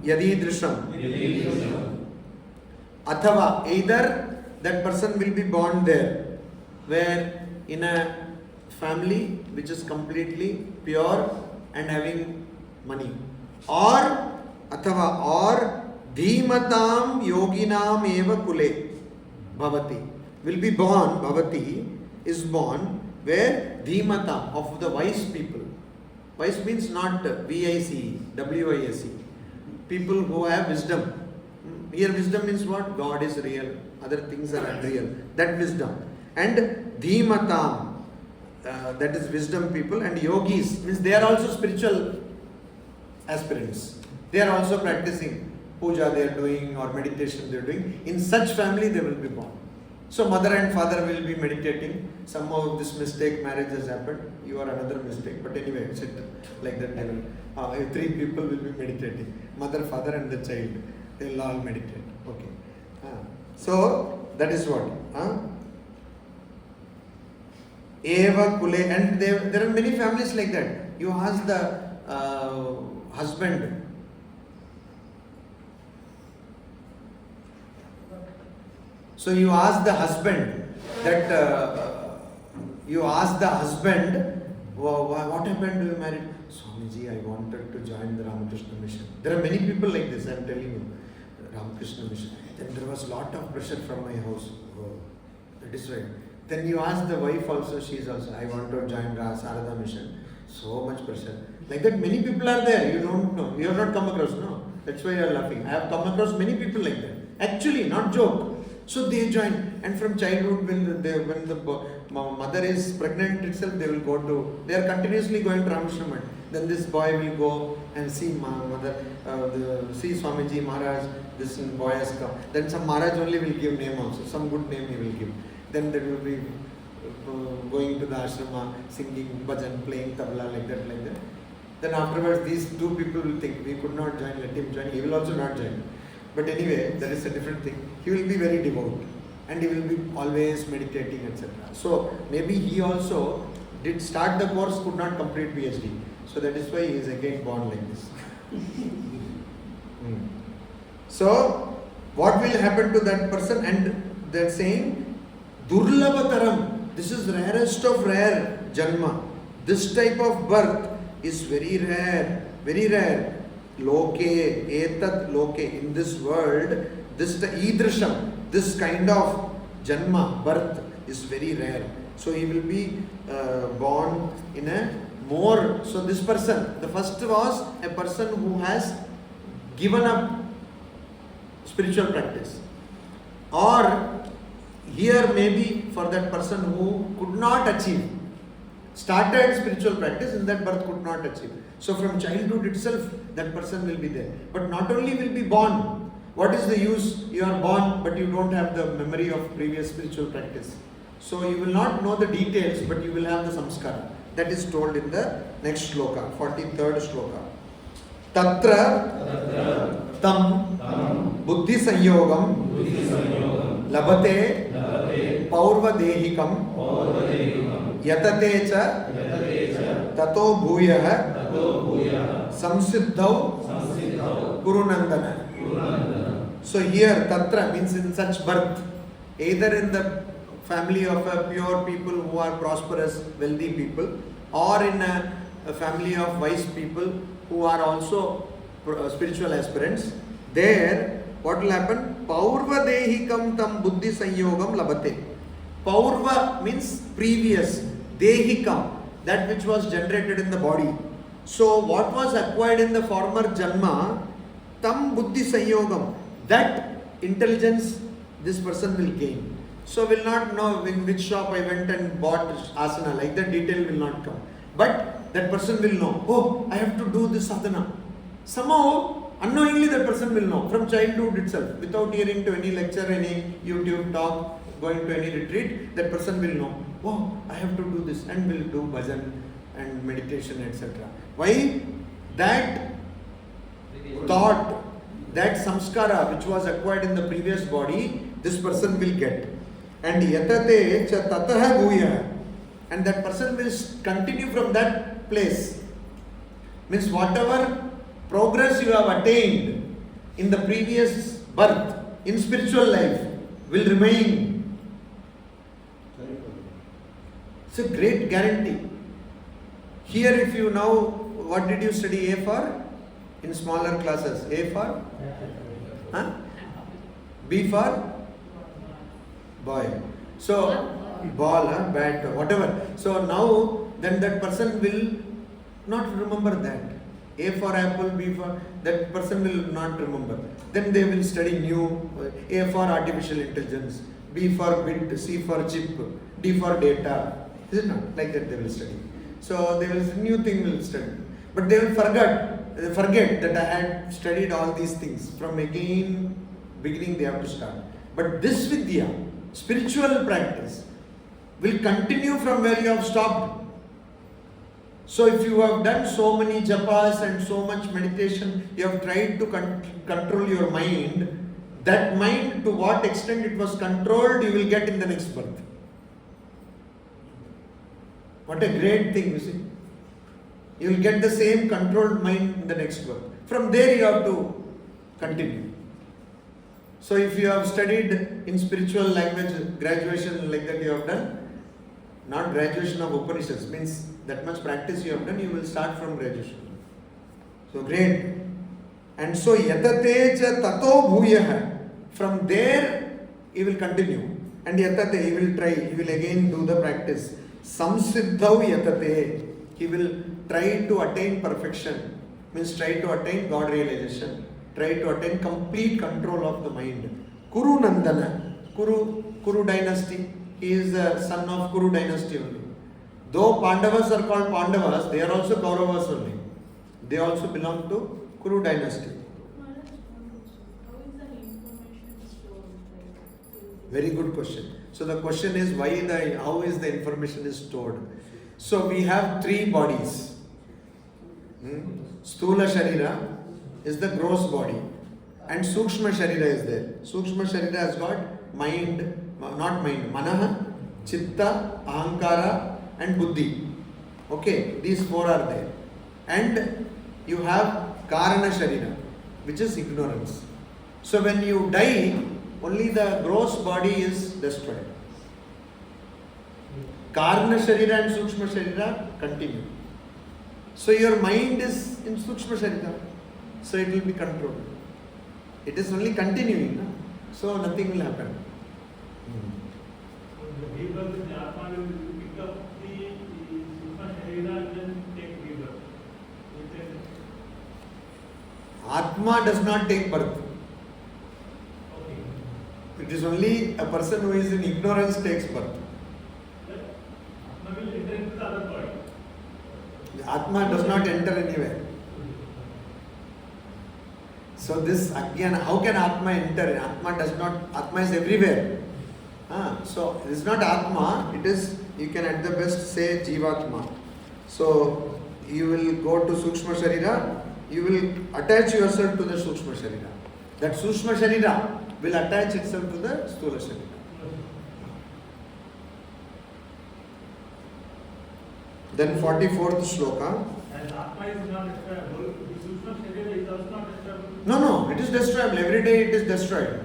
yadidrisham. Athava, either that person will be born there, where in a family which is completely pure and having money. or athava or dhimatam yoginam eva kule bhavati will be born. Bhavati is born where dhimatam, of the wise people. Wise means not VICE, WISE. People who have wisdom. Here wisdom means what? God is real, other things are unreal. That wisdom. And dhimatam, that is wisdom people. And yogis means they are also spiritual aspirants. They are also practicing puja they are doing or meditation they are doing. In such family they will be born. So mother and father will be meditating. Somehow this mistake, marriage has happened. You are another mistake. But anyway, sit like that. They will, three people will be meditating. Mother, father and the child. They will all meditate. Okay. So that is what. Eva Kule. And there are many families like that. You ask the husband. So you ask the husband that what happened to you married? Swamiji, I wanted to join the Ramakrishna mission. There are many people like this, I am telling you. Ramakrishna mission. Then there was lot of pressure from my house. Oh, that is right. Then you ask the wife also, she is also, I want to join Sarada mission. So much pressure. Like that many people are there, you don't know. You have not come across, no? That's why you are laughing. I have come across many people like that. Actually, not joke. So they join, and from childhood, when the mother is pregnant itself, they will go to. They are continuously going to Ramashraman. Then this boy will go and see mother, see Swamiji Maharaj. This boy has come. Then some Maharaj only will give name also. Some good name he will give. Then they will be going to the ashrama, singing bhajan, playing tabla like that. Then afterwards, these two people will think we could not join. Let him join. He will also not join. But anyway, that is a different thing. He will be very devout and he will be always meditating, etc. So maybe he also did start the course, could not complete PhD. So that is why he is again born like this. So what will happen to that person? And they are saying, Durlabhataram, this is rarest of rare janma. This type of birth is very rare, very rare. Loke, etat loke, in this world, this idrisham, this kind of janma, birth is very rare. So he will be born in a more, so this person, the first was a person who has given up spiritual practice. Or here maybe for that person who could not achieve, started spiritual practice in that birth could not achieve. So from childhood itself, that person will be there. But not only will be born, what is the use? You are born, but you don't have the memory of previous spiritual practice. So you will not know the details, but you will have the samskara. That is told in the next shloka, 43rd shloka. Tatra tam buddhi sanyogam labate paurva dehikam yatate cha tato bhuyah samsiddhau kurunandana. So here tatra means in such birth, either in the family of a pure people who are prosperous, wealthy people, or in a family of wise people who are also spiritual aspirants. There, what will happen? Paurva dehikam tam buddhi sanyogam labate. Paurva means previous, dehikam, that which was generated in the body. So what was acquired in the former janma, tam buddhi sanyogam, that intelligence this person will gain. So will not know in which shop I went and bought asana, like that detail will not come. But that person will know, oh, I have to do this sadhana. Somehow, unknowingly that person will know from childhood itself, without hearing to any lecture, any YouTube talk, going to any retreat, that person will know, oh, I have to do this, and will do bhajan and meditation, etc. Why? That thought, that samskara which was acquired in the previous body, this person will get. And yatate cha tataha bhuya, and that person will continue from that place. Means whatever progress you have attained in the previous birth, in spiritual life, will remain. It's a great guarantee. Here if you know, what did you study A for? in smaller classes? A for? Huh? B for? Boy. So, ball, bat, whatever. So now, then that person will not remember that. A for apple, B for, that person will not remember. Then they will study new, A for artificial intelligence, B for bit, C for chip, D for data. Is it not? Like that they will study. So they will, new thing will study. But they will forget that I had studied all these things. From again, beginning they have to start. But this Vidya, spiritual practice, will continue from where you have stopped. So if you have done so many japas and so much meditation, you have tried to control your mind, that mind, to what extent it was controlled, you will get in the next birth. What a great thing, you see. You will get the same controlled mind in the next birth. From there you have to continue. So if you have studied in spiritual language, graduation like that you have done, not graduation of Upanishads, means that much practice you have done, you will start from graduation. So great. And so yatate cha tato bhuyah. From there he will continue. And yatate, he will try, he will again do the practice. Samsiddhau yatate. He will try to attain perfection. Means try to attain God realization. Try to attain complete control of the mind. Kuru Nandana. Kuru dynasty. He is the son of Kuru dynasty only. Though Pandavas are called Pandavas, they are also Kauravas only. They also belong to Kuru dynasty.
How is the information stored?
Very good question. So the question is how is the information is stored? So we have three bodies. Sthula Sharira is the gross body. And Sukshma Sharira is there. Sukshma Sharira has got mind, not mind, Manaha, Chitta, Ahankara and Buddhi. Okay, these four are there. And you have Karana Sharira, which is ignorance. So when you die, only the gross body is destroyed. Karana Sharira and Sukshma Sharira continue. So your mind is in Sukshma Sharira. So it will be controlled. It is only continuing. No? So nothing will happen.
The rebirth in the Atma will pick up the Sukshma Sharira and then take rebirth.
Atma does not take birth.
Okay.
It is only a person who is in ignorance takes birth.
Atma will enter into the other body.
The Atma does not enter anywhere. So this Ajnana, how can Atma enter? Atma is everywhere. So it is not Atma, it is, you can at the best say Jivatma. So you will go to Sukshma Sharira, you will attach yourself to the Sukshma Sharira. That Sukshma Sharira will attach itself to the Sthula Sharira. Then 44th shloka.
And Atma is not destroyable. The Sukshma Sharira is also not destroyable.
No, it is destroyable. Every day it is destroyed.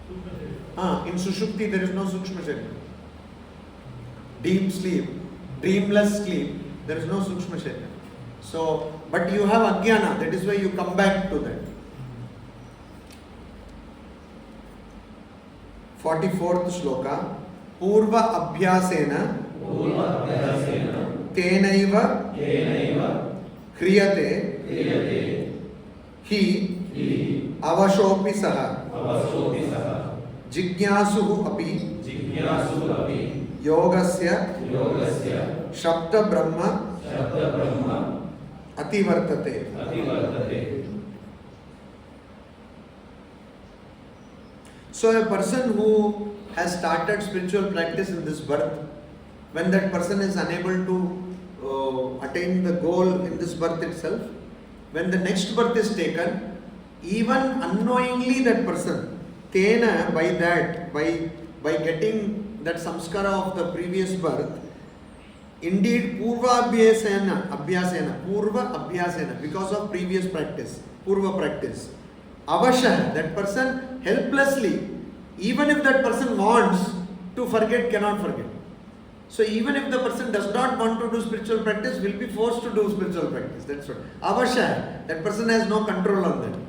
Sukshma Sharira.
In Sushupti there is no Sukshma Sharira. Deep sleep, dreamless sleep, there is no Sukshma Sharira. So, but you have Ajnana, that is why you come back to that. 44th shloka. Purva Abhyasena Tenaiva Kriyate Hi Avashopi Saha Jignasuhu api Yogasya Shabda Brahma Ativartate. So a person who has started spiritual practice in this birth, when that person is unable to attain the goal in this birth itself, when the next birth is taken, even unknowingly that person, tena, by getting that samskara of the previous birth, indeed purva abhyasena, because of previous practice, purva practice, avasha, that person helplessly, even if that person wants to forget, cannot forget. So even if the person does not want to do spiritual practice, will be forced to do spiritual practice. That's what. Avasha, that person has no control on that.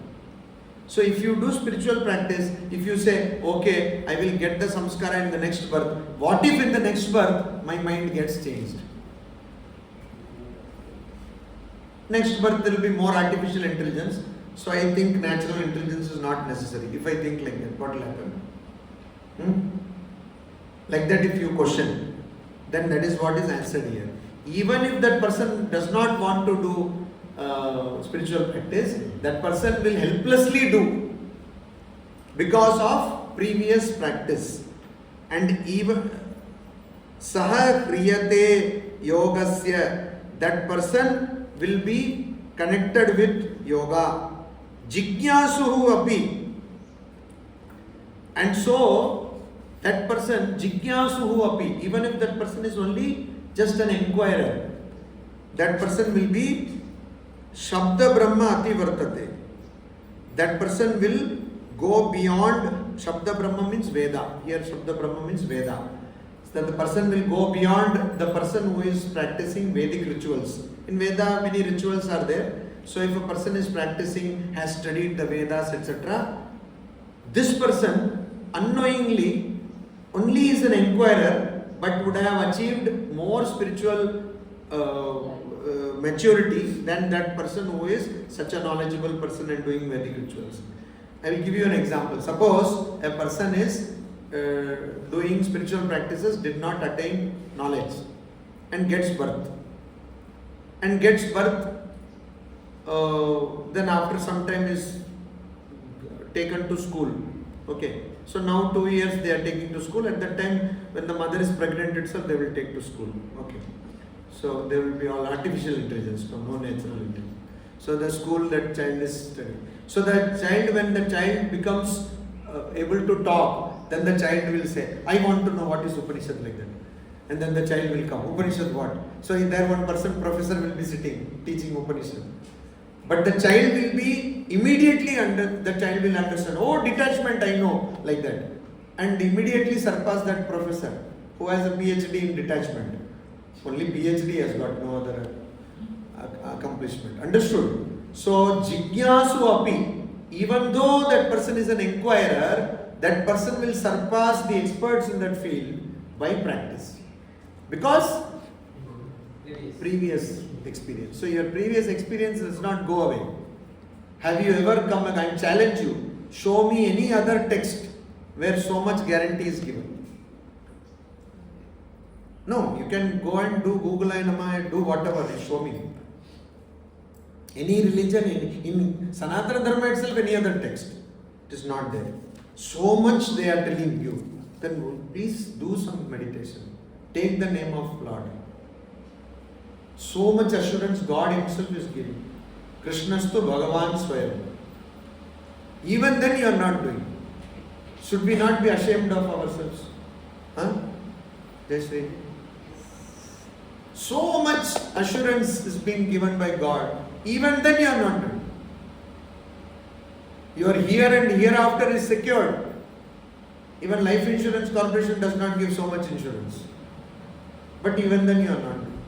So if you do spiritual practice, if you say, okay, I will get the samskara in the next birth, what if in the next birth my mind gets changed? Next birth there will be more artificial intelligence. So I think natural intelligence is not necessary. If I think like that, what will happen? Like that if you question, then that is what is answered here. Even if that person does not want to do spiritual practice, that person will helplessly do because of previous practice. And even saha kriyate yogasya, that person will be connected with yoga. Jigyasuhu api. And so that person, jigyasuhu api, even if that person is only just an inquirer, that person will be Shabda Brahma ati vartate. That person will go beyond. Shabda Brahma means Veda. Here Shabda Brahma means Veda. So that the person will go beyond the person who is practicing Vedic rituals. In Veda many rituals are there. So if a person is practicing, has studied the Vedas, etc., this person unknowingly only is an inquirer but would have achieved more spiritual maturity than that person who is such a knowledgeable person and doing Vedic rituals. I will give you an example. Suppose a person is doing spiritual practices, did not attain knowledge and gets birth. Then after some time is taken to school. Okay. So now 2 years they are taking to school. At that time when the mother is pregnant itself, they will take to school. Okay. So there will be all artificial intelligence, no natural intelligence. So the school that child is studying. So that child, when the child becomes able to talk, then the child will say, I want to know what is Upanishad, like that. And then the child will come, Upanishad what? So in there one person, professor will be sitting, teaching Upanishad. But the child will be immediately the child will understand, oh, detachment I know, like that. And immediately surpass that professor who has a PhD in detachment. Only PhD has got no other accomplishment. Understood? So, jigyasu api, even though that person is an inquirer, that person will surpass the experts in that field by practice. Because previous experience. So, your previous experience does not go away. Have you ever come and I challenge you, show me any other text where so much guarantee is given? No, you can go and do Google and do whatever, show me. Any religion, in Sanatana Dharma itself, any other text, it is not there. So much they are telling you. Then please do some meditation. Take the name of Lord. So much assurance God Himself is giving. Krishnastu Bhagavan Swayam. Even then you are not doing. Should we not be ashamed of ourselves? Huh? Jayashree. So much assurance is being given by God. Even then you are not doing. Your here and hereafter is secured. Even Life Insurance Corporation does not give so much insurance. But even then you are not doing.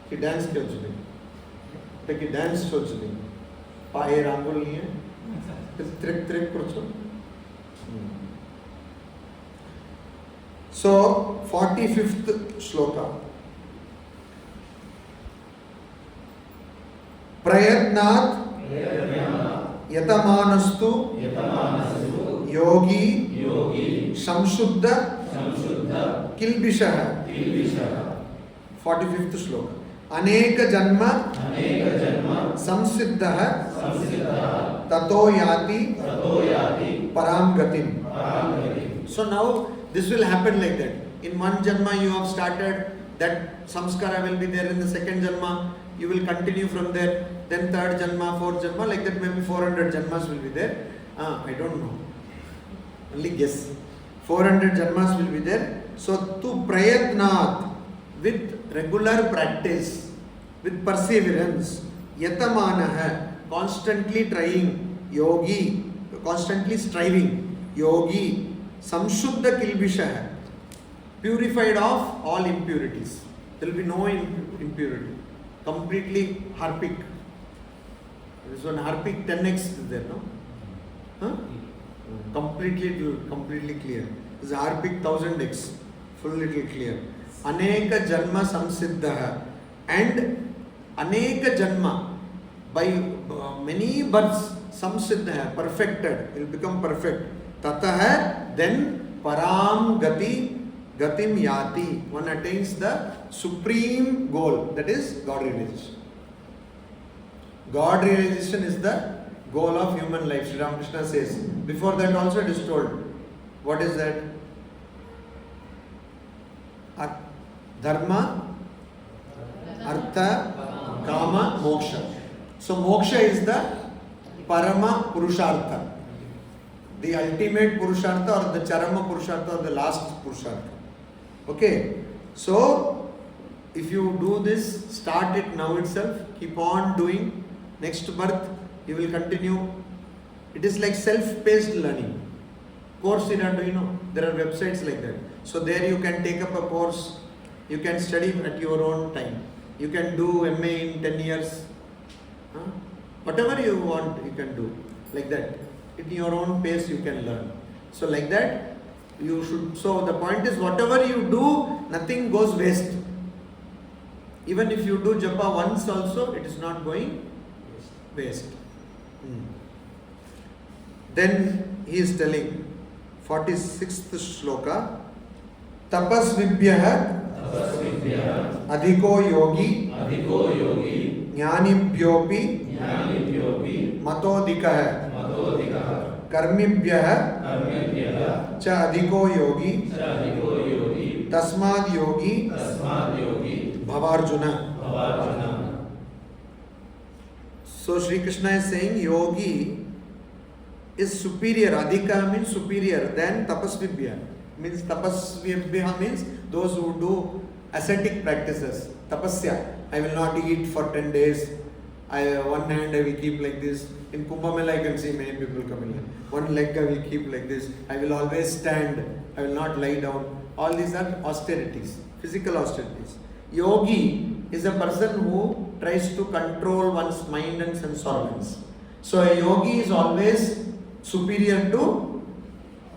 He dance kyochuli. Take a dance kyochuli. Pae rangol niye. Trek krocho. So 45th shloka. Prayatnat yatamanastu yogi samshuddha kilbishah. 45th shloka. Aneka janma samsiddha tato yati param gatim. So now this will happen like that. In one janma you have started, that samskara will be there. In the second janma you will continue from there. Then third janma, fourth janma, like that maybe 400 janmas will be there. I don't know. Only guess. 400 janmas will be there. So to prayatnat, with regular practice, with perseverance, yatamanaha, constantly trying, yogi, constantly striving, yogi, samshuddha kilbishah, purified of all impurities. There will be no impurity. Completely harpic. This one harpic 10x is there, no? Huh? Completely clear. This is harpic 1000x. Full little clear. Aneka janma samsiddha. And aneka janma, by many births, samsiddha, perfected, will become perfect. Tatah, then param gatim yati. One attains the supreme goal, that is God realization. God realization is the goal of human life. Sri Ramakrishna says. Before that also it is told. What is that? Dharma, Artha, Kama, Moksha. So Moksha is the Parama Purushartha. The ultimate Purushartha or the Charama Purushartha or the last Purushartha. Okay. So if you do this, start it now itself. Keep on doing. Next birth, you will continue. It is like self-paced learning. Coursera, do you know? There are websites like that. So there you can take up a course. You can study at your own time. You can do MA in 10 years. Whatever you want, you can do. Like that. In your own pace, you can learn. So like that, you should. So the point is, whatever you do, nothing goes waste. Even if you do japa once also, it is not going waste. Then he is telling, 46th shloka, tapasvibhyah adhiko yogi jnanibhyopi matodikah karmibhyah cha adhiko yogi tasmad yogi bhavarjuna. So Sri Krishna is saying yogi is superior. Adhika means superior than tapasvibhya. Means tapasvibhya means those who do ascetic practices. Tapasya. I will not eat for 10 days. One hand I will keep like this. In Kumbh Mela I can see many people coming here. One leg I will keep like this. I will always stand. I will not lie down. All these are austerities. Physical austerities. Yogi is a person who tries to control one's mind and sense organs. So a yogi is always superior to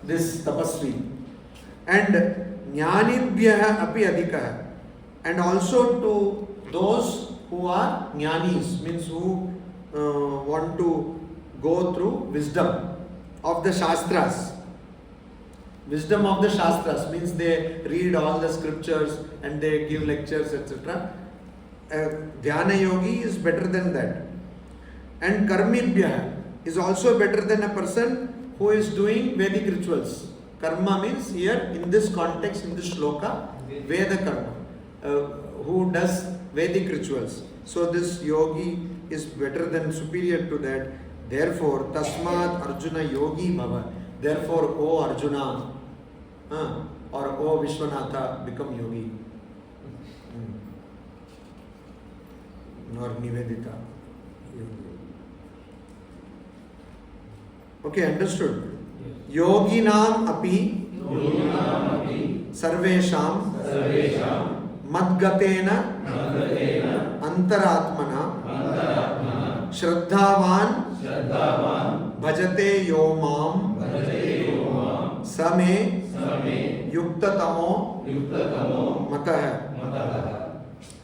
this tapasvi. And jnanibhyah api adhikah. And also to those who are jnanis, means who want to go through wisdom of the Shastras. Wisdom of the Shastras means they read all the scriptures and they give lectures, etc. Dhyana yogi is better than that. And karmibhyah is also better than a person who is doing Vedic rituals. Karma means here in this context, in this shloka, Veda karma, who does Vedic rituals. So this yogi is better than, superior to that. Therefore, tasmat Arjuna yogi bhava. Therefore, O Arjuna, or O Vishwanatha, become yogi. Or Nivedita. Okay, understood? Yoginam api sarvesham madgatena antaratmana shraddhavan bhajate yomam same yuktatamo matah.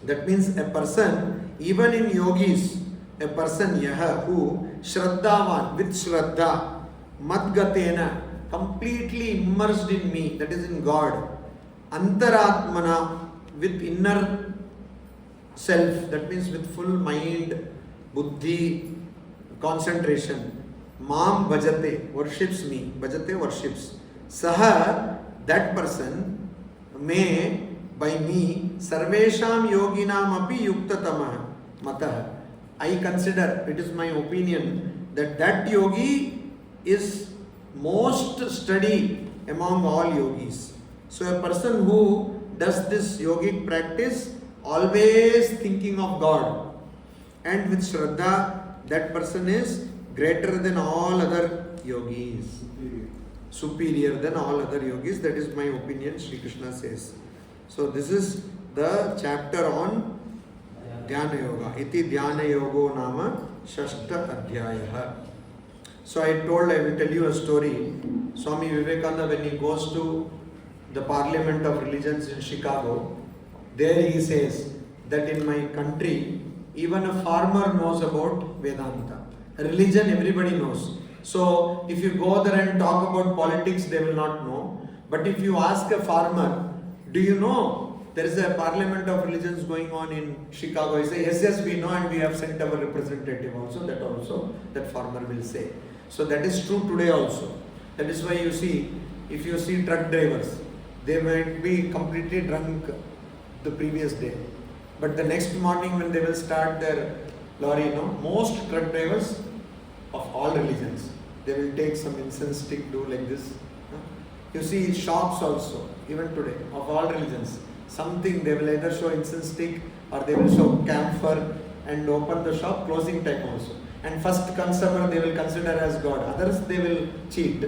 That means a person, even in yogis, a person yaha who shraddhavan, with shraddha, madgatena, completely immersed in me, that is in God, antaratmana, with inner self, that means with full mind, buddhi, concentration, mam bhajate, worships me, bhajate worships, saha, that person, may, by me, sarvesham yoginam api yuktatama matah. I consider, it is my opinion, that yogi is most studied among all yogis. So a person who does this yogic practice, always thinking of God, and with Shraddha, that person is greater than all other yogis. superior than all other yogis. That is my opinion, Sri Krishna says. So this is the chapter on Dhyana Yoga. Iti Dhyana Yogo Nama Shashta Adhyayah. So I will tell you a story. Swami Vivekananda, when he goes to the Parliament of Religions in Chicago, there he says that in my country, even a farmer knows about Vedanta. Religion, everybody knows. So if you go there and talk about politics, they will not know. But if you ask a farmer, do you know there is a Parliament of Religions going on in Chicago? He says, yes, we know, and we have sent our representative also, that farmer will say. So that is true today also. That is why you see, if you see truck drivers, they might be completely drunk the previous day. But the next morning when they will start their lorry, most truck drivers of all religions, they will take some incense stick, do like this. You see shops also, even today, of all religions, something they will either show incense stick or they will show camphor and open the shop, closing time also. And first customer they will consider as God, others they will cheat.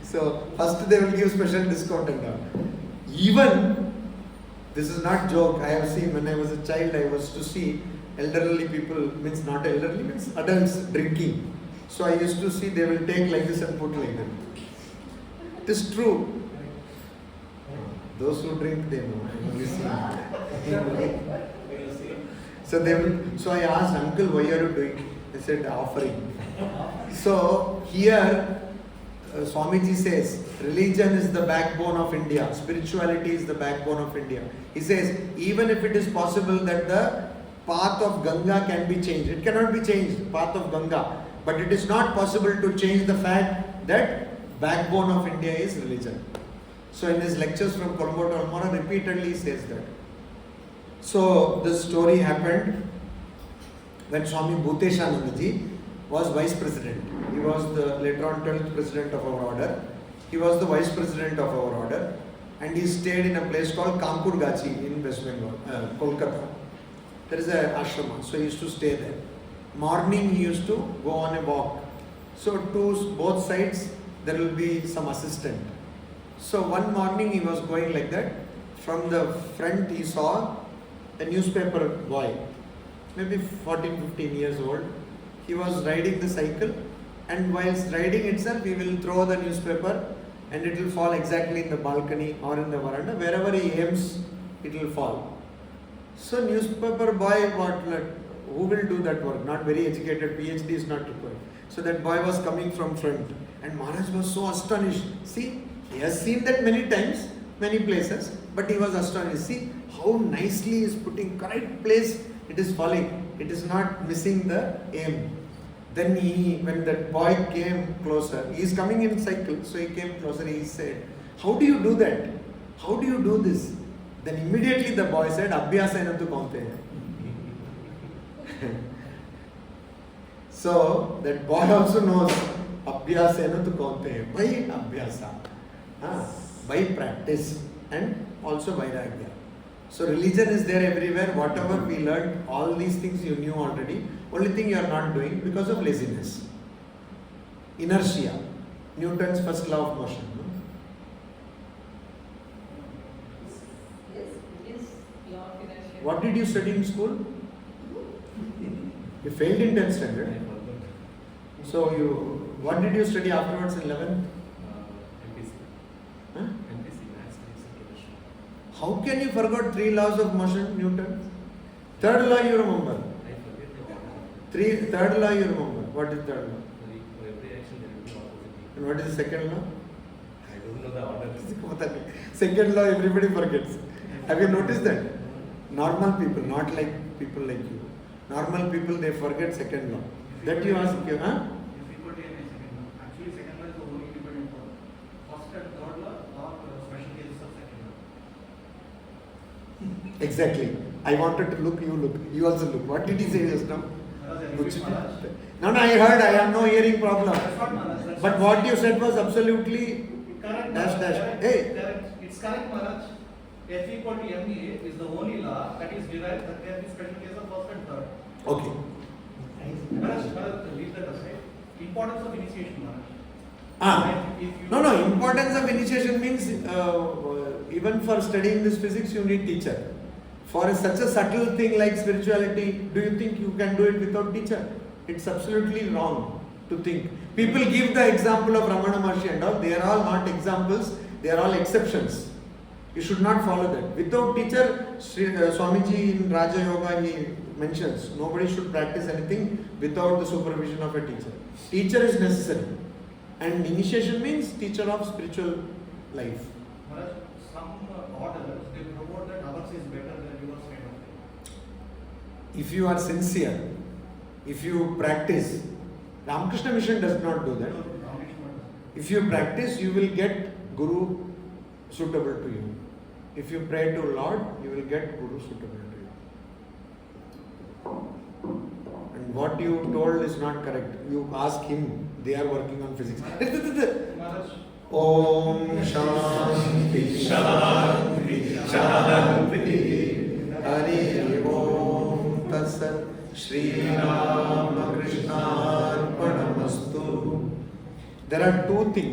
So first they will give special discount and all. Even, this is not joke, I have seen when I was a child, I was to see elderly people, means not elderly, means adults drinking. So I used to see they will take like this and put like that. It is true. Those who drink, they know. I only see. So I asked, uncle, why are you doing? They said, offering. So here, Swamiji says, religion is the backbone of India. Spirituality is the backbone of India. He says, even if it is possible that the path of Ganga can be changed, it cannot be changed, path of Ganga. But it is not possible to change the fact that backbone of India is religion. So in his lectures from Colombo to Almora, repeatedly he says that. So this story happened when Swami Bhuteshanandaji was vice president. He was the later on 12th president of our order. He was the vice president of our order, and he stayed in a place called Kanpurgachi in West Bengal, Kolkata. There is a ashrama, so he used to stay there. Morning he used to go on a walk. So to both sides there will be some assistant. So one morning he was going like that. From the front he saw a newspaper boy, maybe 14-15 years old. He was riding the cycle, and whilst riding itself he will throw the newspaper and it will fall exactly in the balcony or in the veranda. Wherever he aims, it will fall. So newspaper boy, who will do that work? Not very educated, PhD is not required. So that boy was coming from front, and Maharaj was so astonished. See, he has seen that many times, many places, but he was astonished. See how nicely he is putting correct place, it is falling. It is not missing the aim. Then when that boy came closer, he is coming in cycle, so he came closer, he said, how do you do that? How do you do this? Then immediately the boy said, Abhyasa enattu kaunte hai. So that boy also knows Abhyasa enattu kaunte hai. By Abhyasa, by practice, and also by Vairagya. So religion is there everywhere. Whatever we learned, all these things you knew already. Only thing you are not doing because of laziness. Inertia. Newton's first law of motion. No?
Yes, law of inertia.
What did you study in school? You failed in 10th standard. So what did you study afterwards in 11th?
MPC.
Huh?
MPC, Maths, Physics and Chemistry.
How can you forget 3 laws of motion, Newton? 3rd law you remember.
I forget the
3rd law you remember. What is 3rd law?
For every action there will be opposite.
And what is the 2nd law?
I don't know the order.
2nd law everybody forgets. Have you noticed that? Normal people, not like people like you. Normal people, they forget 2nd law. That you ask, huh?
Actually, second law is the only independent law. First and third law are special cases of second law.
Exactly. I wanted to look, you look. You also look. What did he say just now? No, I heard. I have no hearing problem. But what you said was absolutely
correct.
dash.
Correct,
Hey.
correct. It's correct, Maharaj. F equal to MA is the only law that is derived that can be special case of first and third.
Okay.
Maharaj, leave that aside. Importance of initiation, Maharaj.
Ah.
If you-
No, importance of initiation means even for studying this physics you need teacher. For such a subtle thing like spirituality, do you think you can do it without teacher? It's absolutely wrong to think. People give the example of Ramana Maharshi and all, they are all not examples, they are all exceptions. You should not follow that. Without teacher, Swamiji in Raja Yoga he mentions, nobody should practice anything without the supervision of a teacher. Teacher is necessary. And initiation means teacher of spiritual life.
Maharaj, some orders, they promote that ours is better than yours kind of thing.
If you are sincere, if you practice, Ramakrishna Mission does not do that.
No, Ramakrishna doesn't.
If you practice, you will get Guru suitable to you. If you pray to Lord, you will get Guru suitable to you. And what you told is not correct. You ask him, they are working on physics.
Maharaj,
Om Shanti Shanti Shanti Hari Om Tatsat Shri Ramakrishna Arpanamastu. There are two things.